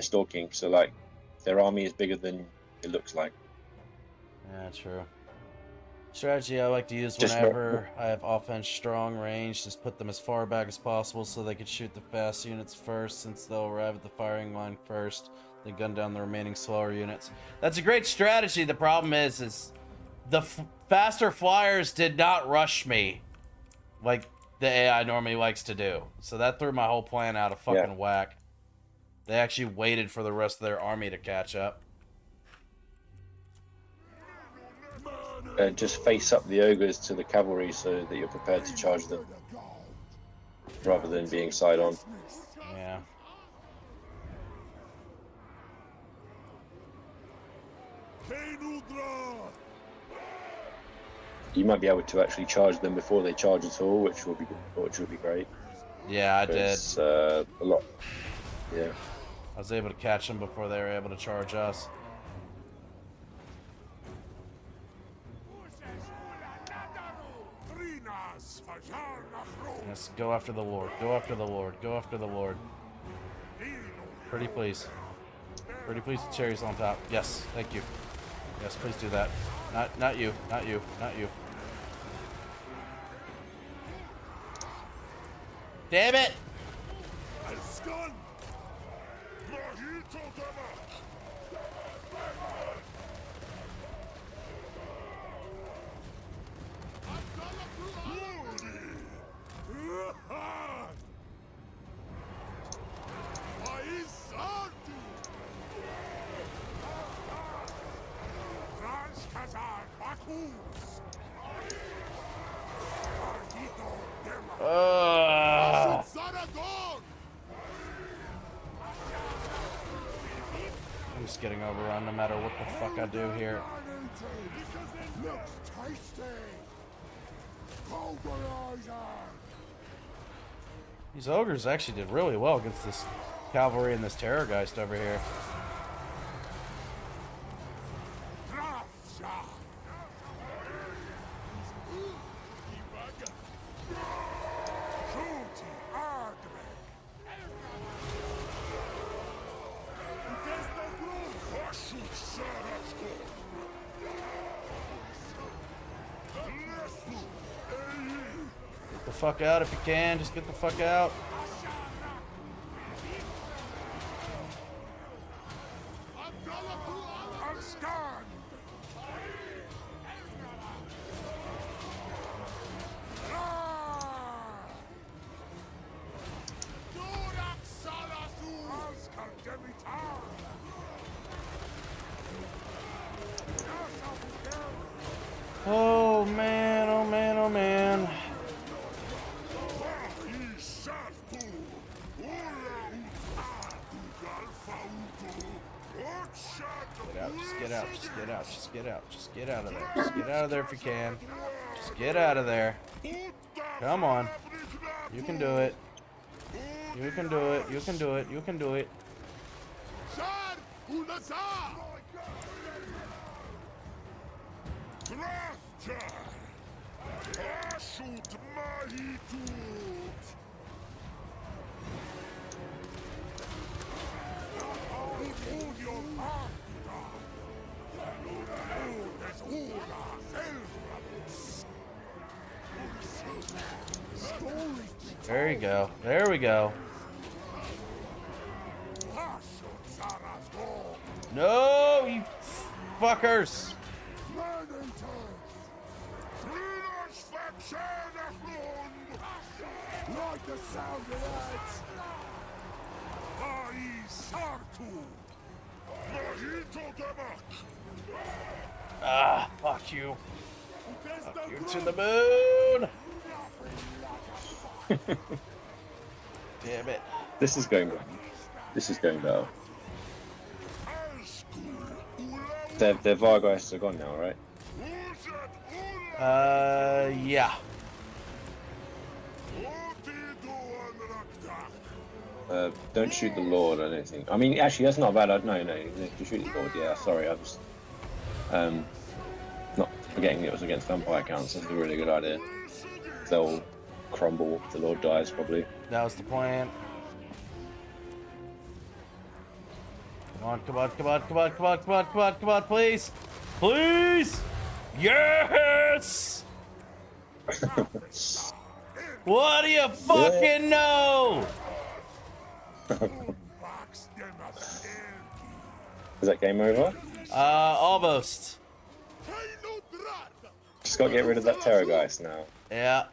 stalking, so like their army is bigger than it looks like. Yeah, true. Strategy I like to use whenever I have offense strong range, just put them as far back as possible so they can shoot the fast units first, since they'll arrive at the firing line first. Then gun down the remaining slower units. That's a great strategy. The problem is the faster flyers did not rush me like the AI normally likes to do. So that threw my whole plan out of fucking whack. They actually waited for the rest of their army to catch up. Just face up the ogres to the cavalry so that you're prepared to charge them, rather than being side on. Yeah. You might be able to actually charge them before they charge at all, which would be great. Yeah, I did. A lot. Yeah. I was able to catch them before they were able to charge us. Yes, go after the Lord. Go after the Lord. Go after the Lord. Pretty please. Pretty please, the cherries on top. Yes, thank you. Yes, please do that. Not you. Not you. Not you. Damn it! I'm just getting overrun no matter what the fuck I do here. These ogres actually did really well against this cavalry and this terrorgeist over here. Get the fuck out if you can. Just get the fuck out. Oh man, oh man, oh man. Get out, just get out, just get out, just get out, just get out of there. Just get out of there if you can. Just get out of there. Come on. You can do it. You can do it, you can do it, you can do it. There you go. There we go. No, you fuckers. Like the sound of that! Ah, fuck you. Fuck you to the moon. Damn it. This is going well. This is going well. Their Vargheists are gone now, right? Yeah. Don't shoot the Lord, I don't think. I mean, actually, that's not bad. No, you shoot the Lord, yeah, sorry. I was not forgetting it was against vampire counts. That's a really good idea. They'll crumble if the Lord dies, probably. That was the plan. Come on, come on, come on, come on, come on, come on, come on, come on, please! Please! Yes! What do you fucking know? Is that game over? Almost. Just gotta get rid of that Terrorgeist now. Yeah.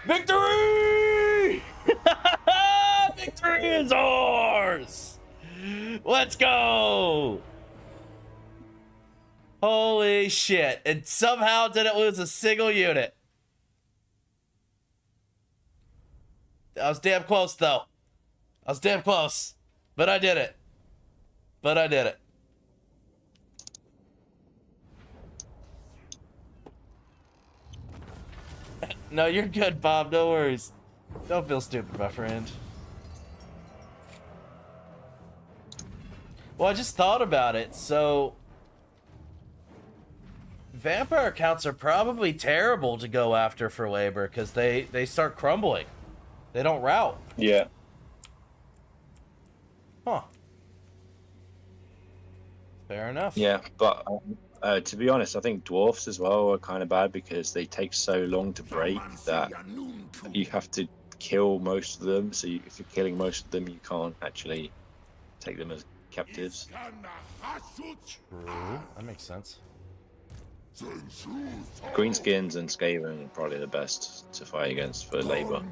Victory! Victory is ours! Let's go! Holy shit. And somehow didn't lose a single unit. I was damn close, though. I was damn close. But I did it. But I did it. No, you're good, Bob. No worries. Don't feel stupid, my friend. Well, I just thought about it. So, vampire accounts are probably terrible to go after for labor because they start crumbling. They don't route. Yeah. Huh. Fair enough. Yeah, but to be honest, I think dwarfs as well are kind of bad because they take so long to break that you have to kill most of them. So if you're killing most of them, you can't actually take them as captives. True. That makes sense. Greenskins and Skaven are probably the best to fight against for labor.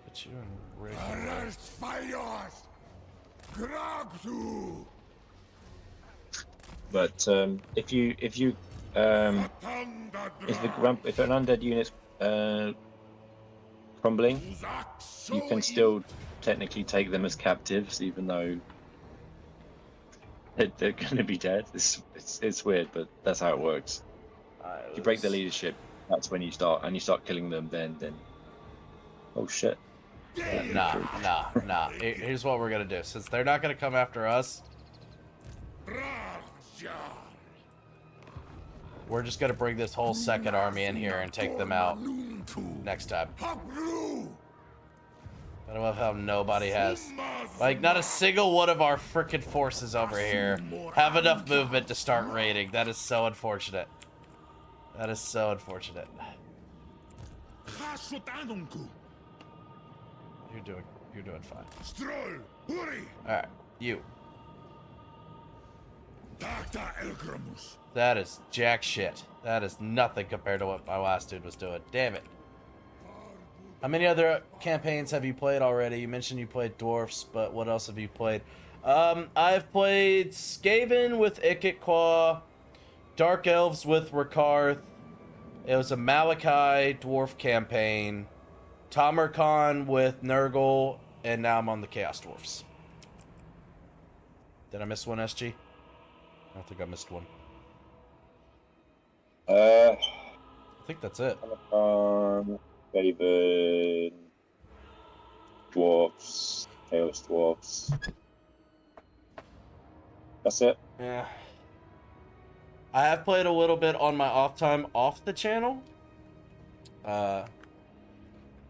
Put you in regular. But if an undead unit's crumbling, you can still technically take them as captives, even though they're going to be dead. It's weird, but that's how it works. If you break the leadership, that's when you start killing them. Then oh shit. Nah. Here's what we're gonna do. Since they're not gonna come after us, we're just gonna bring this whole second army in here and take them out next time. I love how nobody has, like, not a single one of our frickin' forces over here have enough movement to start raiding. That is so unfortunate. That is so unfortunate. You're doing fine. Alright, you. That is jack shit. That is nothing compared to what my last dude was doing. Damn it. How many other campaigns have you played already? You mentioned you played Dwarfs, but what else have you played? I've played Skaven with Ikitquah, Dark Elves with Rakarth. It was a Malachi Dwarf campaign. Tamarkand with Nurgle, and now I'm on the Chaos Dwarfs. Did I miss one, SG? I don't think I missed one. I think that's it. Skaven, Dwarfs, Chaos Dwarfs. That's it. Yeah. I have played a little bit on my off time off the channel.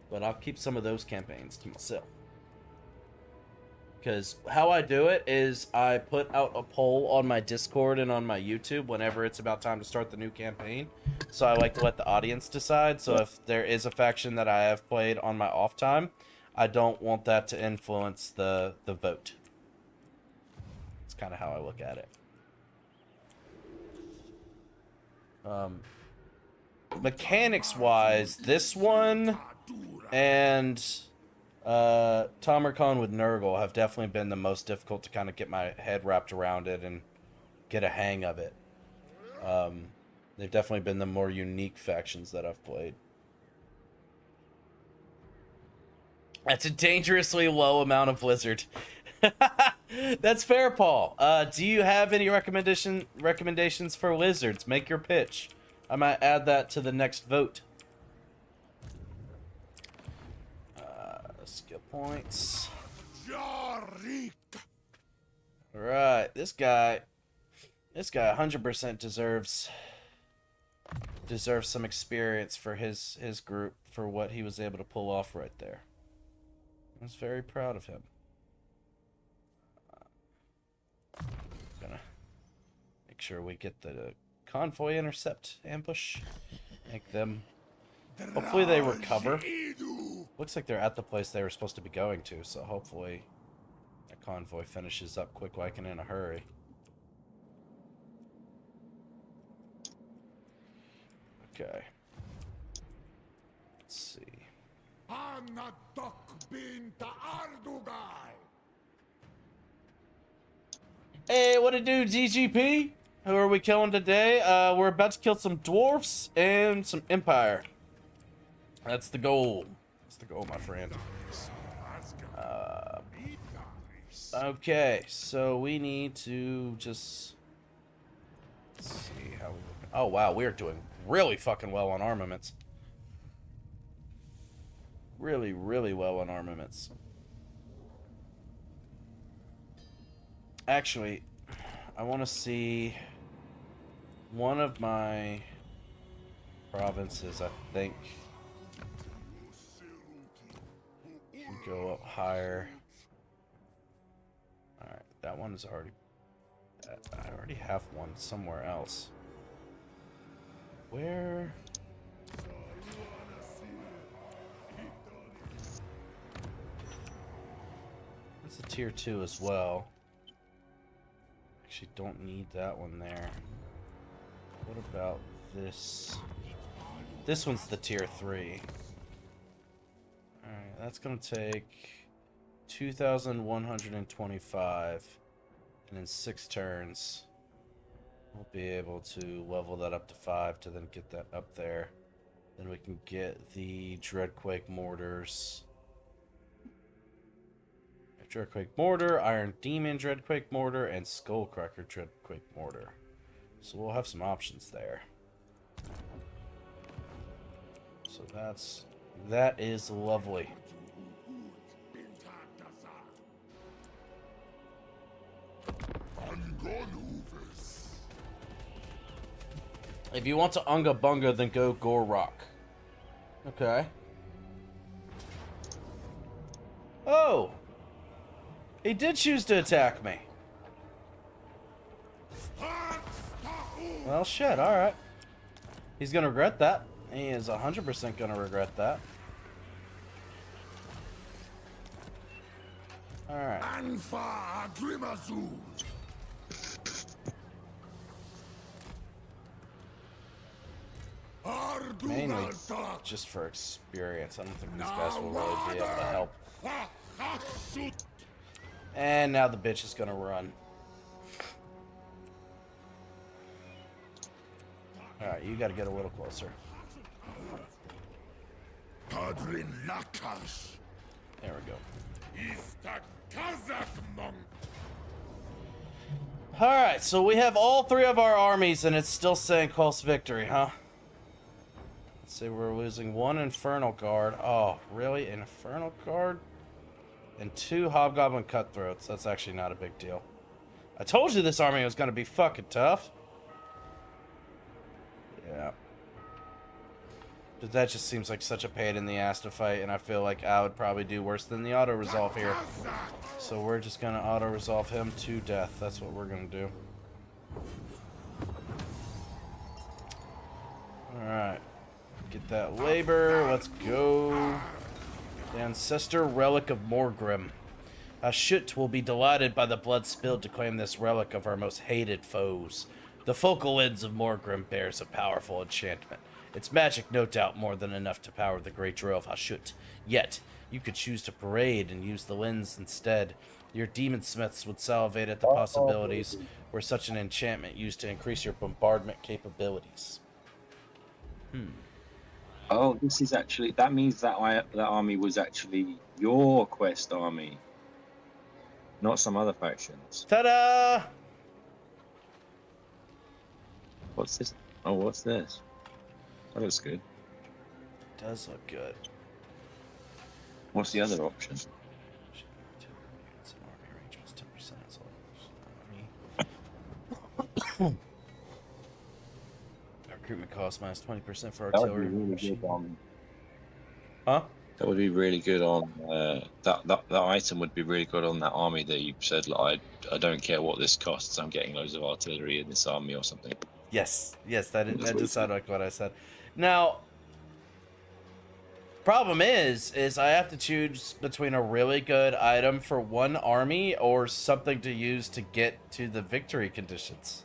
But I'll keep some of those campaigns to myself. Because how I do it is I put out a poll on my Discord and on my YouTube whenever it's about time to start the new campaign. So I like to let the audience decide. So if there is a faction that I have played on my off time, I don't want that to influence the vote. It's kind of how I look at it. Mechanics-wise, this one and Tamarkand with Nurgle have definitely been the most difficult to kind of get my head wrapped around it and get a hang of it. They've definitely been the more unique factions that I've played. That's a dangerously low amount of Blizzard. That's fair, Paul. Do you have any recommendations for Lizards? Make your pitch. I might add that to the next vote. Skill points. Alright, this guy 100% deserves some experience for his group for what he was able to pull off right there. I was very proud of him. Gonna make sure we get the convoy intercept ambush. Make them Hopefully they recover. Looks like they're at the place they were supposed to be going to, so hopefully that convoy finishes up quick like and in a hurry. Okay. Let's see. Hey, what it do, DGP? Who are we killing today? We're about to kill some dwarfs and some empire. That's the goal. That's the goal, my friend. Okay, so we need to just... Let's see how we... Oh, wow, we're doing really fucking well on armaments. Really, really well on armaments. Actually, I want to see one of my provinces, I think, can go up higher. Alright, that one is already... I already have one somewhere else. Where... It's a tier 2 as well. Actually, don't need that one there. What about this? This one's the tier 3. Alright, that's gonna take 2,125. And in 6 turns, we'll be able to level that up to 5 to then get that up there. Then we can get the Dreadquake mortars. Dreadquake mortar, Iron Demon Dreadquake mortar, and Skullcracker Dreadquake mortar. So we'll have some options there. So that is lovely. If you want to Unga Bunga, then go Gore Rock. Okay. Oh! He did choose to attack me. Well, shit, alright. He's gonna regret that. He is 100% gonna regret that. Alright. Mainly just for experience. I don't think these guys will really be able to help. And now the bitch is gonna run. Alright, you gotta get a little closer. There we go. Alright, so we have all 3 of our armies and it's still saying close victory, huh? Let's see, we're losing 1 Infernal Guard. Oh, really? An Infernal Guard? And 2 Hobgoblin Cutthroats. That's actually not a big deal. I told you this army was going to be fucking tough. Yeah. But that just seems like such a pain in the ass to fight, and I feel like I would probably do worse than the auto-resolve here. So we're just going to auto-resolve him to death. That's what we're going to do. Alright. Get that labor. Let's go. The Ancestor Relic of Morgrim. Hashut will be delighted by the blood spilled to claim this relic of our most hated foes. The focal lens of Morgrim bears a powerful enchantment. Its magic, no doubt, more than enough to power the great drill of Hashut. Yet, you could choose to parade and use the lens instead. Your demon smiths would salivate at the possibilities were such an enchantment used to increase your bombardment capabilities. Oh, this is actually... That means that that army was actually your quest army. Not some other factions. Ta-da! What's this? Oh, what's this? That looks good. It does look good. What's the other option? Recruitment cost minus 20% for That would artillery. be really good on... Huh? That would be really good on... that item would be really good on that army that you said, like, I don't care what this costs, I'm getting loads of artillery in this army or something. Yes, that does sound like what I said. Now, Problem is I have to choose between a really good item for one army or something to use to get to the victory conditions.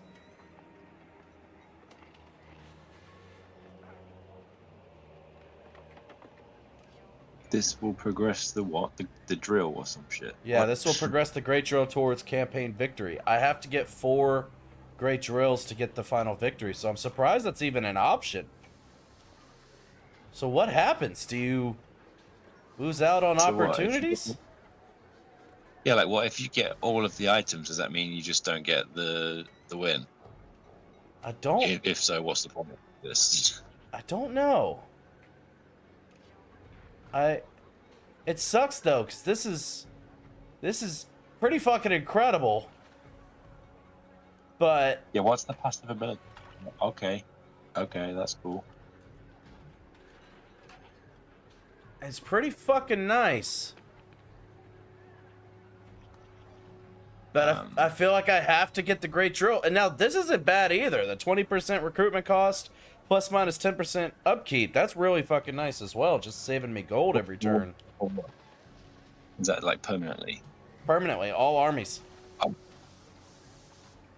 This will progress the what? The drill or some shit. Yeah, What? this will progress the Great Drill towards campaign victory. I have to get 4 Great Drills to get the final victory, so I'm surprised that's even an option. So what happens? Do you lose out on So what, opportunities? Yeah, like what if you get all of the items? Does that mean you just don't get the win? I don't. If so, what's the problem with this? I don't know. It sucks though, because this is pretty fucking incredible. But Yeah, what's the passive ability? Okay, that's cool. it's pretty fucking nice. But I feel like I have to get the Great Drill. And now this isn't bad either. The 20% recruitment cost plus minus 10% upkeep. That's really fucking nice as well. Just saving me gold every turn. Is that like permanently? Permanently, all armies. Oh.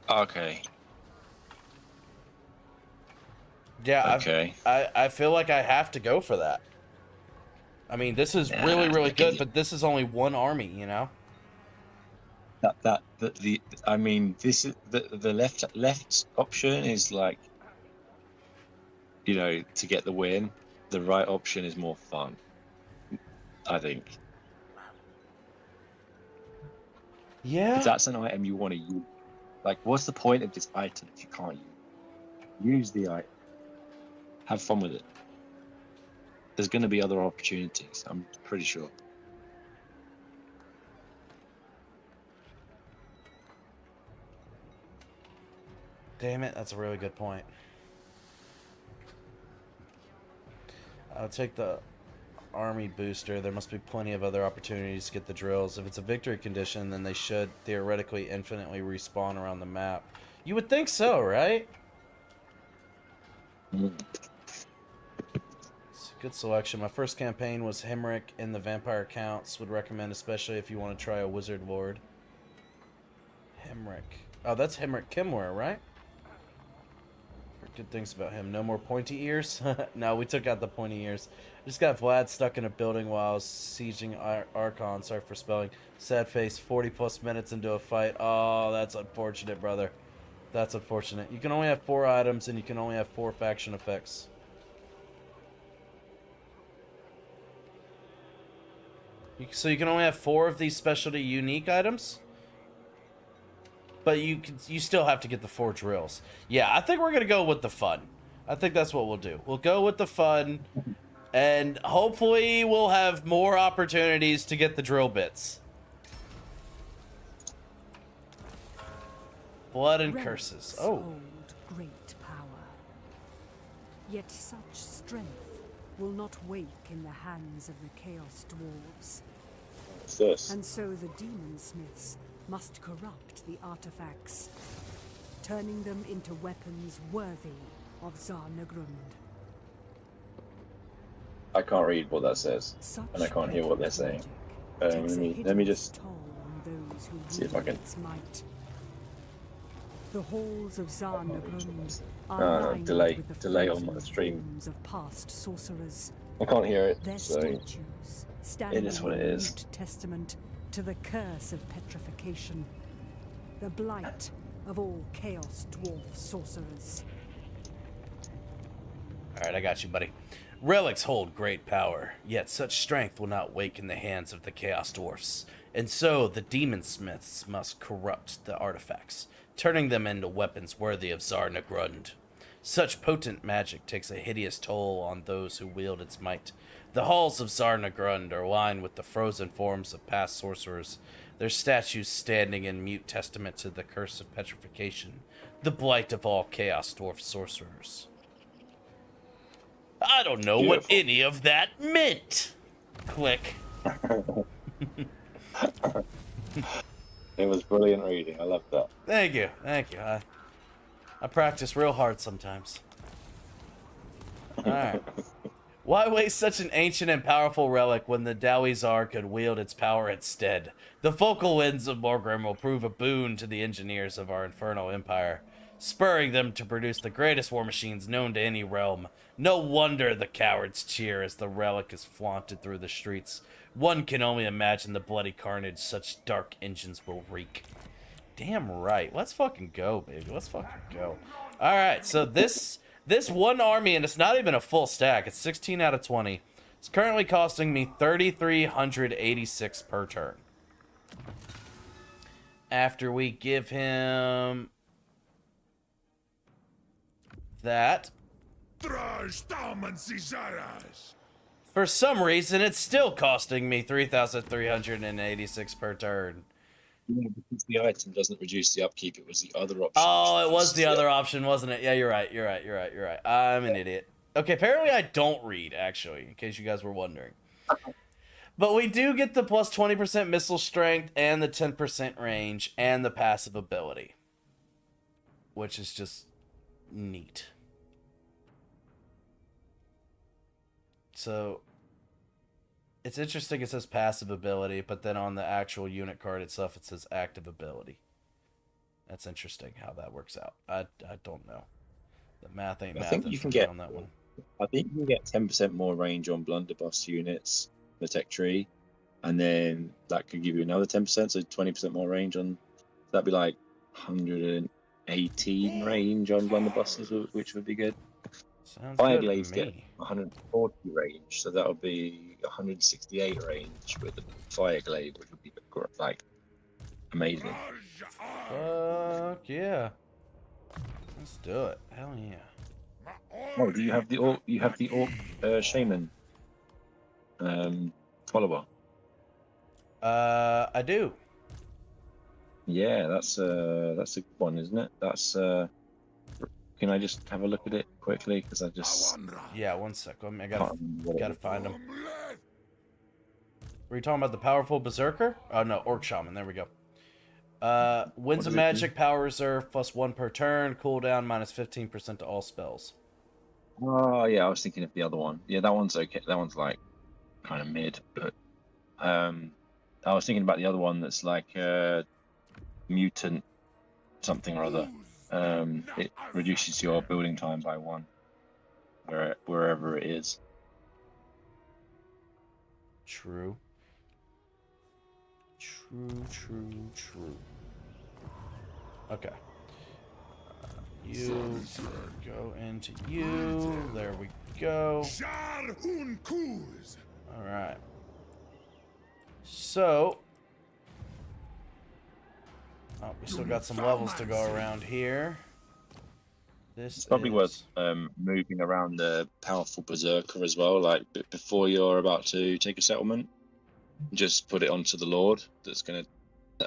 Okay. Yeah, Okay. I feel like I have to go for that. I mean, this is really, really good, but this is only one army, you know? I mean, this is the left option is like, you know, to get the win. The right option is more fun, I think. Yeah. If that's an item you want to use, like, what's the point of this item if you can't use the item? Have fun with it. There's going to be other opportunities, I'm pretty sure. Damn it, that's a really good point. I'll take the army booster. There must be plenty of other opportunities to get the drills. If it's a victory condition, then they should theoretically infinitely respawn around the map. You would think so, right? It's a good selection. My first campaign was Hemrick in the Vampire Counts. Would recommend, especially if you want to try a Wizard Lord. Hemrick. Oh, that's Hemrick Kimler, right? Good things about him. No more pointy ears? No, we took out the pointy ears. Just got Vlad stuck in a building while I was sieging Archon. Sorry for spelling. Sad face, 40 plus minutes into a fight. Oh, that's unfortunate, brother. That's unfortunate. You can only have 4 items, and you can only have 4 faction effects. So you can only have 4 of these specialty unique items? But you still have to get the 4 drills. Yeah, I think we're going to go with the fun. I think that's what we'll do. We'll go with the fun, and hopefully we'll have more opportunities to get the drill bits. Blood and curses. Oh. Hold great power. Yet such strength will not wake in the hands of the Chaos Dwarves. What's this? And so the demon smiths must corrupt the artifacts, turning them into weapons worthy of Tsar Nagrund. I can't read what that says, Such and I can't hear what they're saying. Let me just see if I can. The halls of Tsar Nagrund are lined delay with the on my frozen stream. forms of past sorcerers. I can't hear it, Their so statues standing it is what it in is. mute testament to the curse of petrification, the blight of all Chaos Dwarf sorcerers. Alright, I got you, buddy. Relics hold great power, yet such strength will not wake in the hands of the Chaos Dwarfs. And so the demon smiths must corrupt the artifacts, turning them into weapons worthy of Tsar Nagrund. Such potent magic takes a hideous toll on those who wield its might. The halls of Tsar Nagrund are lined with the frozen forms of past sorcerers, their statues standing in mute testament to the curse of petrification, the blight of all Chaos Dwarf sorcerers. I don't know what any of that meant. Click. It was brilliant reading. I love that. Thank you. I practice real hard sometimes. Alright. Why waste such an ancient and powerful relic when the Dawizar could wield its power instead? The focal winds of Morgrim will prove a boon to the engineers of our infernal empire, spurring them to produce the greatest war machines known to any realm. No wonder the cowards cheer as the relic is flaunted through the streets. One can only imagine the bloody carnage such dark engines will wreak. Damn right. Let's fucking go, baby. Let's fucking go. All right, so this one army, and it's not even a full stack. It's 16 out of 20. It's currently costing me 3,386 per turn. After we give him that, for some reason, it's still costing me 3,386 per turn. Yeah, because the item doesn't reduce the upkeep, it was the other option. Oh, it was the other option, wasn't it? Yeah, you're right. I'm an idiot. Okay, apparently I don't read, actually, in case you guys were wondering. But we do get the plus 20% missile strength and the 10% range and the passive ability, which is just neat. So it's interesting it says passive ability, but then on the actual unit card itself it says active ability. That's interesting how that works out. I don't know. The math ain't math. I think you can get on that one. I think you can get 10% more range on blunderbuss units, the tech tree, and then that could give you another 10%, so 20% more range on. That'd be like 118 range on blunderbusses, which would be good. Sounds Fire good glaives to get me. 140 range, so that would be 168 range with the fire glaive, which would be like amazing. Fuck yeah. Let's do it. Hell yeah. Oh, do you have the orc? You have the orc shaman follower. I do. Yeah, that's a good one, isn't it? That's can I just have a look at it quickly? Because I just Yeah, one sec. I can't gotta remember what it is. find him. Were you talking about the powerful berserker? Oh no, orc shaman. There we go. Winds of magic, power reserve, +1 per turn, cooldown -15% to all spells. Oh yeah, I was thinking of the other one. Yeah, that one's okay. That one's like kind of mid, but I was thinking about the other one that's like mutant something or other. It reduces your building time by 1 wherever it is. True. True. Okay. You go into you. There we go. Alright. So. Oh, we still got some levels to go around here. It's probably worth moving around the powerful berserker as well. Like before you're about to take a settlement, just put it onto the lord that's going to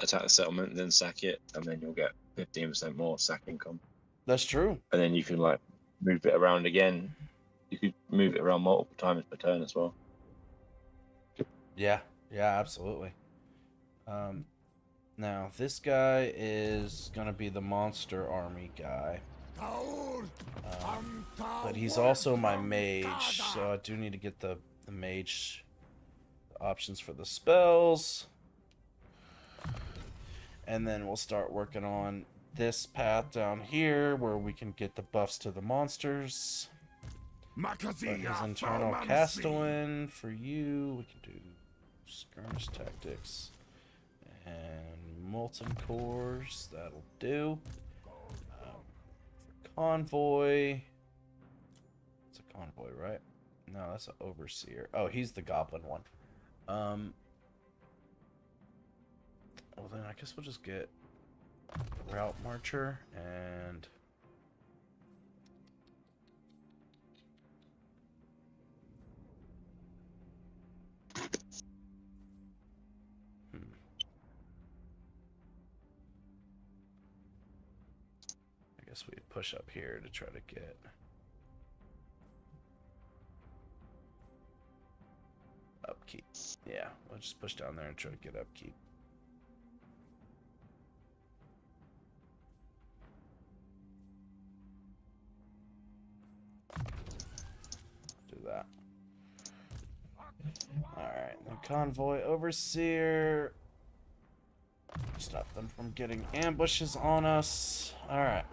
attack the settlement, and then sack it, and then you'll get 15% more sack income. That's true. And then you can like move it around again. You could move it around multiple times per turn as well. Yeah, absolutely. Now this guy is gonna be the monster army guy, but he's also my mage, so I do need to get the mage options for the spells, and then we'll start working on this path down here where we can get the buffs to the monsters. But his internal Castellan for you, we can do skirmish tactics and molten cores. That'll do. For convoy, it's a convoy, right? No, that's an overseer. Oh, he's the goblin one. Well then I guess we'll just get route marcher and I guess we'd push up here to try to get upkeep. Yeah, we'll just push down there and try to get upkeep. Do that. Convoy overseer. Stop them from getting ambushes on us. Alright.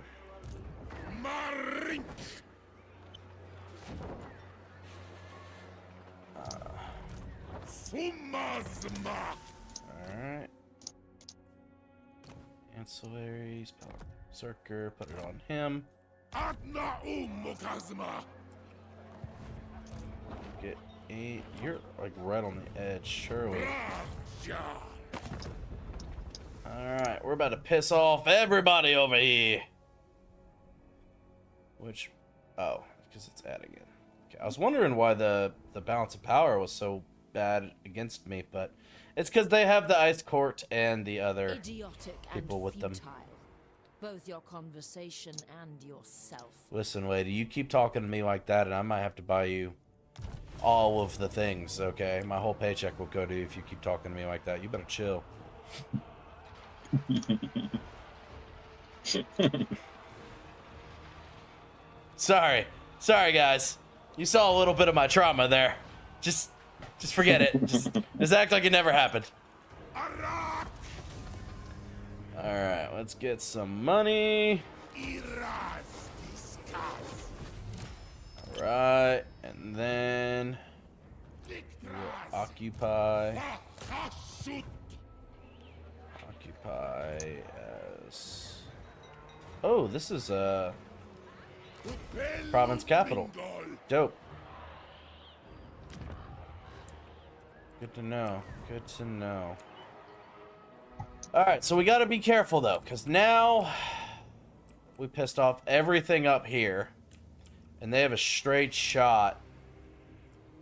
Marink. Sumazma. Alright. Ancillaries, power berserker, put it on him. Adna umokazma. Get 8. You're like right on the edge, surely. Raja. Alright, we're about to piss off everybody over here. Which, oh, because it's adding it. Okay, I was wondering why the balance of power was so bad against me, but it's because they have the Ice Court and the other Idiotic people and with them. futile. Both your conversation and yourself. Listen, lady, you keep talking to me like that, and I might have to buy you all of the things, okay? My whole paycheck will go to you if you keep talking to me like that. You better chill. Sorry, guys. You saw a little bit of my trauma there. Just forget it. Just act like it never happened. Arak. All right, let's get some money. Iras discuss. All right, and then Dictras. occupy Vakashut. as. Oh, this is province capital. Dope. Good to know. Good to know. Alright, so we gotta be careful though, because now we pissed off everything up here. And they have a straight shot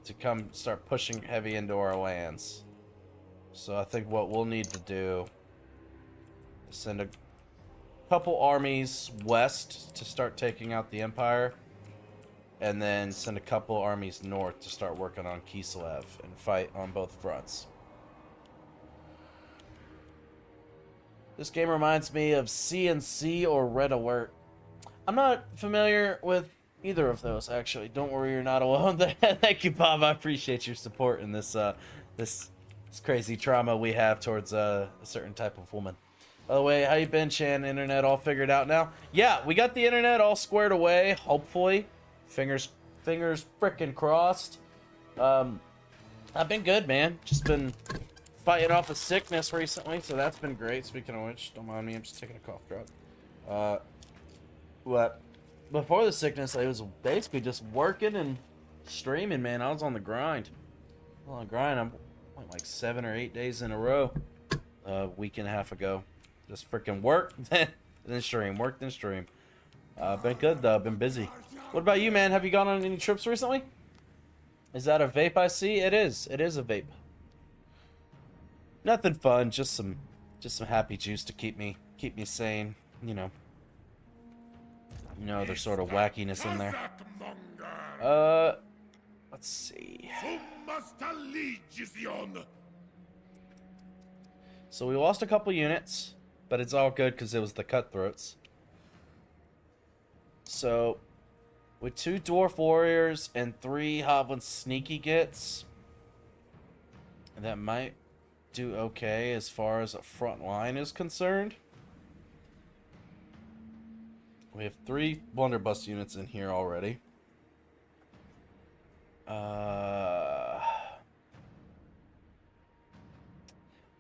to come start pushing heavy into our lands. So I think what we'll need to do is send a couple armies west to start taking out the Empire. And then send a couple armies north to start working on Kislev and fight on both fronts. This game reminds me of CNC or Red Alert. I'm not familiar with either of those, actually. Don't worry, you're not alone. Thank you, Bob. I appreciate your support in this this crazy trauma we have towards a certain type of woman. By the way, how you been, Chan? Internet all figured out now? Yeah, we got the internet all squared away, hopefully. Fingers frickin' crossed. I've been good, man. Just been fighting off a sickness recently, so that's been great. Speaking of which, don't mind me, I'm just taking a cough drop. What? Before the sickness, I was basically just working and streaming, man. I was on the grind. I'm like 7 or 8 days in a row. A week and a half ago. Just freaking work, then stream. Work, then stream. Been good, though. Been busy. What about you, man? Have you gone on any trips recently? Is that a vape I see? It is. It is a vape. Nothing fun. Just some happy juice to keep me sane. You know, there's sort of wackiness in there. Let's see. So we lost a couple units, but it's all good because it was the cutthroats. So, with 2 dwarf warriors and 3 hoblin sneaky gets, that might do okay as far as a front line is concerned. We have 3 blunderbuss units in here already.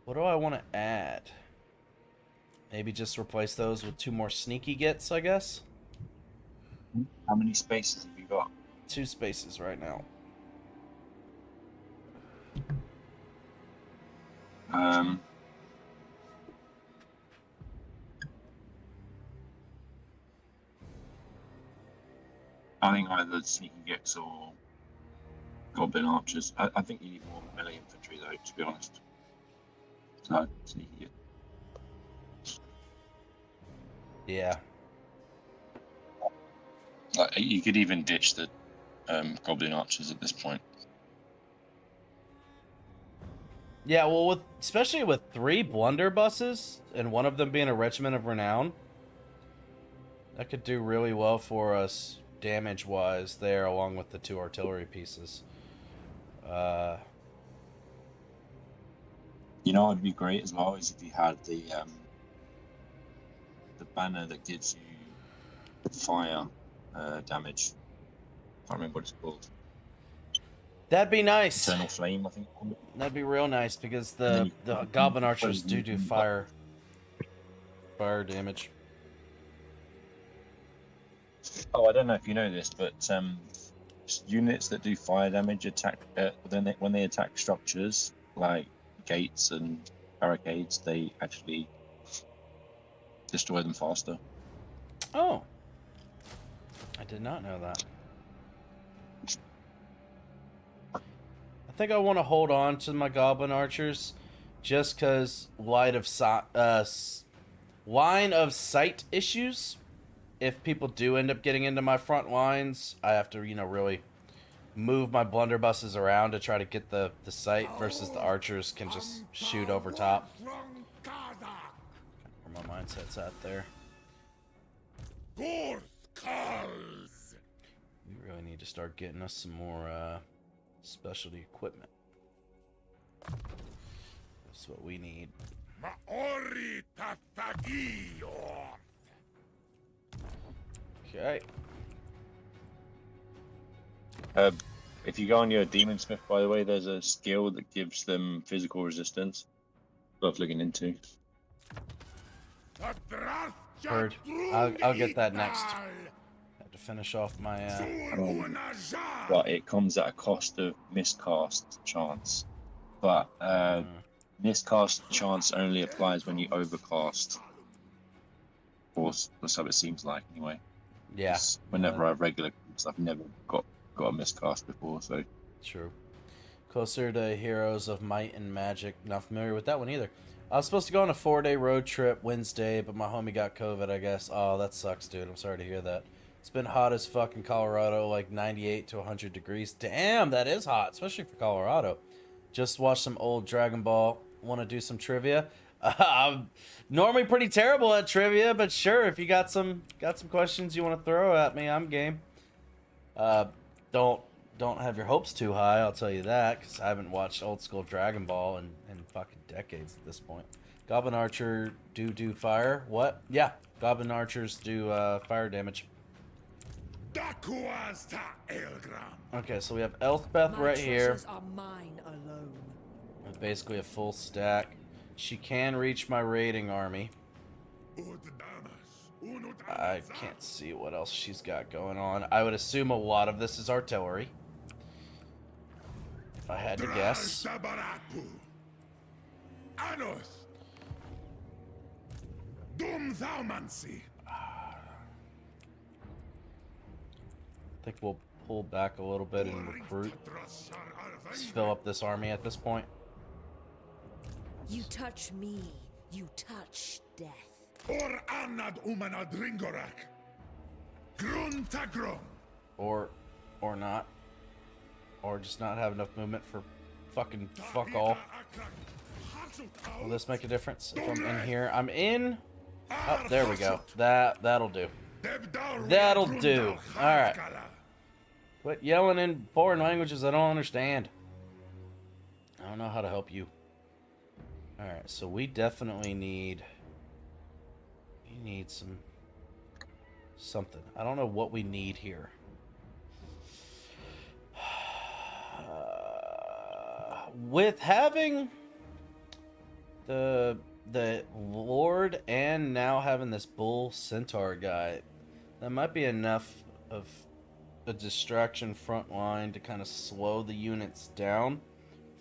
What do I want to add? Maybe just replace those with 2 more sneaky gets, I guess. How many spaces have you got? 2 spaces right now. I think either sneaky gets or goblin archers. I think you need more melee infantry though, to be honest. So sneaky get. Yeah. Like, you could even ditch the goblin archers at this point. Yeah, well, especially with 3 blunderbusses and one of them being a regiment of renown, that could do really well for us damage-wise there, along with the 2 artillery pieces. You know, it'd be great as well is if you had the banner that gives you fire damage. Can't remember what it's called. That'd be nice. Eternal flame, I think. That'd be real nice because And then the you goblin put archers it do in- fire damage. Oh, I don't know if you know this, but units that do fire damage attack when they attack structures like gates and barricades, they actually destroy them faster. Oh, I did not know that. I think I want to hold on to my goblin archers just because line of sight issues. If people do end up getting into my front lines, I have to, really move my blunderbusses around to try to get the sight versus the archers can just shoot over top. Where my mindset's at there. We really need to start getting us some more specialty equipment. That's what we need. Okay. If you go on your demon smith, by the way, there's a skill that gives them physical resistance. Worth looking into. Heard. I'll get that next. Have to finish off my. But it comes at a cost of miscast chance. But miscast chance only applies when you overcast. Or so it seems like, anyway. Yeah. Whenever I've regular groups, I've never got a miscast before, so. True. Closer to Heroes of Might and Magic. Not familiar with that one either. I was supposed to go on a 4-day road trip Wednesday, but my homie got COVID, I guess. Oh, that sucks, dude. I'm sorry to hear that. It's been hot as fuck in Colorado, like 98 to 100 degrees. Damn, that is hot, especially for Colorado. Just watched some old Dragon Ball. Want to do some trivia? I'm normally pretty terrible at trivia, but sure, if you got some questions you want to throw at me, I'm game. Don't have your hopes too high, I'll tell you that, because I haven't watched old school Dragon Ball in fucking decades at this point. Goblin Archer do fire? What? Yeah, Goblin Archers do fire damage. Okay, so we have Elspeth right here. Are mine alone. With basically a full stack. She can reach my raiding army. I can't see what else she's got going on. I would assume a lot of this is artillery. If I had to guess. I think we'll pull back a little bit and recruit. Let's fill up this army at this point. You touch me, you touch death. Or not. Or just not have enough movement for fucking fuck all. Will this make a difference if I'm in here? I'm in. Oh, there we go. That'll do. That'll do. Alright. Quit yelling in foreign languages I don't understand. I don't know how to help you. Alright, so we definitely need... We need something. I don't know what we need here. With having the Lord and now having this Bull Centaur guy, that might be enough of a distraction front line to kind of slow the units down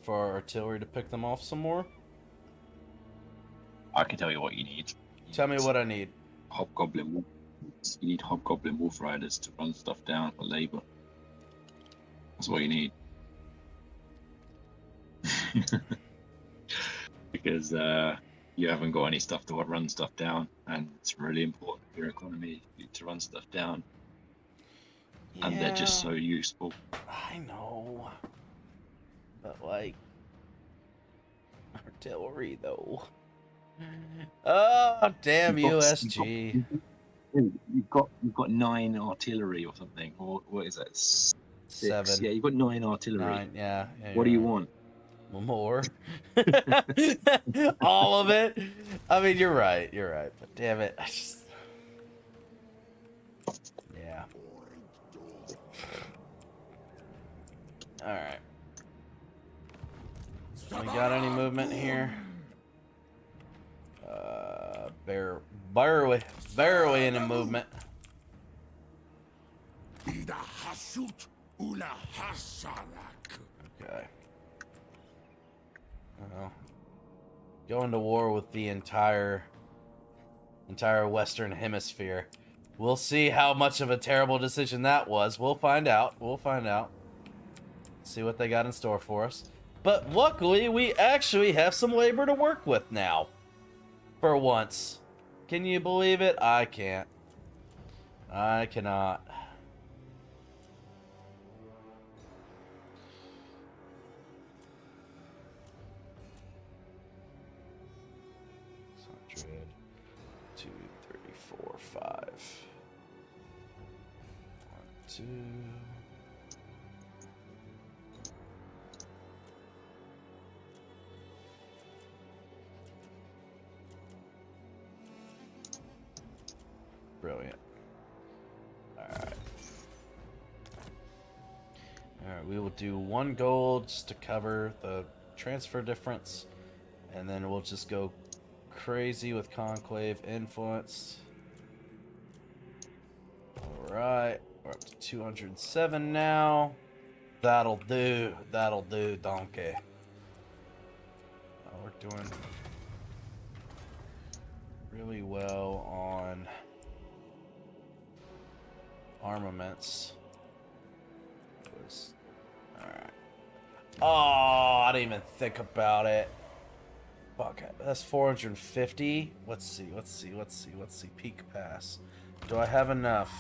for our artillery to pick them off some more. I can tell you what you need. Tell me what I need. Hobgoblin. You need Hobgoblin Wolf Riders to run stuff down for labor. That's what you need. Because you haven't got any stuff to run stuff down, and it's really important for your economy to run stuff down. Yeah. And they're just so useful. I know. But, like, artillery, though. Oh, damn USG. You've got 9 artillery or something. Or what is that? 6? 7. Yeah, you've got 9 artillery. 9, yeah. What do you want? More. All of it. I mean, you're right. But damn it, I just. Yeah. All right. We got any movement here? Barely any movement. Okay. Well, going to war with the entire Western Hemisphere. We'll see how much of a terrible decision that was. We'll find out. See what they got in store for us. But luckily, we actually have some labor to work with now. For once. Can you believe it? I can't. I cannot. Two, three, four, 5. 1, 2. Brilliant. Alright. Alright, we will do 1 gold just to cover the transfer difference. And then we'll just go crazy with Conclave influence. Alright. We're up to 207 now. That'll do, donkey. We're doing really well on armaments. Alright. Oh, I didn't even think about it. Fuck, that's 450. Let's see. Peak pass. Do I have enough?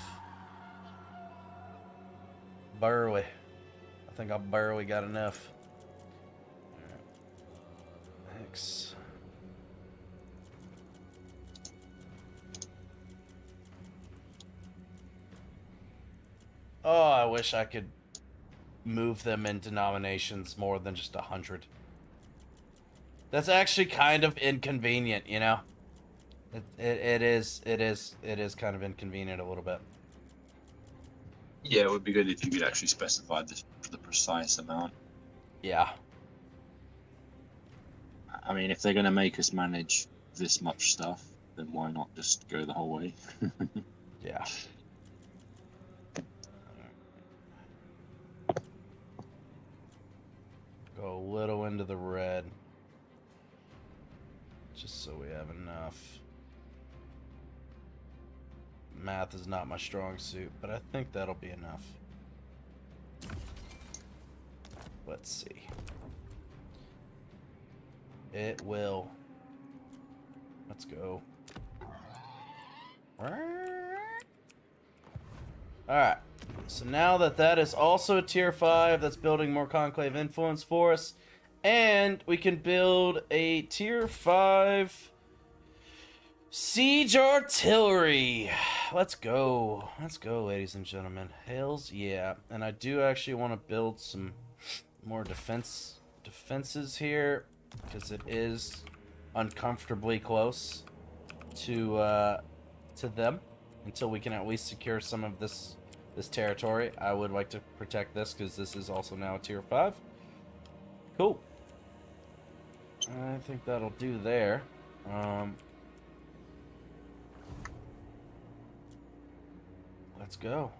Barely. I think I barely got enough. Alright. X. Oh, I wish I could move them in denominations more than just 100. That's actually kind of inconvenient, you know? It is kind of inconvenient a little bit. Yeah, it would be good if you could actually specify the precise amount. Yeah. I mean, if they're going to make us manage this much stuff, then why not just go the whole way? Yeah. Go a little into the red. Just so we have enough. Math is not my strong suit, but I think that'll be enough. Let's see. It will. Let's go. Alright. So now that is also a tier 5, that's building more Conclave influence for us. And we can build a tier 5 siege artillery. Let's go, ladies and gentlemen. Hells yeah. And I do actually want to build some more defenses here, because it is uncomfortably close to them until we can at least secure some of this territory. I would like to protect this because this is also now a tier 5. Cool. I think that'll do there. Let's go.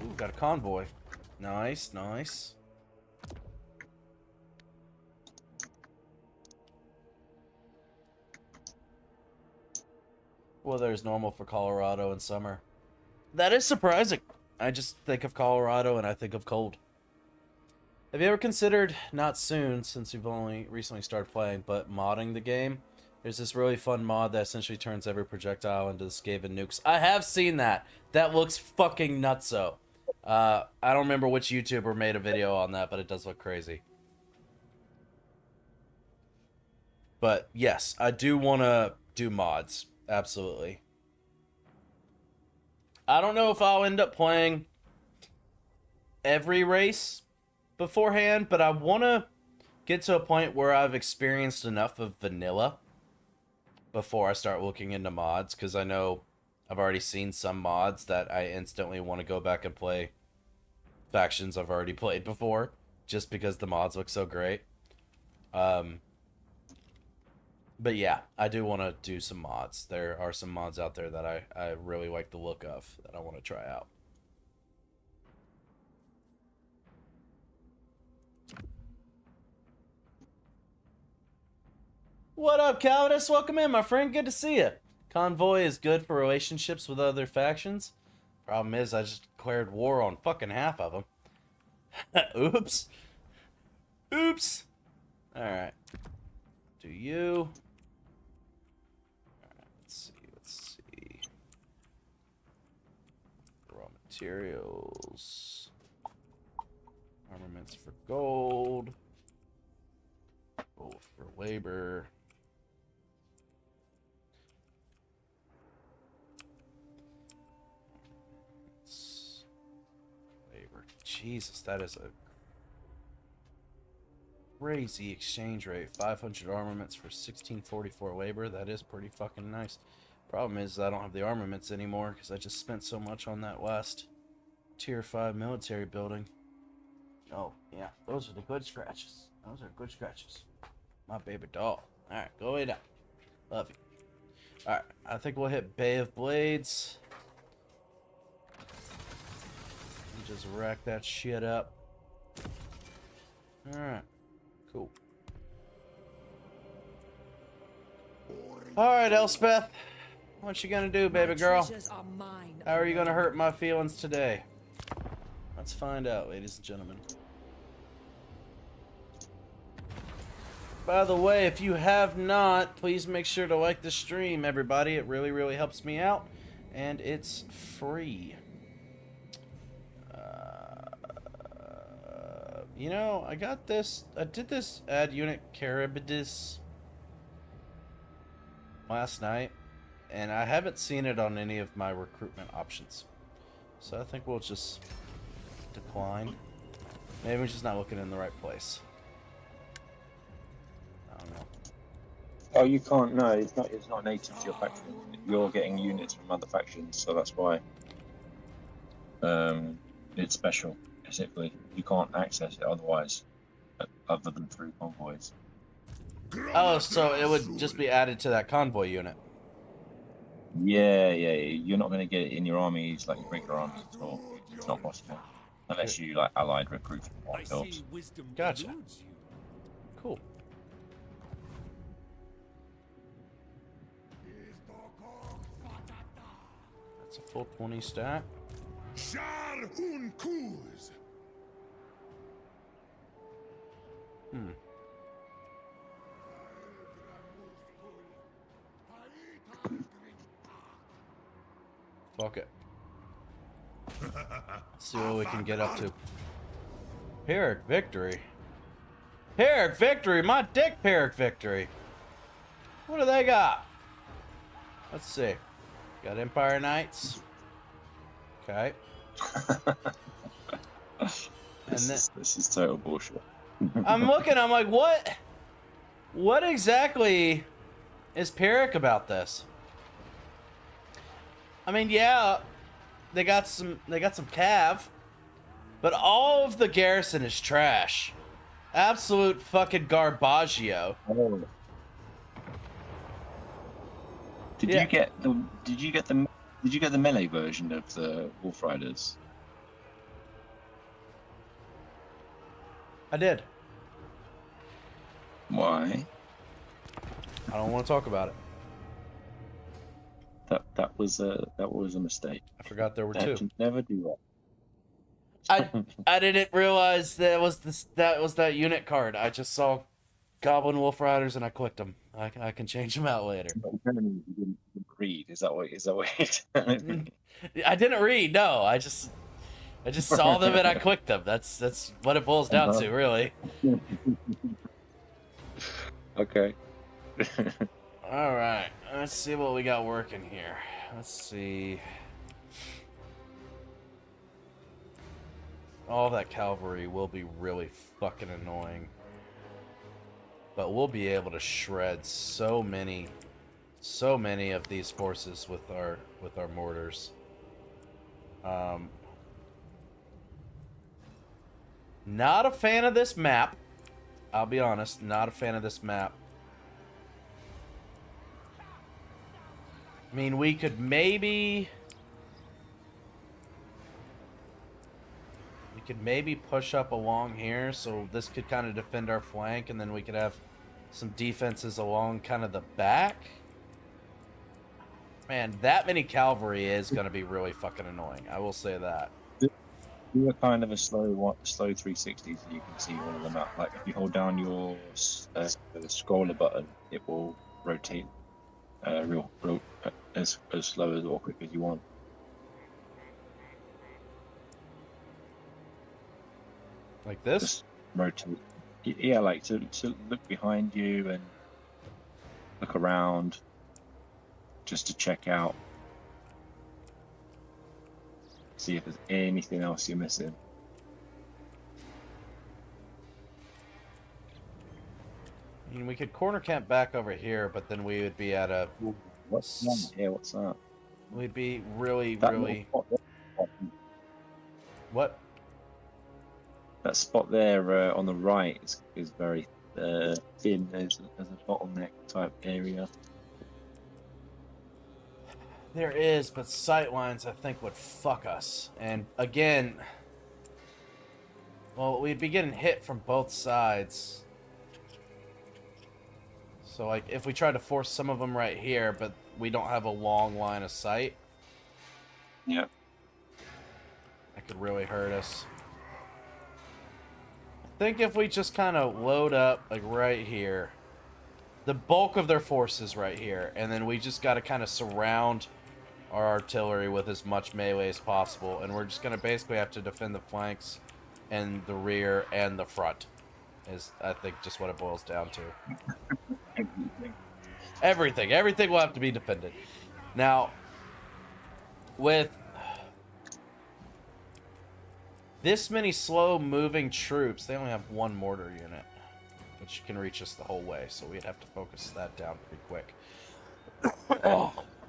Ooh, got a convoy. Nice, nice. Well, there's normal for Colorado in summer. That is surprising. I just think of Colorado and I think of cold. Have you ever considered, not soon, since you've only recently started playing, but modding the game? There's this really fun mod that essentially turns every projectile into Skaven nukes. I have seen that. That looks fucking nutso. I don't remember which YouTuber made a video on that, but it does look crazy. But yes, I do want to do mods. Absolutely. I don't know if I'll end up playing every race beforehand, but I want to get to a point where I've experienced enough of vanilla before I start looking into mods, because I know I've already seen some mods that I instantly want to go back and play factions I've already played before, just because the mods look so great. But yeah, I do want to do some mods. There are some mods out there that I really like the look of that I want to try out. What up, Calvinus? Welcome in, my friend. Good to see you. Convoy is good for relationships with other factions. Problem is, I just declared war on fucking half of them. Oops. Oops. Alright. Do you... Alright, let's see. Raw materials. Armaments for gold. Gold for labor. Labor. Jesus, that is a crazy exchange rate. 500 armaments for 1644 labor. That is pretty fucking nice. Problem is, I don't have the armaments anymore because I just spent so much on that last tier 5 military building. Oh, yeah. Those are the good scratches. Those are good scratches. My baby doll. Alright, go lay down. Love you. Alright, I think we'll hit Bay of Blades. And just rack that shit up. Alright, cool. Alright, Elspeth. What you gonna do, baby girl? How are you gonna hurt my feelings today? Let's find out, ladies and gentlemen. By the way, if you have not, please make sure to like the stream, everybody. It really, really helps me out. And it's free. You know, I got this. I did this add unit Caribidis last night. And I haven't seen it on any of my recruitment options. So I think we'll just decline. Maybe we're just not looking in the right place. I don't know. Oh, you can't. No, it's not native to your faction. You're getting units from other factions, so that's why. It's special, basically. You can't access it otherwise, other than through convoys. Oh, so it would just be added to that convoy unit. Yeah. You're not going to get it in your armies like your regular armies at all. It's not possible unless you like allied recruit from one helps. Gotcha. Cool. That's a full 20 stack. Fuck it. Let's see what we can get up to. Pyrrhic victory. Pyrrhic victory! My dick Pyrrhic victory! What do they got? Let's see. Got Empire Knights. Okay. This is total bullshit. I'm looking, I'm like, what? What exactly is Pyrrhic about this? I mean, yeah, they got some cav, but all of the garrison is trash. Absolute fucking garbaggio. Oh. Did you get the melee version of the Wolf Riders? I did. Why? I don't want to talk about it. That was a mistake. I forgot there were two. Never do that. I didn't realize that was that unit card. I just saw Goblin Wolf Riders and I clicked them. I can change them out later. You didn't read. Is that what I didn't read. No, I just saw them and I clicked them. That's what it boils down to, really. Okay. All right, let's see what we got working here. Let's see. all that cavalry will be really fucking annoying. But we'll be able to shred so many of these forces with our mortars. Not a fan of this map. I'll be honest, not a fan of this map. I mean, we could maybe push up along here, so this could kind of defend our flank, and then we could have some defenses along kind of the back. Man, that many cavalry is going to be really fucking annoying. I will say that. Do a kind of a slow 360 so you can see all of them up. Like if you hold down your scroller button, it will rotate real as slow as or quick as you want. Like this? Just rotate. Yeah, like to look behind you and look around, just to check out, see if there's anything else you're missing. I mean, we could corner camp back over here, but then we would be at a... What's that? Yeah, what's that? We'd be really... What? That spot there on the right is very thin. There's a bottleneck type area. There is, but sightlines, I think, would fuck us. And again, well, we'd be getting hit from both sides. So, like, if we try to force some of them right here, but we don't have a long line of sight, yeah, that could really hurt us. I think if we just kind of load up, like, right here, the bulk of their forces right here, and then we just got to kind of surround our artillery with as much melee as possible, and we're just going to basically have to defend the flanks and the rear and the front, is I think just what it boils down to. Everything will have to be defended. Now, with this many slow-moving troops, they only have one mortar unit, which can reach us the whole way, so we'd have to focus that down pretty quick.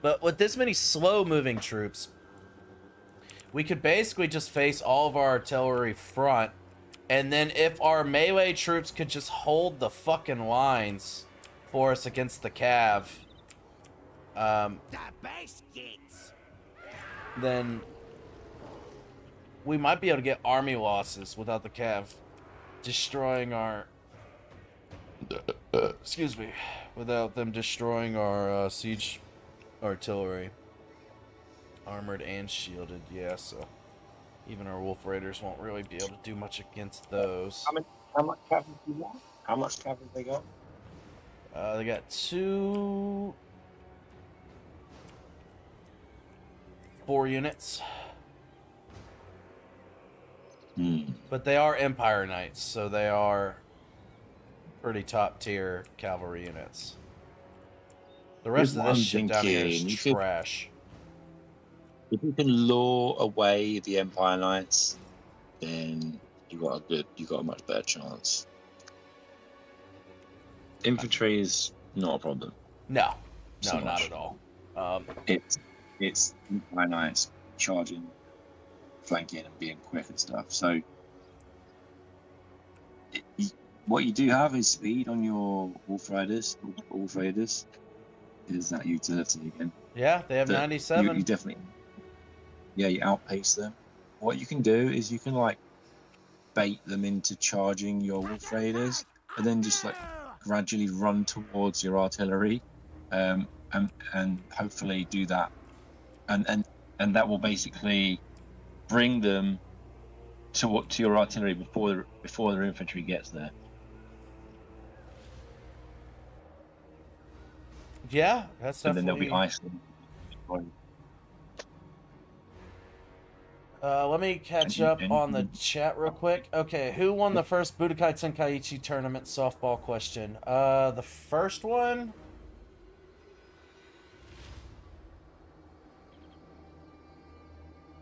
But with this many slow-moving troops, we could basically just face all of our artillery front, and then if our melee troops could just hold the fucking lines for us against the cav, then we might be able to get army losses without the cav destroying our... excuse me. Without them destroying our siege artillery. Armored and shielded, yeah, so even our Wolf Raiders won't really be able to do much against those. How much cavalry do you want? How much cavalry they got? They got 4 units. But they are Empire Knights, so they are pretty top tier cavalry units. The rest of this shit down here is trash. If you can lure away the Empire Knights, then you got a much better chance. Infantry is not a problem. No, So not much. at all. It's Empire Knights charging, flanking, and being quick and stuff. So what you do have is speed on your Wolf Raiders. Wolf Raiders is that utility again. Yeah, they have that 97. You definitely, yeah, you outpace them. What you can do is you can like bait them into charging your Wolf Raiders, and then just like gradually run towards your artillery, and hopefully do that, and that will basically bring them to your artillery before their infantry gets there. Yeah, that's And then definitely... they'll be isolated. let me catch up on the chat real quick. Okay, who won the first Budokai Tenkaichi tournament softball question? The first one?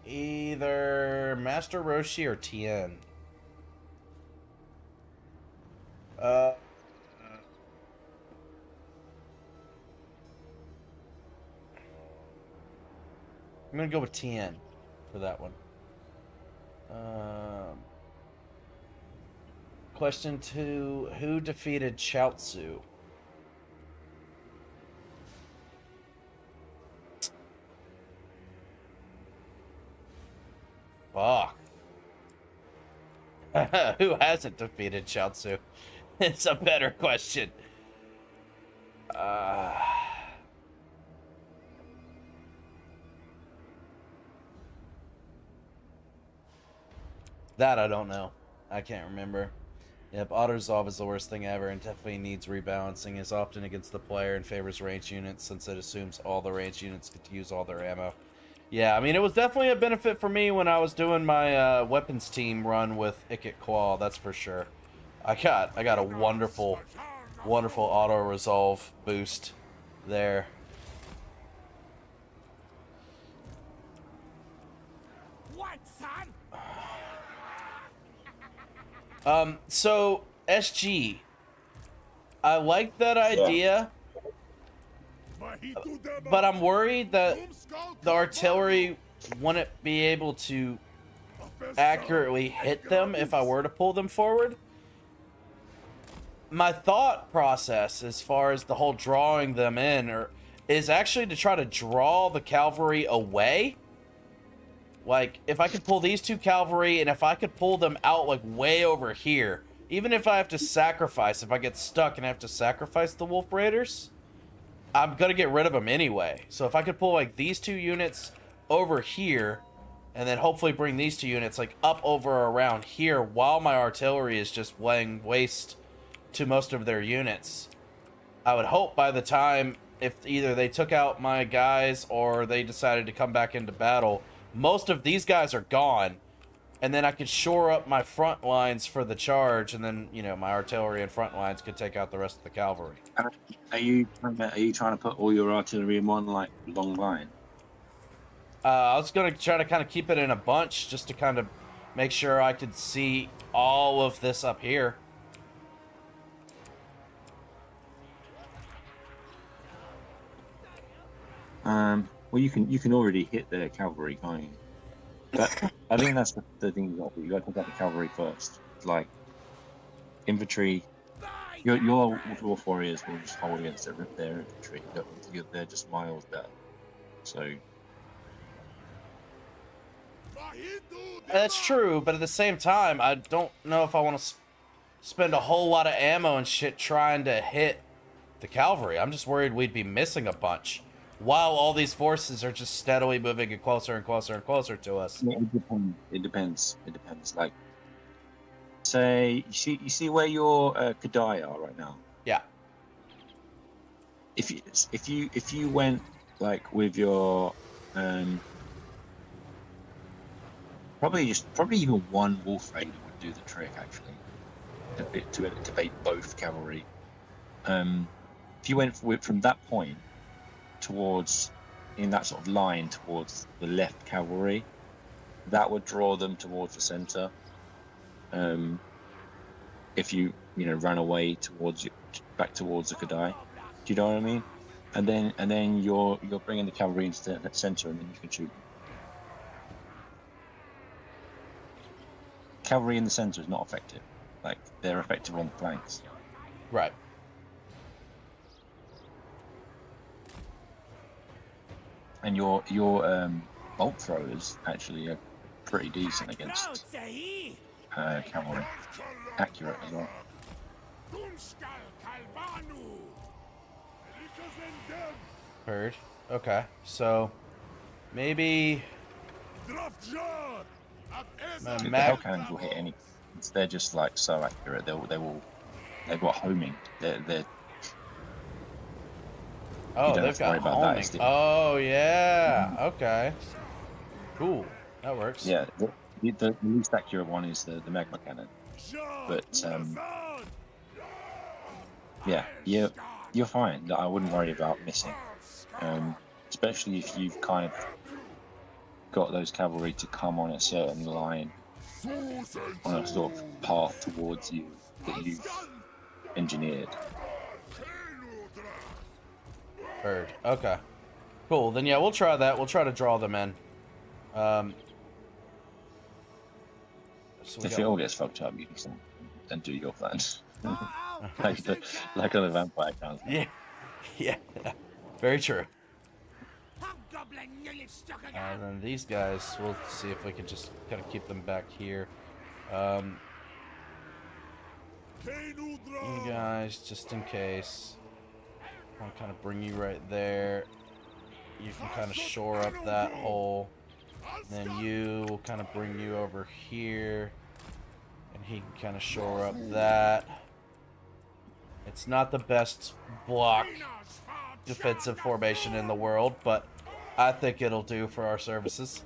Either either Master Roshi or Tien. I'm gonna go with Tien for that one. Question 2: who defeated Chaozu? Fuck. Who hasn't defeated Chaozu? It's a better question. That I don't know. I can't remember. Yep, auto-resolve is the worst thing ever and definitely needs rebalancing. Is often against the player and favors ranged units since it assumes all the ranged units get to use all their ammo. Yeah, I mean, it was definitely a benefit for me when I was doing my weapons team run with Ikit Qual, that's for sure. I got a wonderful auto-resolve boost there. What, son? So SG, I like that idea, but I'm worried that the artillery wouldn't be able to accurately hit them if I were to pull them forward. My thought process as far as the whole drawing them in is actually to try to draw the cavalry away. Like, if I could pull these two cavalry, and if I could pull them out, like, way over here, even if I have to sacrifice, if I get stuck and I have to sacrifice the Wolf Raiders, I'm gonna get rid of them anyway. So if I could pull, like, these two units over here, and then hopefully bring these two units, like, up over around here, while my artillery is just laying waste to most of their units, I would hope by the time, if either they took out my guys or they decided to come back into battle, most of these guys are gone, and then I could shore up my front lines for the charge, and then, you know, my artillery and front lines could take out the rest of the cavalry. Are you trying to put all your artillery in one, like, long line? I was going to try to kind of keep it in a bunch, just to kind of make sure I could see all of this up here. Well, you can already hit the cavalry, can't you? But I think that's the thing you got to do. You got to take out the cavalry first. Like, infantry, your Wolf Warriors will just hold against their infantry. They're just miles better. So that's true, but at the same time, I don't know if I want to spend a whole lot of ammo and shit trying to hit the cavalry. I'm just worried we'd be missing a bunch, while all these forces are just steadily moving closer and closer and closer to us. It depends. Like, say you see where your Kadai are right now. Yeah. If you went, like, with your probably even one Wolf Raider would do the trick, actually, to activate both cavalry. If you went from that point towards, in that sort of line towards the left cavalry, that would draw them towards the center. If you ran away back towards the Kadai, do you know what I mean? And then you're bringing the cavalry into the center, and then you can shoot them. Cavalry in the center is not effective. Like, they're effective on the flanks. Right. And your bolt throwers actually are pretty decent against cavalry. Accurate as well. Heard. Okay, so maybe The hell cannons will hit any. They're just, like, so accurate. They've got homing. They're Oh, they've got homing. Oh, yeah. Okay. Cool. That works. Yeah, the least accurate one is the magma cannon. But yeah, you're fine. I wouldn't worry about missing, especially if you've kind of got those cavalry to come on a certain line, on a sort of path towards you that you've engineered. Heard. Okay. Cool. Then yeah, we'll try that. We'll try to draw them in. So If it all gets fucked up, you can then do your plans. like on the vampire count. Yeah. Yeah. Very true. And then these guys, we'll see if we can just kind of keep them back here. You guys, just in case, I'll kind of bring you right there. You can kind of shore up that hole. Then you will kind of bring you over here. And he can kind of shore up that. It's not the best block defensive formation in the world, but I think it'll do for our services.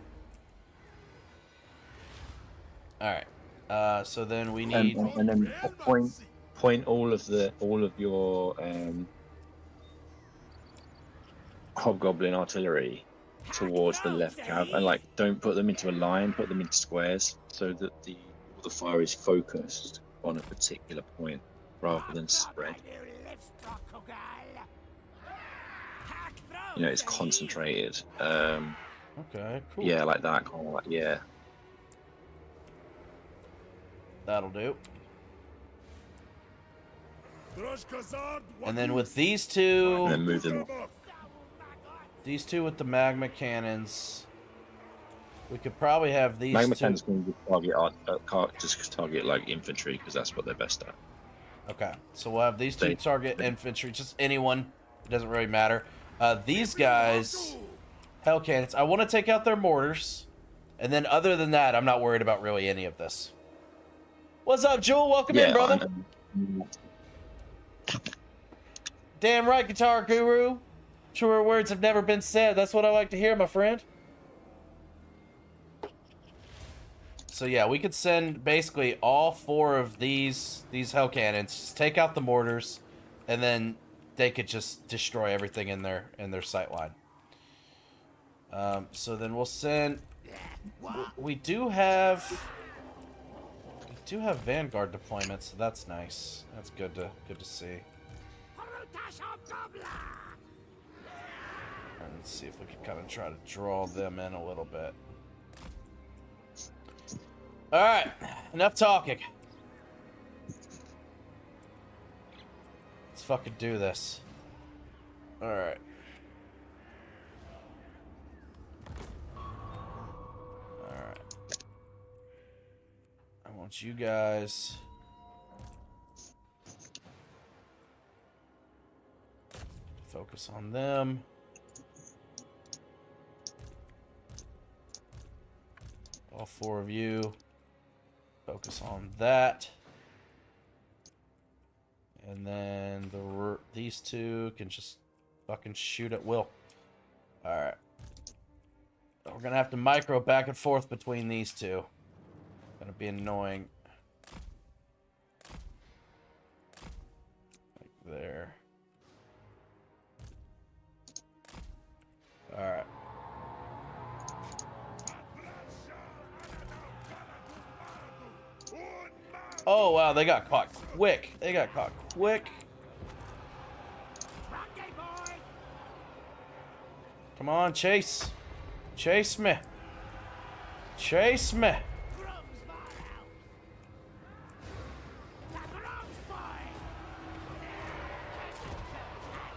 Alright. So then we need... and then point all of your hobgoblin artillery towards the left cav, and like don't put them into a line, put them into squares so that the fire is focused on a particular point rather than spread. You know, it's concentrated. Okay, cool. Yeah, like that, kind of like, yeah. That'll do. And then with these two... And then move them up. These two with the magma cannons, we could probably have these magma two... cannons can just target like infantry, because that's what they're best at. Okay, so we'll have these two target infantry, just anyone. It doesn't really matter. These guys, hell cannons. I want to take out their mortars. And then other than that, I'm not worried about really any of this. What's up, Jewel? Welcome in, brother. Damn right, Guitar Guru. Truer words have never been said. That's what I like to hear, my friend. So yeah, we could send basically all four of these hell cannons, just take out the mortars, and then they could just destroy everything in their sight line. So then we'll send. We do have Vanguard deployments, so that's nice. That's good to see. And let's see if we can kind of try to draw them in a little bit. All right, enough talking. Let's fucking do this. All right. All right. I want you guys to focus on them. All four of you. Focus on that. And then these two can just fucking shoot at will. Alright. We're gonna have to micro back and forth between these two. Gonna be annoying. Like there. Alright. Oh, wow, they got caught quick. They got caught quick. Come on, chase. Chase me. Chase me.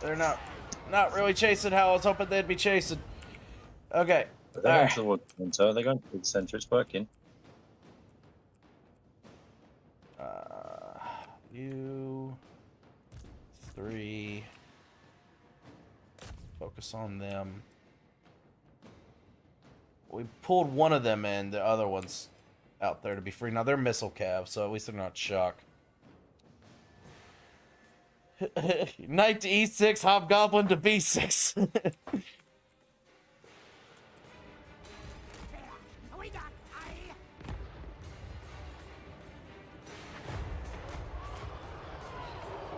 They're not really chasing how I was hoping they'd be chasing. Okay. But they're going towards the center. They're going to the center. It's working. You 3. Focus on them. We pulled one of them in, the other one's out there to be free. Now they're missile cav, so at least they're not shocked. Knight to E6, Hobgoblin to B6.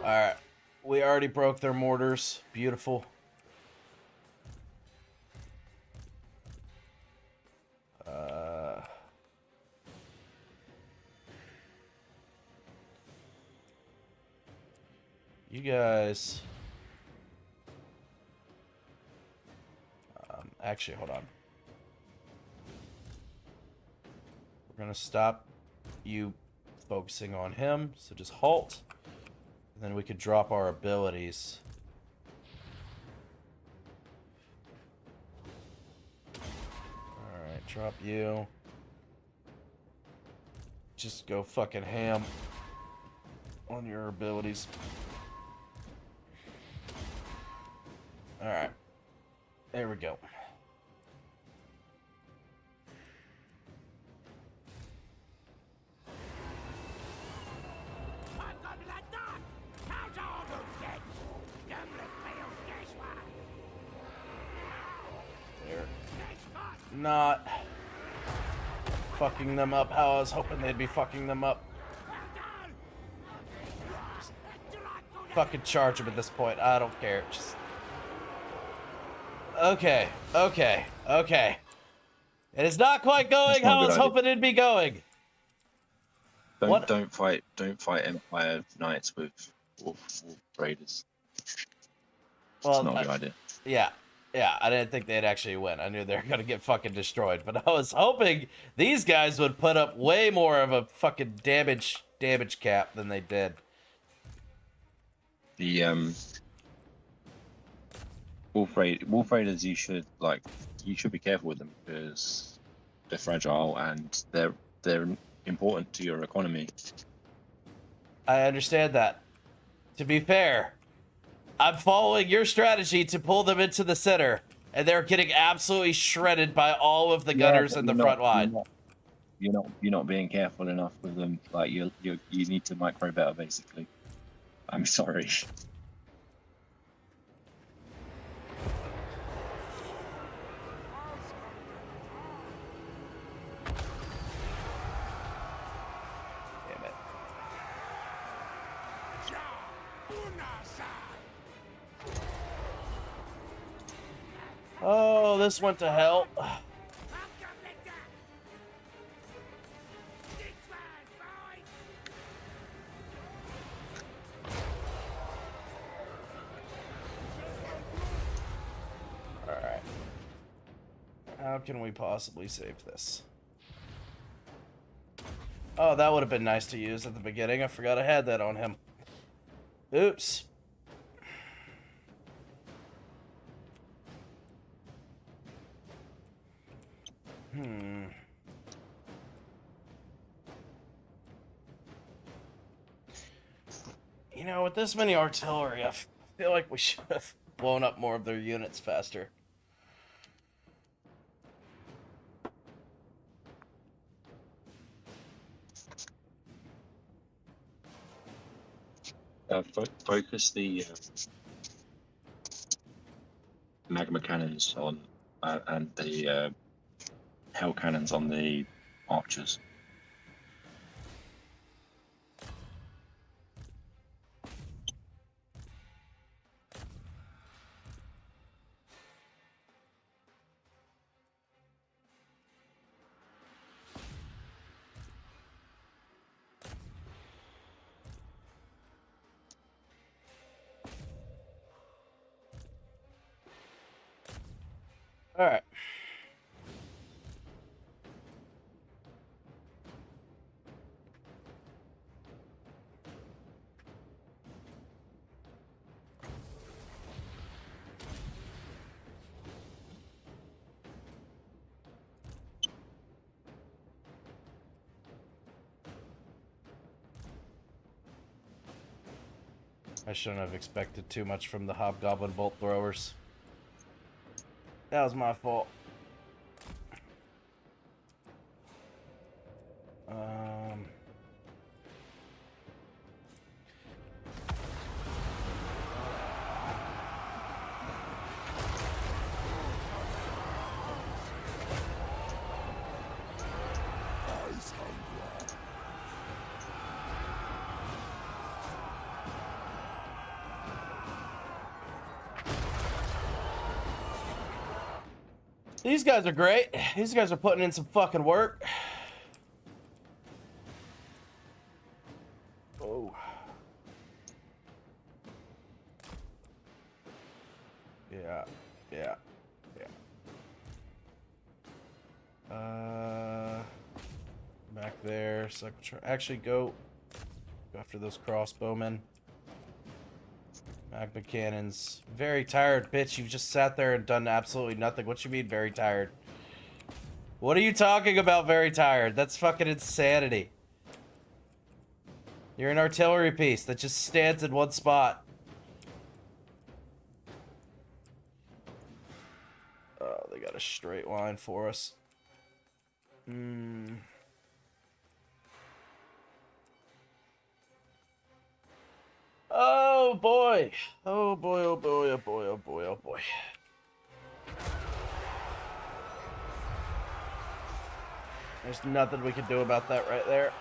Alright. We already broke their mortars. Beautiful. You guys... actually, hold on. We're gonna stop you focusing on him, so just halt. And then we could drop our abilities. Alright, drop you. Just go fucking ham on your abilities. Alright. There we go. They're not fucking them up how I was hoping they'd be fucking them up. Just fucking charge them at this point. I don't care. Just... Okay. It is not quite going how I was hoping it'd be going. Don't fight Empire Knights with Wolf Raiders. Well, it's not a good idea. Yeah, I didn't think they'd actually win. I knew they were gonna get fucking destroyed, but I was hoping these guys would put up way more of a fucking damage cap than they did. The Wolf Raiders, you should be careful with them because they're fragile and they're important to your economy. I understand that. To be fair, I'm following your strategy to pull them into the center, and they're getting absolutely shredded by all of the gunners in the front line. You're not being careful enough with them. Like you need to micro better, basically. I'm sorry. Damn it. Oh, this went to hell. Alright. How can we possibly save this? Oh, that would have been nice to use at the beginning. I forgot I had that on him. Oops. You know, with this many artillery, I feel like we should have blown up more of their units faster. Focus the magma cannons on and the hell cannons on the archers. All right. I shouldn't have expected too much from the hobgoblin bolt throwers. That was my fault. These guys are great. These guys are putting in some fucking work. Oh. Back there. So I can actually go after those crossbowmen. Magma cannons. Very tired, bitch. You've just sat there and done absolutely nothing. What you mean, very tired? What are you talking about, very tired? That's fucking insanity. You're an artillery piece that just stands in one spot. Oh, they got a straight line for us. Oh boy. Oh boy, oh boy, oh boy, oh boy, oh boy. There's nothing we can do about that right there.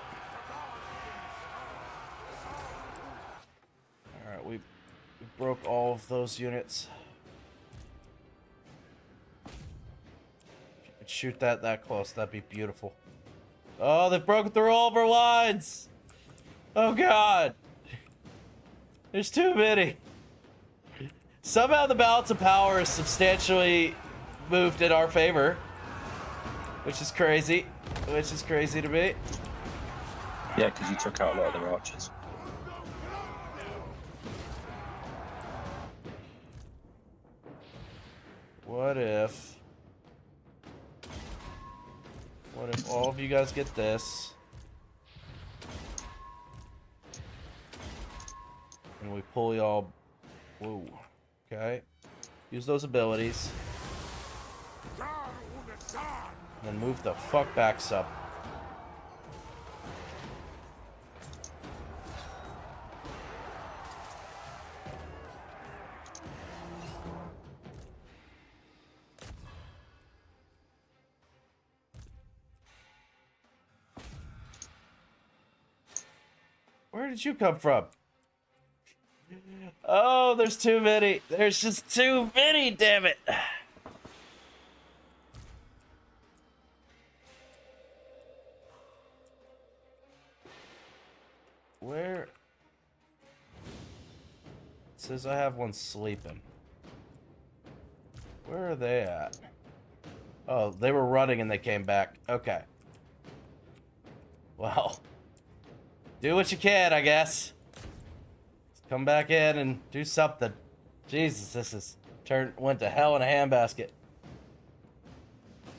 Alright, we broke all of those units. If you could shoot that close, that'd be beautiful. Oh, they've broken through all of our lines! Oh god! There's too many. Somehow the balance of power is substantially moved in our favor. Which is crazy. Which is crazy to me. Yeah, because you took out a lot of their archers. What if all of you guys get this? And we pull y'all. Whoa. Okay. Use those abilities. And then move the fuck back sub. Where did you come from? Oh, there's too many. There's just too many, damn it. Where? It says I have one sleeping. Where are they at? Oh, they were running and they came back. Okay. Well, do what you can, I guess. Come back in and do something. Jesus, this is went to hell in a handbasket.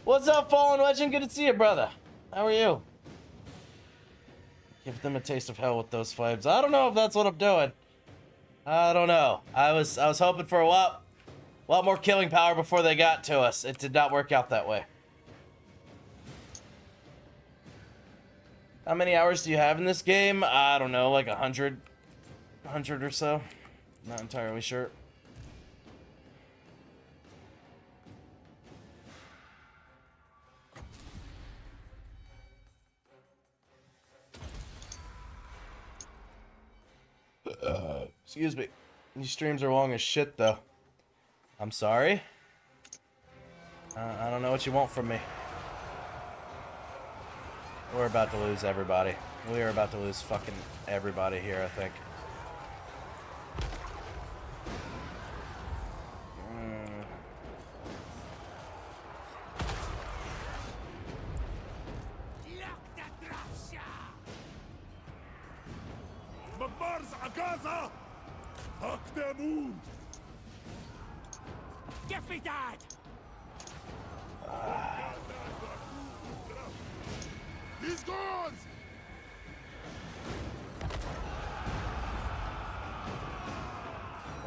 What's up, Fallen Legend? Good to see you, brother. How are you? Give them a taste of hell with those flames. I don't know if that's what I'm doing. I don't know. I was hoping for a lot more killing power before they got to us. It did not work out that way. How many hours do you have in this game? I don't know, like 100 or so. Not entirely sure. Excuse me. These streams are long as shit, though. I'm sorry. I don't know what you want from me. We're about to lose everybody. We are about to lose fucking everybody here, I think. Give me that! He's gone!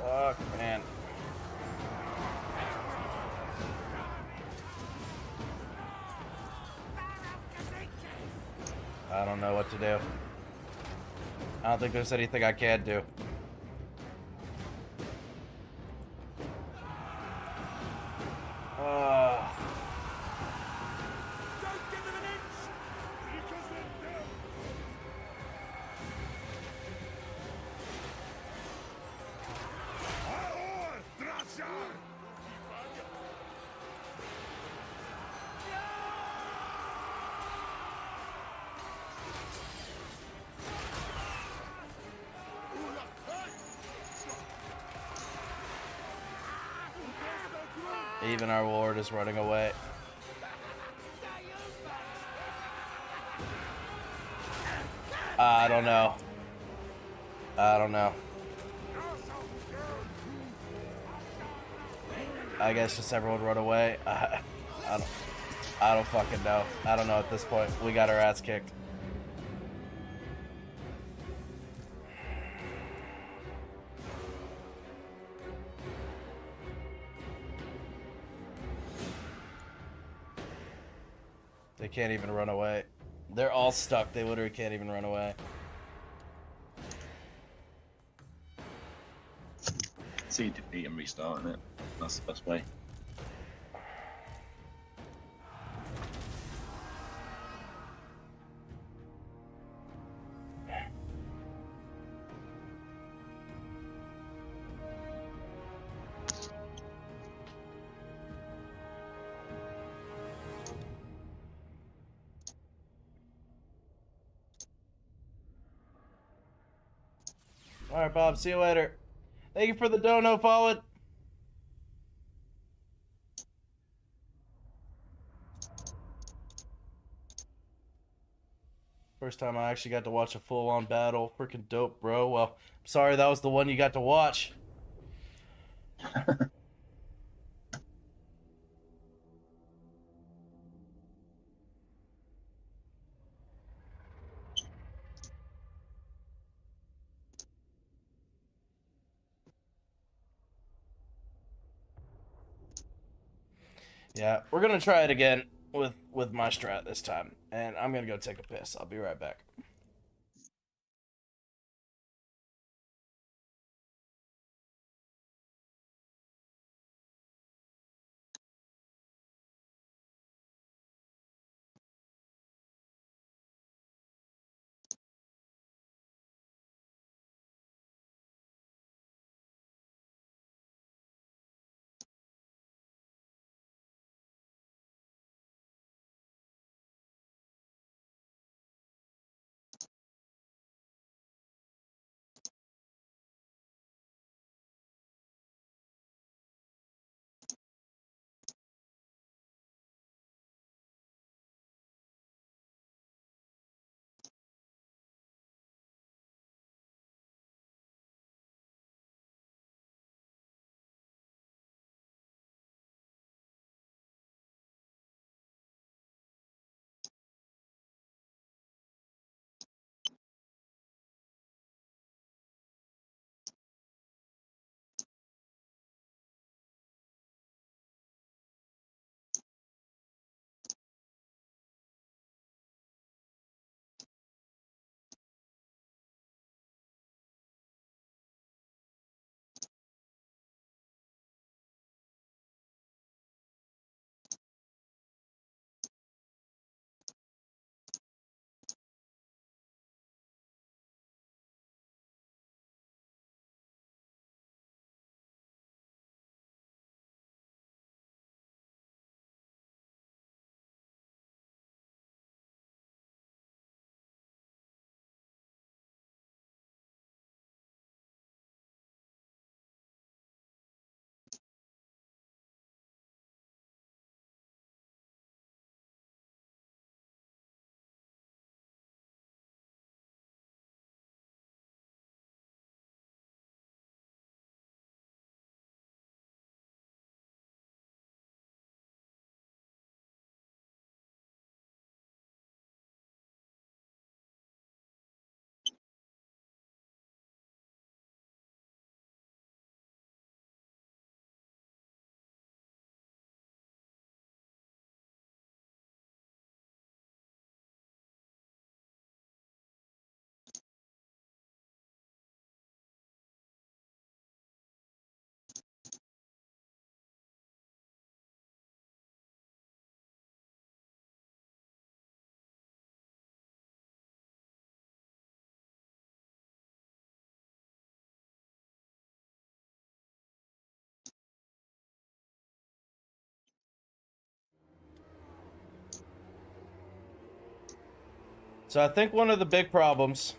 Fuck, man. I don't know what to do. I don't think there's anything I can do. Even our lord is running away. I don't know. I don't know. I guess just everyone run away. I don't fucking know. I don't know at this point. We got our ass kicked. They can't even run away. They're all stuck. They literally can't even run away. See, defeat and restarting it. That's the best way. Alright, Bob. See you later. Thank you for the dono, Forward. First time I actually got to watch a full-on battle. Freaking dope, bro. Well, I'm sorry that was the one you got to watch. Yeah, we're gonna try it again with my strat this time, and I'm gonna go take a piss. I'll be right back. So I think one of the big problems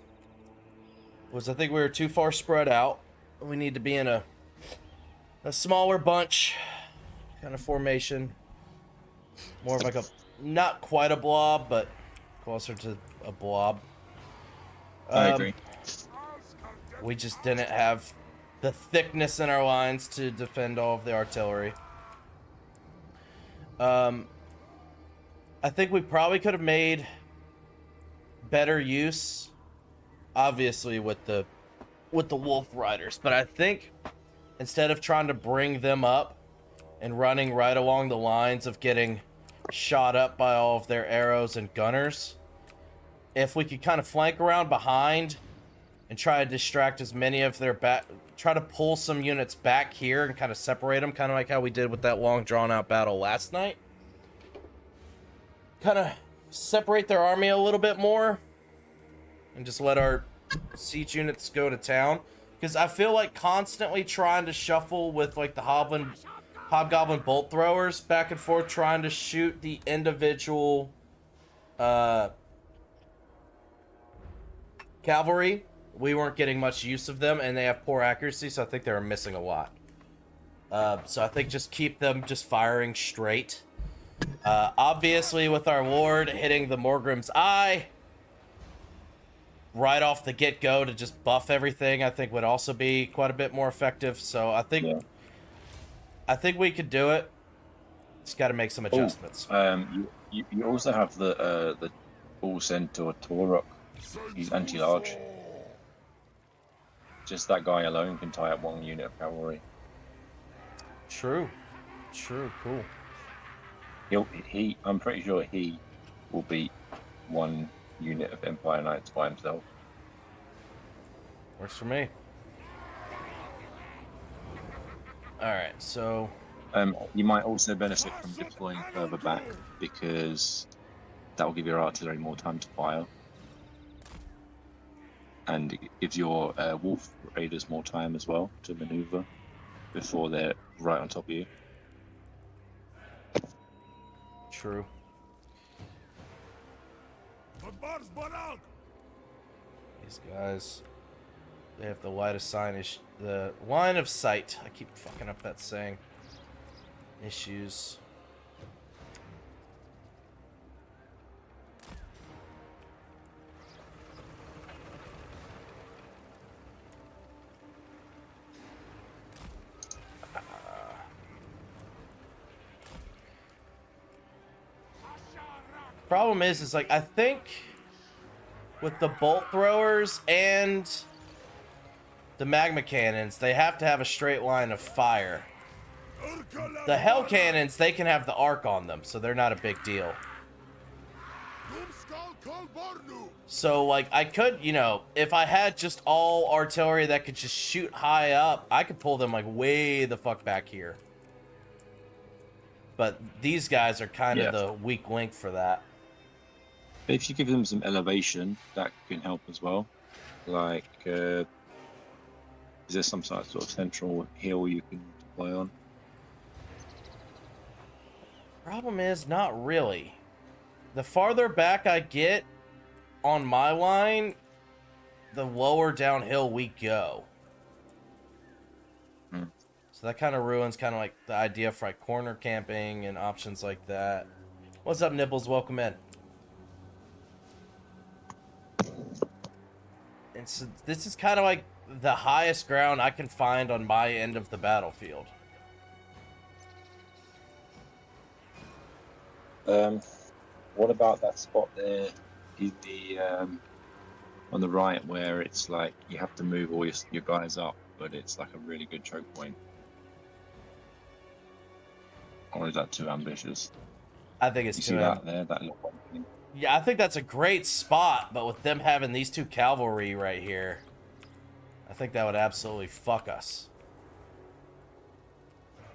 was I think we were too far spread out. We need to be in a smaller bunch kind of formation. More of like a, not quite a blob, but closer to a blob. I agree. We just didn't have the thickness in our lines to defend all of the artillery. I think we probably could have made better use, obviously, with the wolf riders, but I think instead of trying to bring them up and running right along the lines of getting shot up by all of their arrows and gunners, if we could kind of flank around behind and try to distract as many of their back, try to pull some units back here and kind of separate them, kind of like how we did with that long drawn out battle last night. Kind of separate their army a little bit more and just let our siege units go to town. Because I feel like constantly trying to shuffle with like the hobgoblin bolt throwers back and forth, trying to shoot the individual cavalry. We weren't getting much use of them, and they have poor accuracy, so I think they were missing a lot. So I think just keep them just firing straight. Obviously, with our lord hitting the Morgrim's Eye right off the get-go to just buff everything, I think would also be quite a bit more effective. So I think we could do it. Just got to make some adjustments. You also have the Bull Centaur Torok. He's anti-large. Just that guy alone can tie up one unit of cavalry. True, cool. I'm pretty sure he will beat one unit of Empire Knights by himself. Works for me. Alright, so... You might also benefit from deploying further back, because that will give your artillery more time to fire. And it gives your wolf raiders more time as well to maneuver before they're right on top of you. True. These guys, they have the widest the line of sight. I keep fucking up that saying. Issues. Problem is like I think with the bolt throwers and the magma cannons, they have to have a straight line of fire. The hell cannons, they can have the arc on them, so they're not a big deal. So like I could, you know, if I had just all artillery that could just shoot high up, I could pull them like way the fuck back here. But these guys are kind of the weak link for that. If you give them some elevation, that can help as well. Like, is there some sort of central hill you can deploy on? Problem is, not really. The farther back I get on my line, the lower downhill we go. So that kind of ruins kind of like the idea for like corner camping and options like that. What's up, Nibbles? Welcome in. And so this is kind of like the highest ground I can find on my end of the battlefield. What about that spot there in the on the right where it's like you have to move all your guys up, but it's like a really good choke point? Or is that too ambitious? I think it's too ambitious. There, that little one. Yeah, I think that's a great spot, but with them having these two cavalry right here, I think that would absolutely fuck us.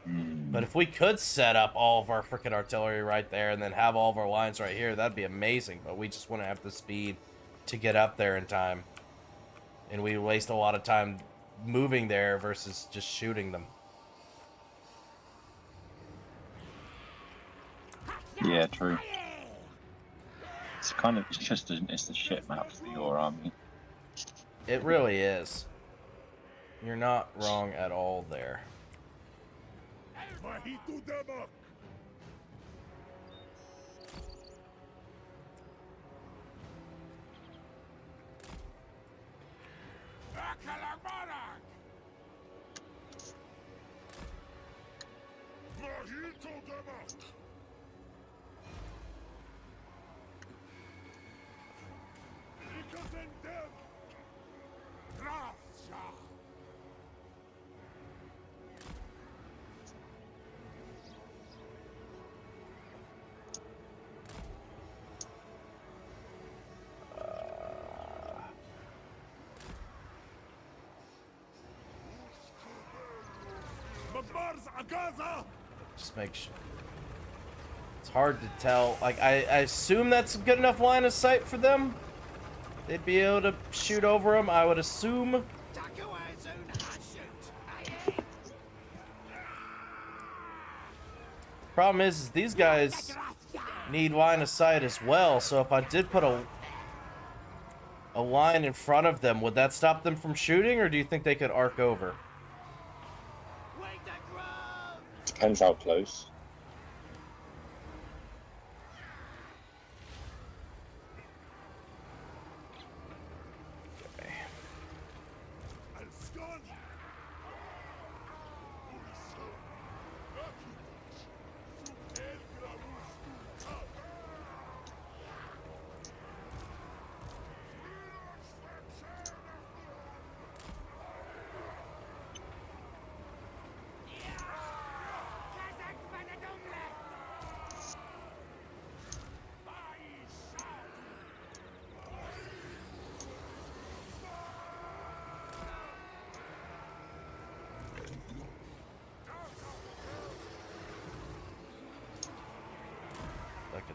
But if we could set up all of our freaking artillery right there and then have all of our lines right here, that'd be amazing. But we just wouldn't have the speed to get up there in time. And we waste a lot of time moving there versus just shooting them. Yeah, true. It's just the shit map for your army. It really is. You're not wrong at all there. Just make sure. It's hard to tell. Like, I assume that's a good enough line of sight for them. They'd be able to shoot over them, I would assume. Problem is these guys need line of sight as well, so if I did put a line in front of them, would that stop them from shooting, or do you think they could arc over? Depends how close.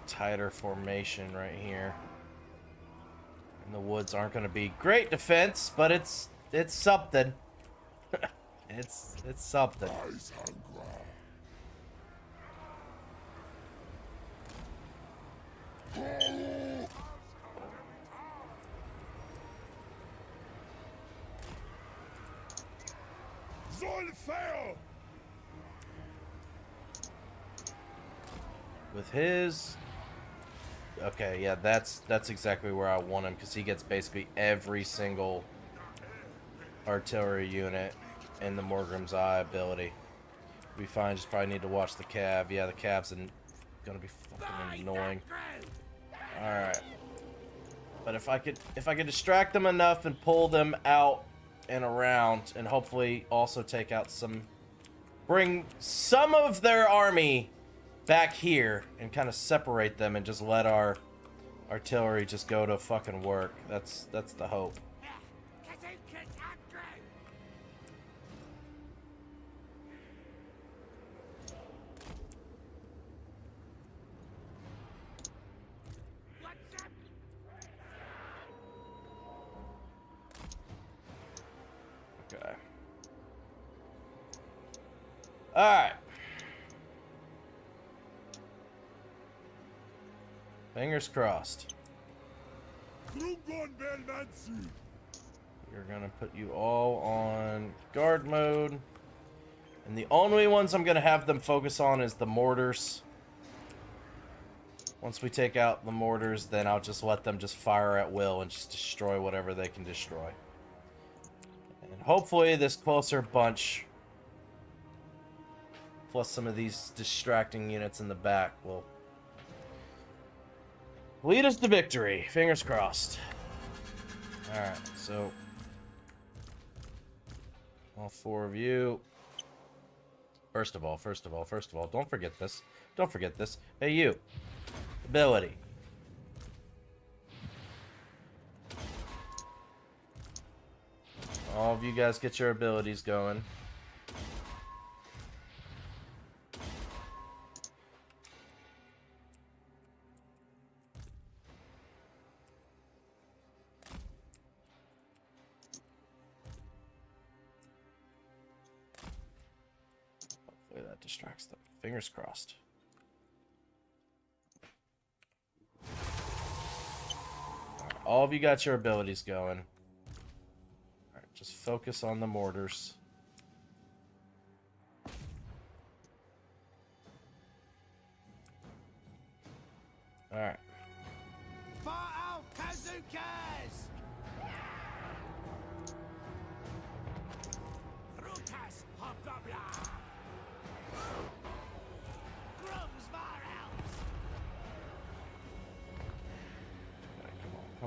Tighter formation right here. And the woods aren't going to be great defense, but it's something. it's something. With his... Okay, yeah, that's exactly where I want him, because he gets basically every single artillery unit in the Morgrim's Eye ability. Be fine, just probably need to watch the cav. Yeah, the cav's gonna be fucking annoying. Alright. But if I could distract them enough and pull them out and around, and hopefully also take out bring some of their army back here and kind of separate them and just let our artillery just go to fucking work. That's the hope. Okay. All right. Fingers crossed. We're gonna put you all on guard mode. And the only ones I'm gonna have them focus on is the mortars. Once we take out the mortars, then I'll just let them just fire at will and just destroy whatever they can destroy. And hopefully this closer bunch, plus some of these distracting units in the back, will lead us to victory. Fingers crossed. Alright, so all four of you. First of all, don't forget this. Don't forget this. Hey, you. Ability. All of you guys get your abilities going. Hopefully that distracts them. Fingers crossed. All of you got your abilities going. Alright, just focus on the mortars. Alright.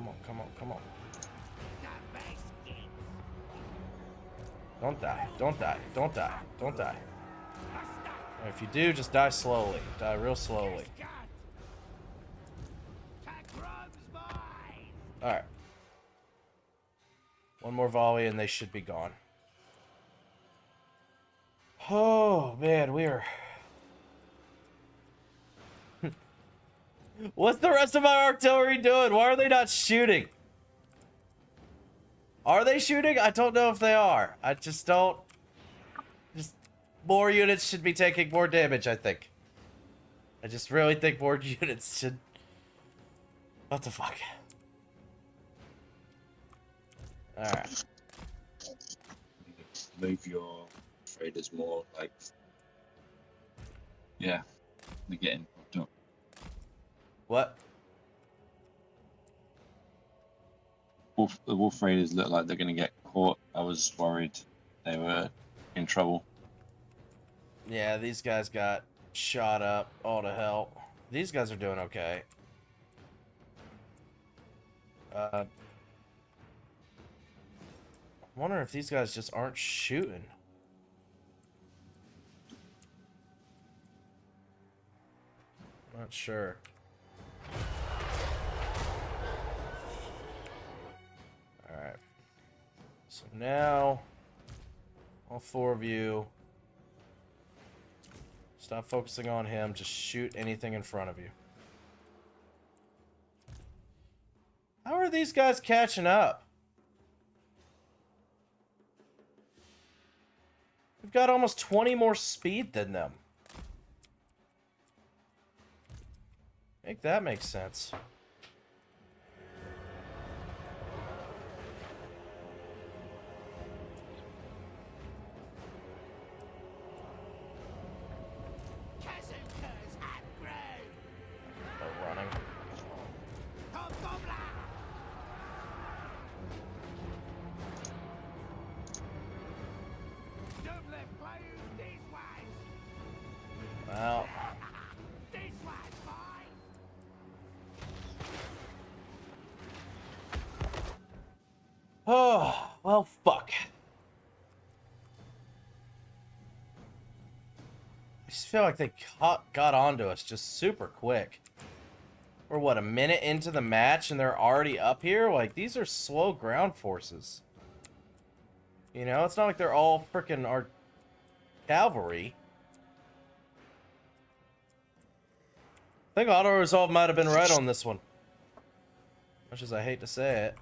Come on, come on, come on. Don't die, don't die, don't die, don't die. If you do, just die slowly. Die real slowly. Alright. One more volley and they should be gone. Oh, man, we are... What's the rest of my artillery doing? Why are they not shooting? Are they shooting? I don't know if they are. I just don't... Just... More units should be taking more damage, I think. I just really think more units should... What the fuck? Alright. Move your traders more, like... Yeah, they're getting fucked up. What? The wolf raiders look like they're going to get caught. I was worried they were in trouble. Yeah, these guys got shot up all to hell. These guys are doing okay. I wonder if these guys just aren't shooting. Not sure. Alright. So now, all four of you, stop focusing on him. Just shoot anything in front of you. How are these guys catching up? We've got almost 20 more speed than them. Make that make sense. No running. Well. Oh, well, fuck. I just feel like they got onto us just super quick. We're, what, a minute into the match and they're already up here? Like, these are slow ground forces. You know, it's not like they're all frickin' our cavalry. I think auto-resolve might have been right on this one. Much as I hate to say it.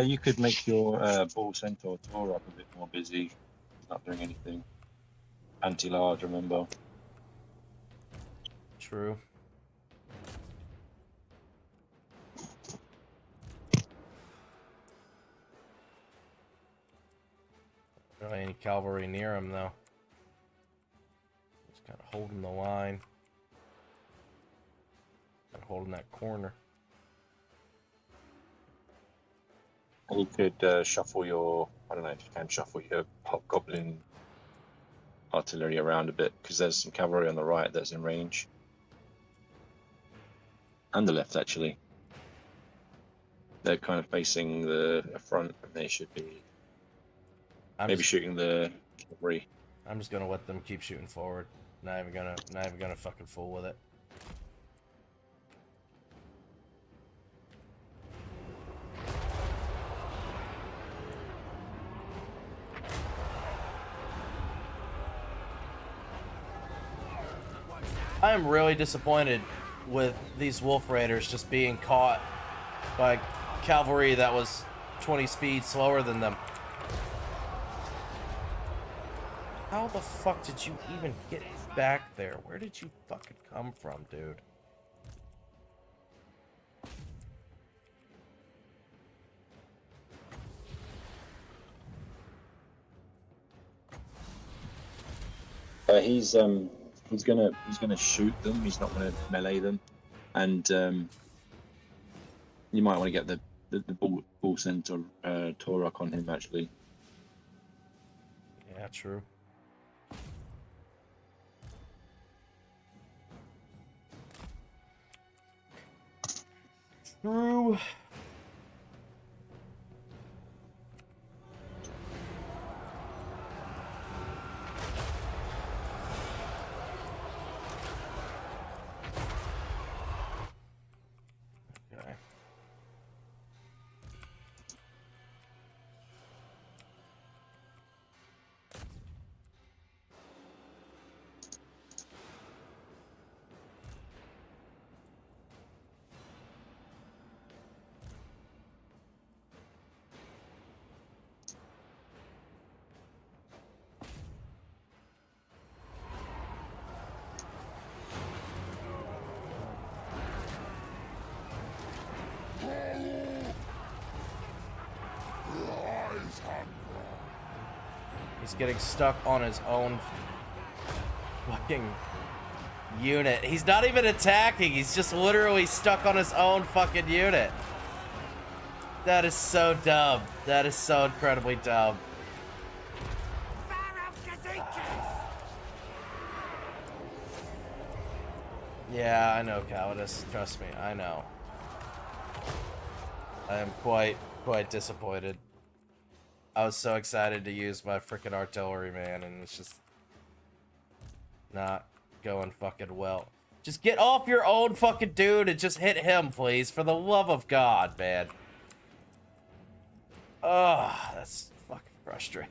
You could make your Bull Centaur tour up a bit more busy. He's not doing anything. Anti-large, remember. True. Really any cavalry near him, though. Just kind of holding the line. Kind of holding that corner. You could shuffle your, I don't know if you can shuffle your hobgoblin artillery around a bit, because there's some cavalry on the right that's in range. And the left, actually. They're kind of facing the front, and they should be maybe shooting the cavalry. I'm just gonna let them keep shooting forward. Not even gonna fucking fool with it. I am really disappointed with these wolf raiders just being caught by cavalry that was 20 speed slower than them. How the fuck did you even get back there? Where did you fucking come from, dude? He's gonna shoot them. He's not gonna melee them, and you might want to get the bull centaur Torok on him actually. Yeah, true. Whew. Okay. He's getting stuck on his own fucking unit. He's not even attacking. He's just literally stuck on his own fucking unit. That is so dumb. That is so incredibly dumb. Yeah, I know, Calidus. Trust me, I know. I am quite disappointed. I was so excited to use my freaking artillery, man, and it's just not going fucking well. Just get off your own fucking dude and just hit him, please, for the love of God, man. Ugh, that's fucking frustrating.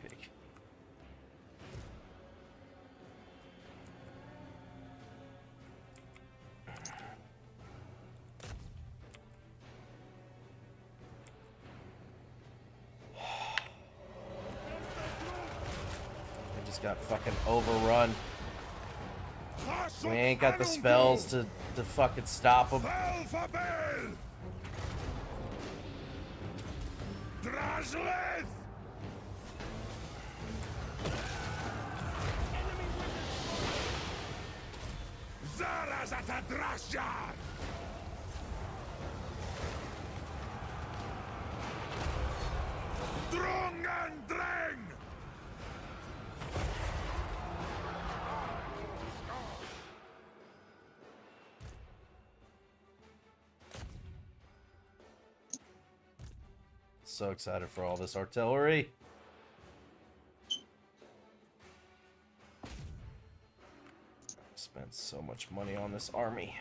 Got fucking overrun. We ain't got the spells to fucking stop him. So excited for all this artillery. Spent so much money on this army.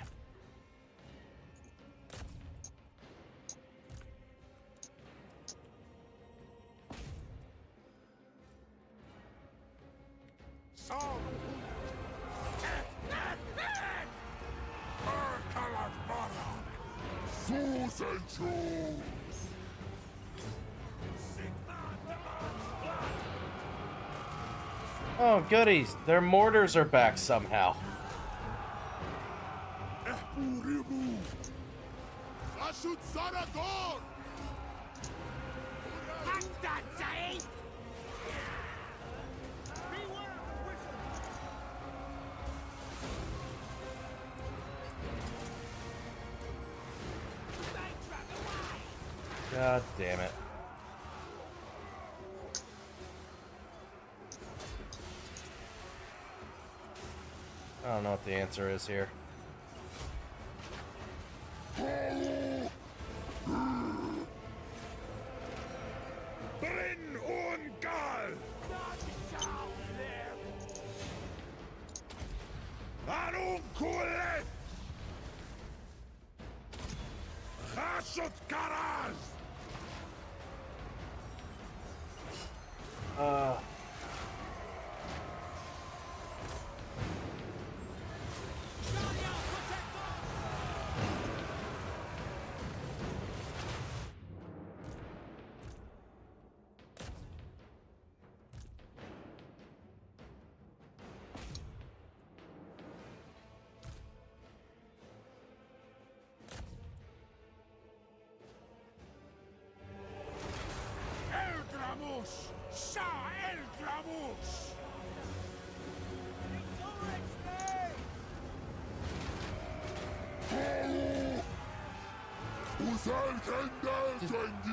Oh, goodies. Their mortars are back somehow. God damn it. I don't know what the answer is here.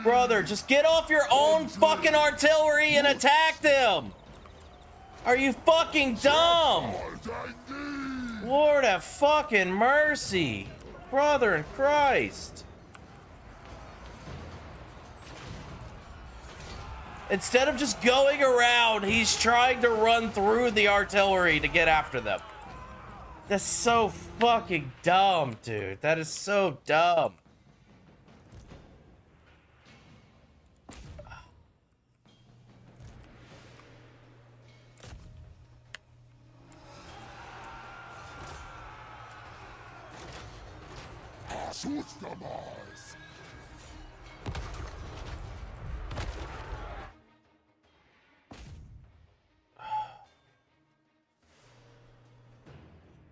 Brother, just get off your own fucking artillery and attack them! Are you fucking dumb? Lord have fucking mercy. Brother in Christ. Instead of just going around, he's trying to run through the artillery to get after them. That's so fucking dumb, dude. That is so dumb.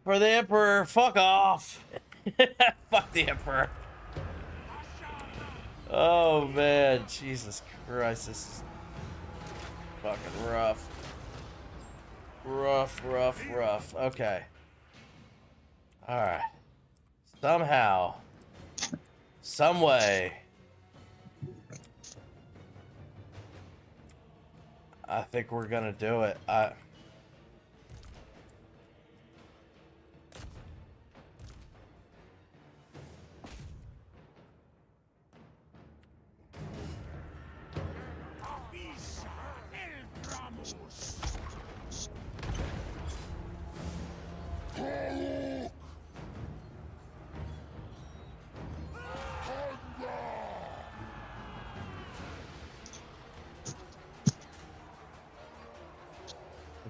For the Emperor, fuck off. Fuck the Emperor. Oh man, Jesus Christ, this is fucking rough. Rough. Okay. Alright. Somehow, some way, I think we're gonna do it.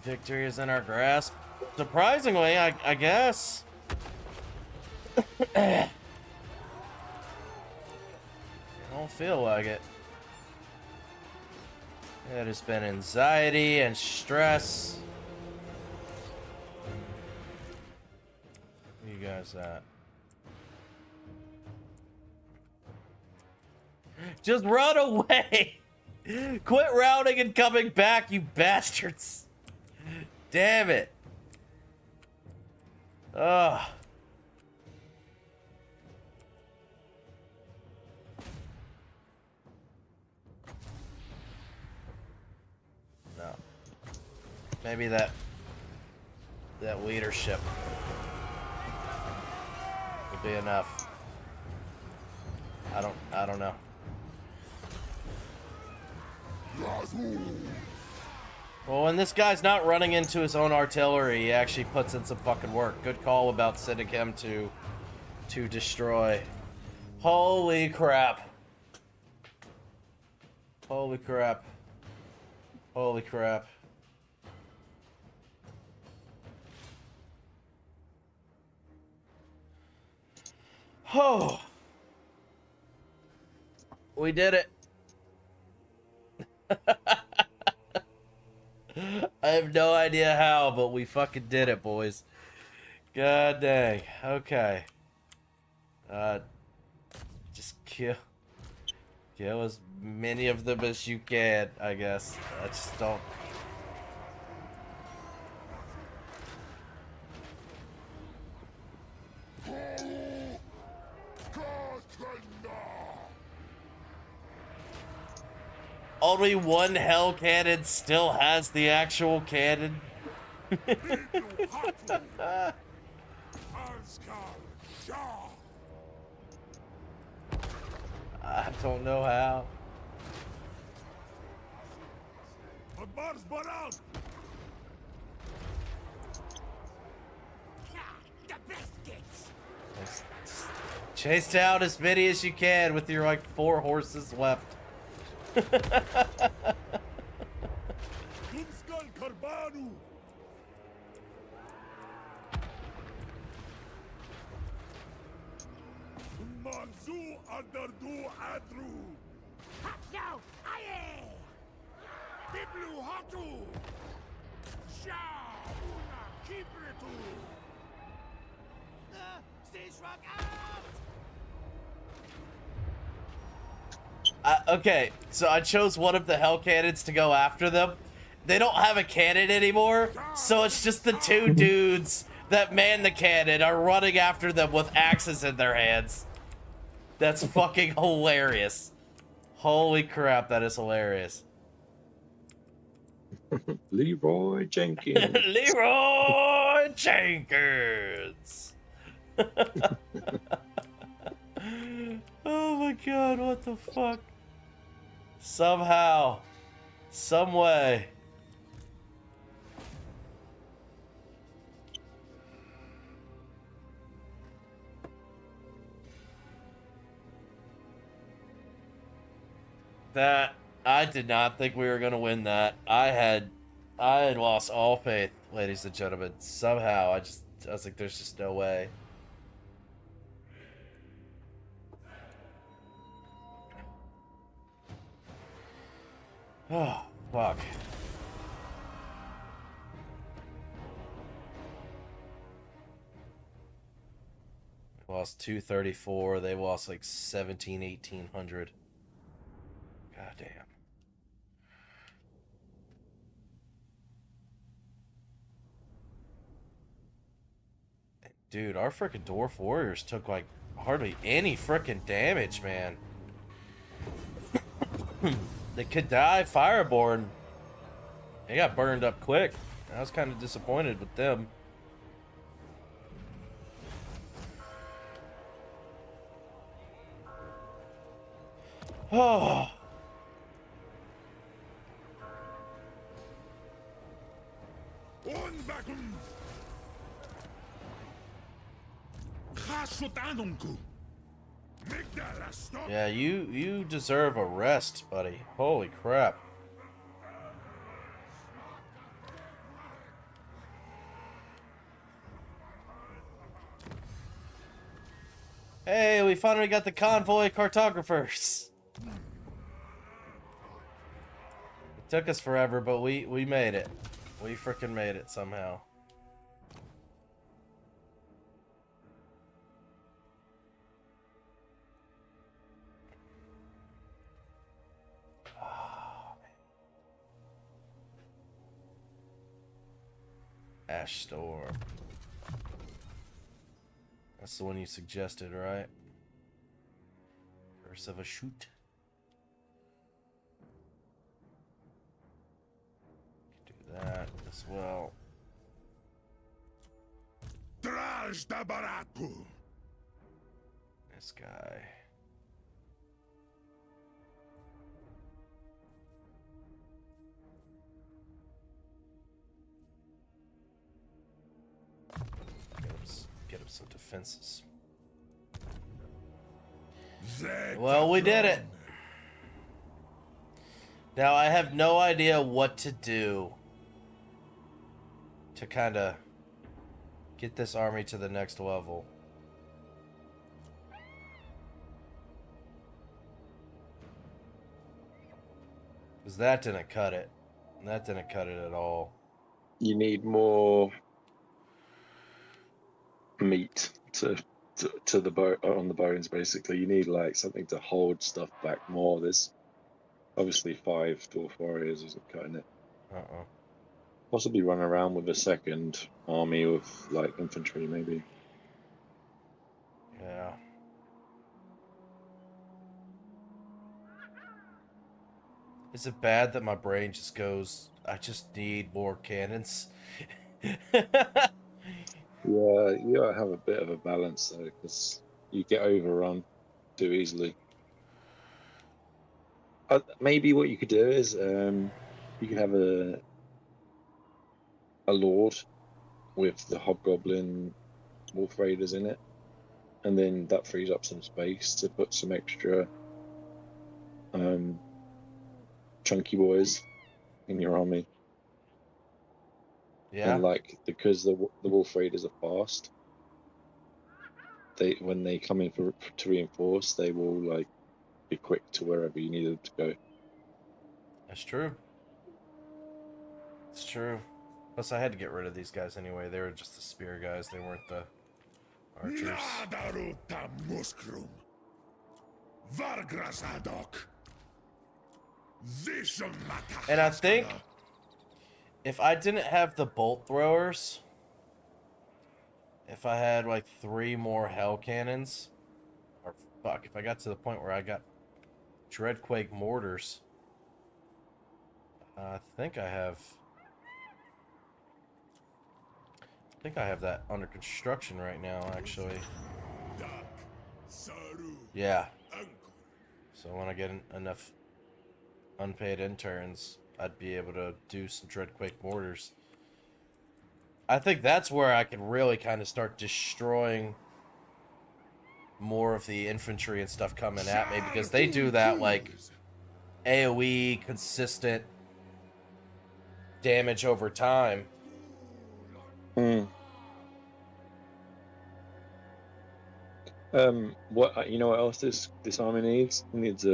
Victory is in our grasp. Surprisingly, I guess. I don't feel like it. It has been anxiety and stress. Where you guys at? Just run away! Quit routing and coming back, you bastards! Damn it. Ugh. No. Maybe that leadership will be enough. I don't know. Well, when this guy's not running into his own artillery, he actually puts in some fucking work. Good call about sending him to destroy. Holy crap. Holy crap. Holy crap. Oh. We did it. I have no idea how, but we fucking did it, boys. God dang. Okay. Just kill as many of them as you can, I guess. I just don't. Only one hell cannon still has the actual cannon. I don't know how. Chase down as many as you can with your like 4 horses left. Okay, so I chose one of the hell cannons to go after them. They don't have a cannon anymore, so it's just the 2 dudes that man the cannon are running after them with axes in their hands. That's fucking hilarious. Holy crap, that is hilarious. Leroy Jenkins. Leroy Jenkins. Oh my god, what the fuck? Somehow, Some way. That I did not think we were gonna win that. I had lost all faith, ladies and gentlemen. Somehow I was like, there's just no way. Oh, fuck. We lost 234. They lost like 1800. God damn. Dude, our frickin' Dwarf Warriors took like hardly any frickin' damage, man. The Kadai Fireborn, they got burned up quick. I was kind of disappointed with them. Oh. Yeah, you deserve a rest, buddy. Holy crap. Hey, we finally got the Convoy cartographers. It took us forever, but we made it. We frickin' made it somehow. Ash Storm. That's the one you suggested, right? Curse of a Shoot. Do that as well. This guy. Get him some defenses. Well, we did it. Now I have no idea what to do to kind of get this army to the next level. Because that didn't cut it. That didn't cut it at all. You need more meat to the on the bones. Basically, you need like something to hold stuff back more. There's obviously 5 dwarf warriors isn't cutting it. Possibly run around with a second army with like infantry, maybe. Yeah. Is it bad that my brain just goes, I just need more cannons? Yeah, you gotta have a bit of a balance though, because you get overrun too easily. Maybe what you could do is you could have a lord with the hobgoblin wolf raiders in it, and then that frees up some space to put some extra chunky boys in your army. Yeah. And like, because the wolf raiders are fast, when they come in to reinforce, they will like be quick to wherever you need them to go. That's true. It's true. Plus, I had to get rid of these guys anyway. They were just the spear guys. They weren't the archers. And I think if I didn't have the bolt throwers, if I had like 3 more hell cannons, or fuck, if I got to the point where I got Dreadquake mortars, I think I have that under construction right now, actually. Yeah. So when I get enough unpaid interns, I'd be able to do some Dreadquake mortars. I think that's where I can really kind of start destroying more of the infantry and stuff coming at me, because they do that like AoE consistent damage over time. Hmm. What you know? What else this army needs? It needs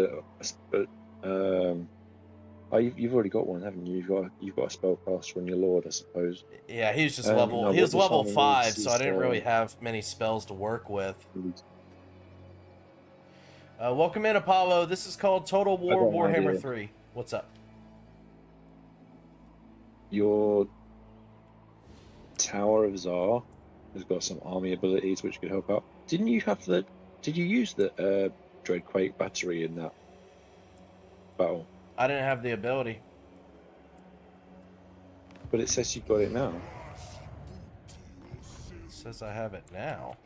Oh, you've already got one, haven't you? You've got a spellcaster on your lord, I suppose. Yeah, he was just level. No, He what was this level army 5, needs so I is didn't really have many spells to work with. Welcome in, Apollo. This is called Total I War got an Warhammer idea. 3. What's up? Your Tower of Zar has got some army abilities which could help out. Didn't you have the? Did you use the Dreadquake battery in that battle? I didn't have the ability. But it says you got it now. It says I have it now.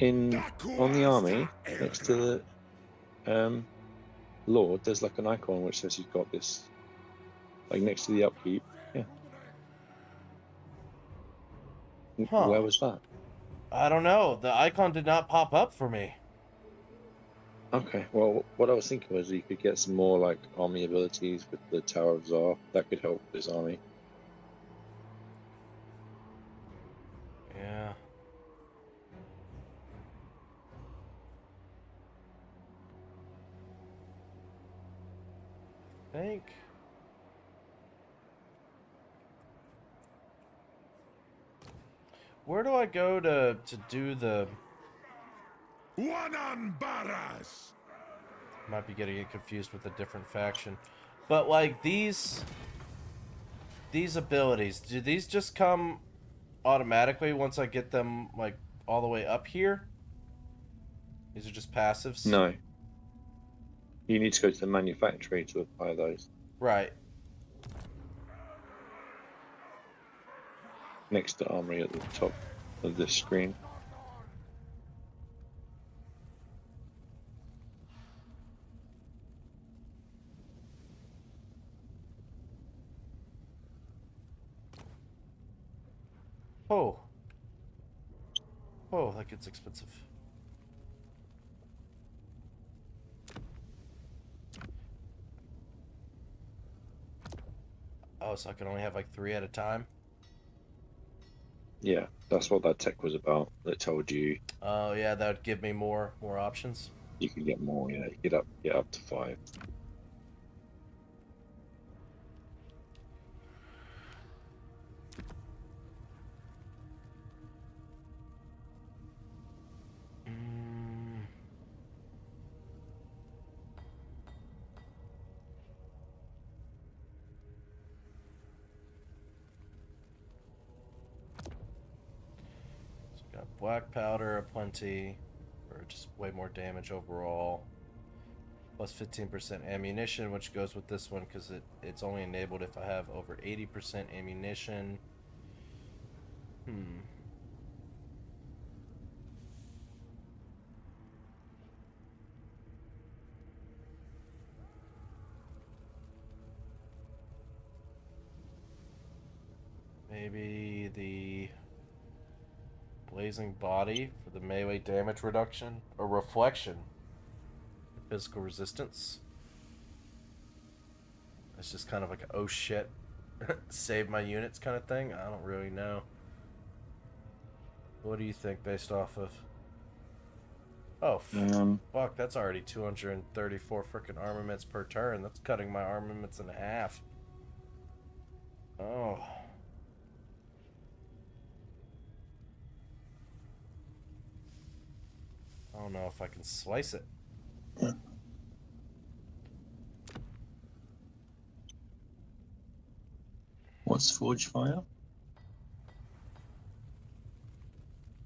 On the army next to the Lord, there's like an icon which says you've got this, like next to the upkeep. Yeah. Huh. Where was that? I don't know. The icon did not pop up for me. Okay. Well, what I was thinking was you could get some more like army abilities with the Tower of Zar. That could help this army. Yeah. Think. Where do I go to do the... One on Barras! Might be getting it confused with a different faction. But like these abilities, do these just come automatically once I get them like all the way up here? These are just passives? No. You need to go to the manufactory to apply those. Right. Next to armory at the top of the screen. Oh. Oh, that gets expensive. Oh, so I can only have like 3 at a time? Yeah, that's what that tech was about. That told you Oh, yeah, that would give me more options. you could get more. Yeah, you get up to 5. Got black powder aplenty, or just way more damage overall. Plus 15% ammunition, which goes with this one because it's only enabled if I have over 80% ammunition. Maybe the blazing body for the melee damage reduction, or reflection, physical resistance. It's just kind of like a, oh shit, save my units kind of thing. I don't really know. What do you think based off of? Oh, fuck, that's already 234 freaking armaments per turn. That's cutting my armaments in half. Oh. I don't know if I can slice it. What's Forge Fire?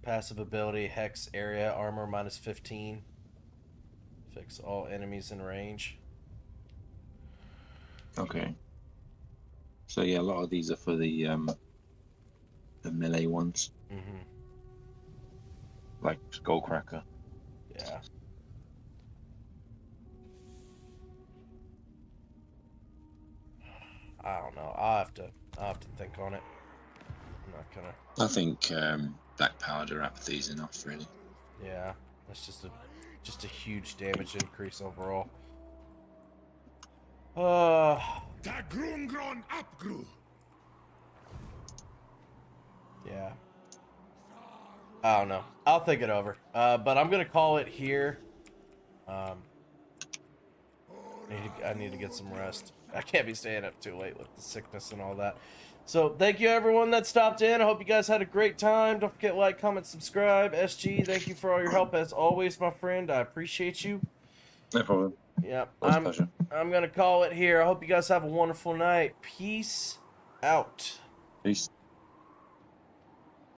Passive ability, Hex area, armor minus 15. Fix all enemies in range. Okay. So yeah, a lot of these are for the melee ones. Mm-hmm. Like Skullcracker. Yeah. I don't know. I'll have to think on it. I'm not gonna. I think black powder apathy is enough, really. Yeah, that's just a huge damage increase overall. Ta Grungron Upgru. Yeah. I don't know. I'll think it over. But I'm gonna call it here. I need to get some rest. I can't be staying up too late with the sickness and all that. So thank you everyone that stopped in. I hope you guys had a great time. Don't forget to like, comment, subscribe. SG, thank you for all your help as always, my friend. I appreciate you. No problem. Yep. Always a pleasure. I'm gonna call it here. I hope you guys have a wonderful night. Peace out. Peace.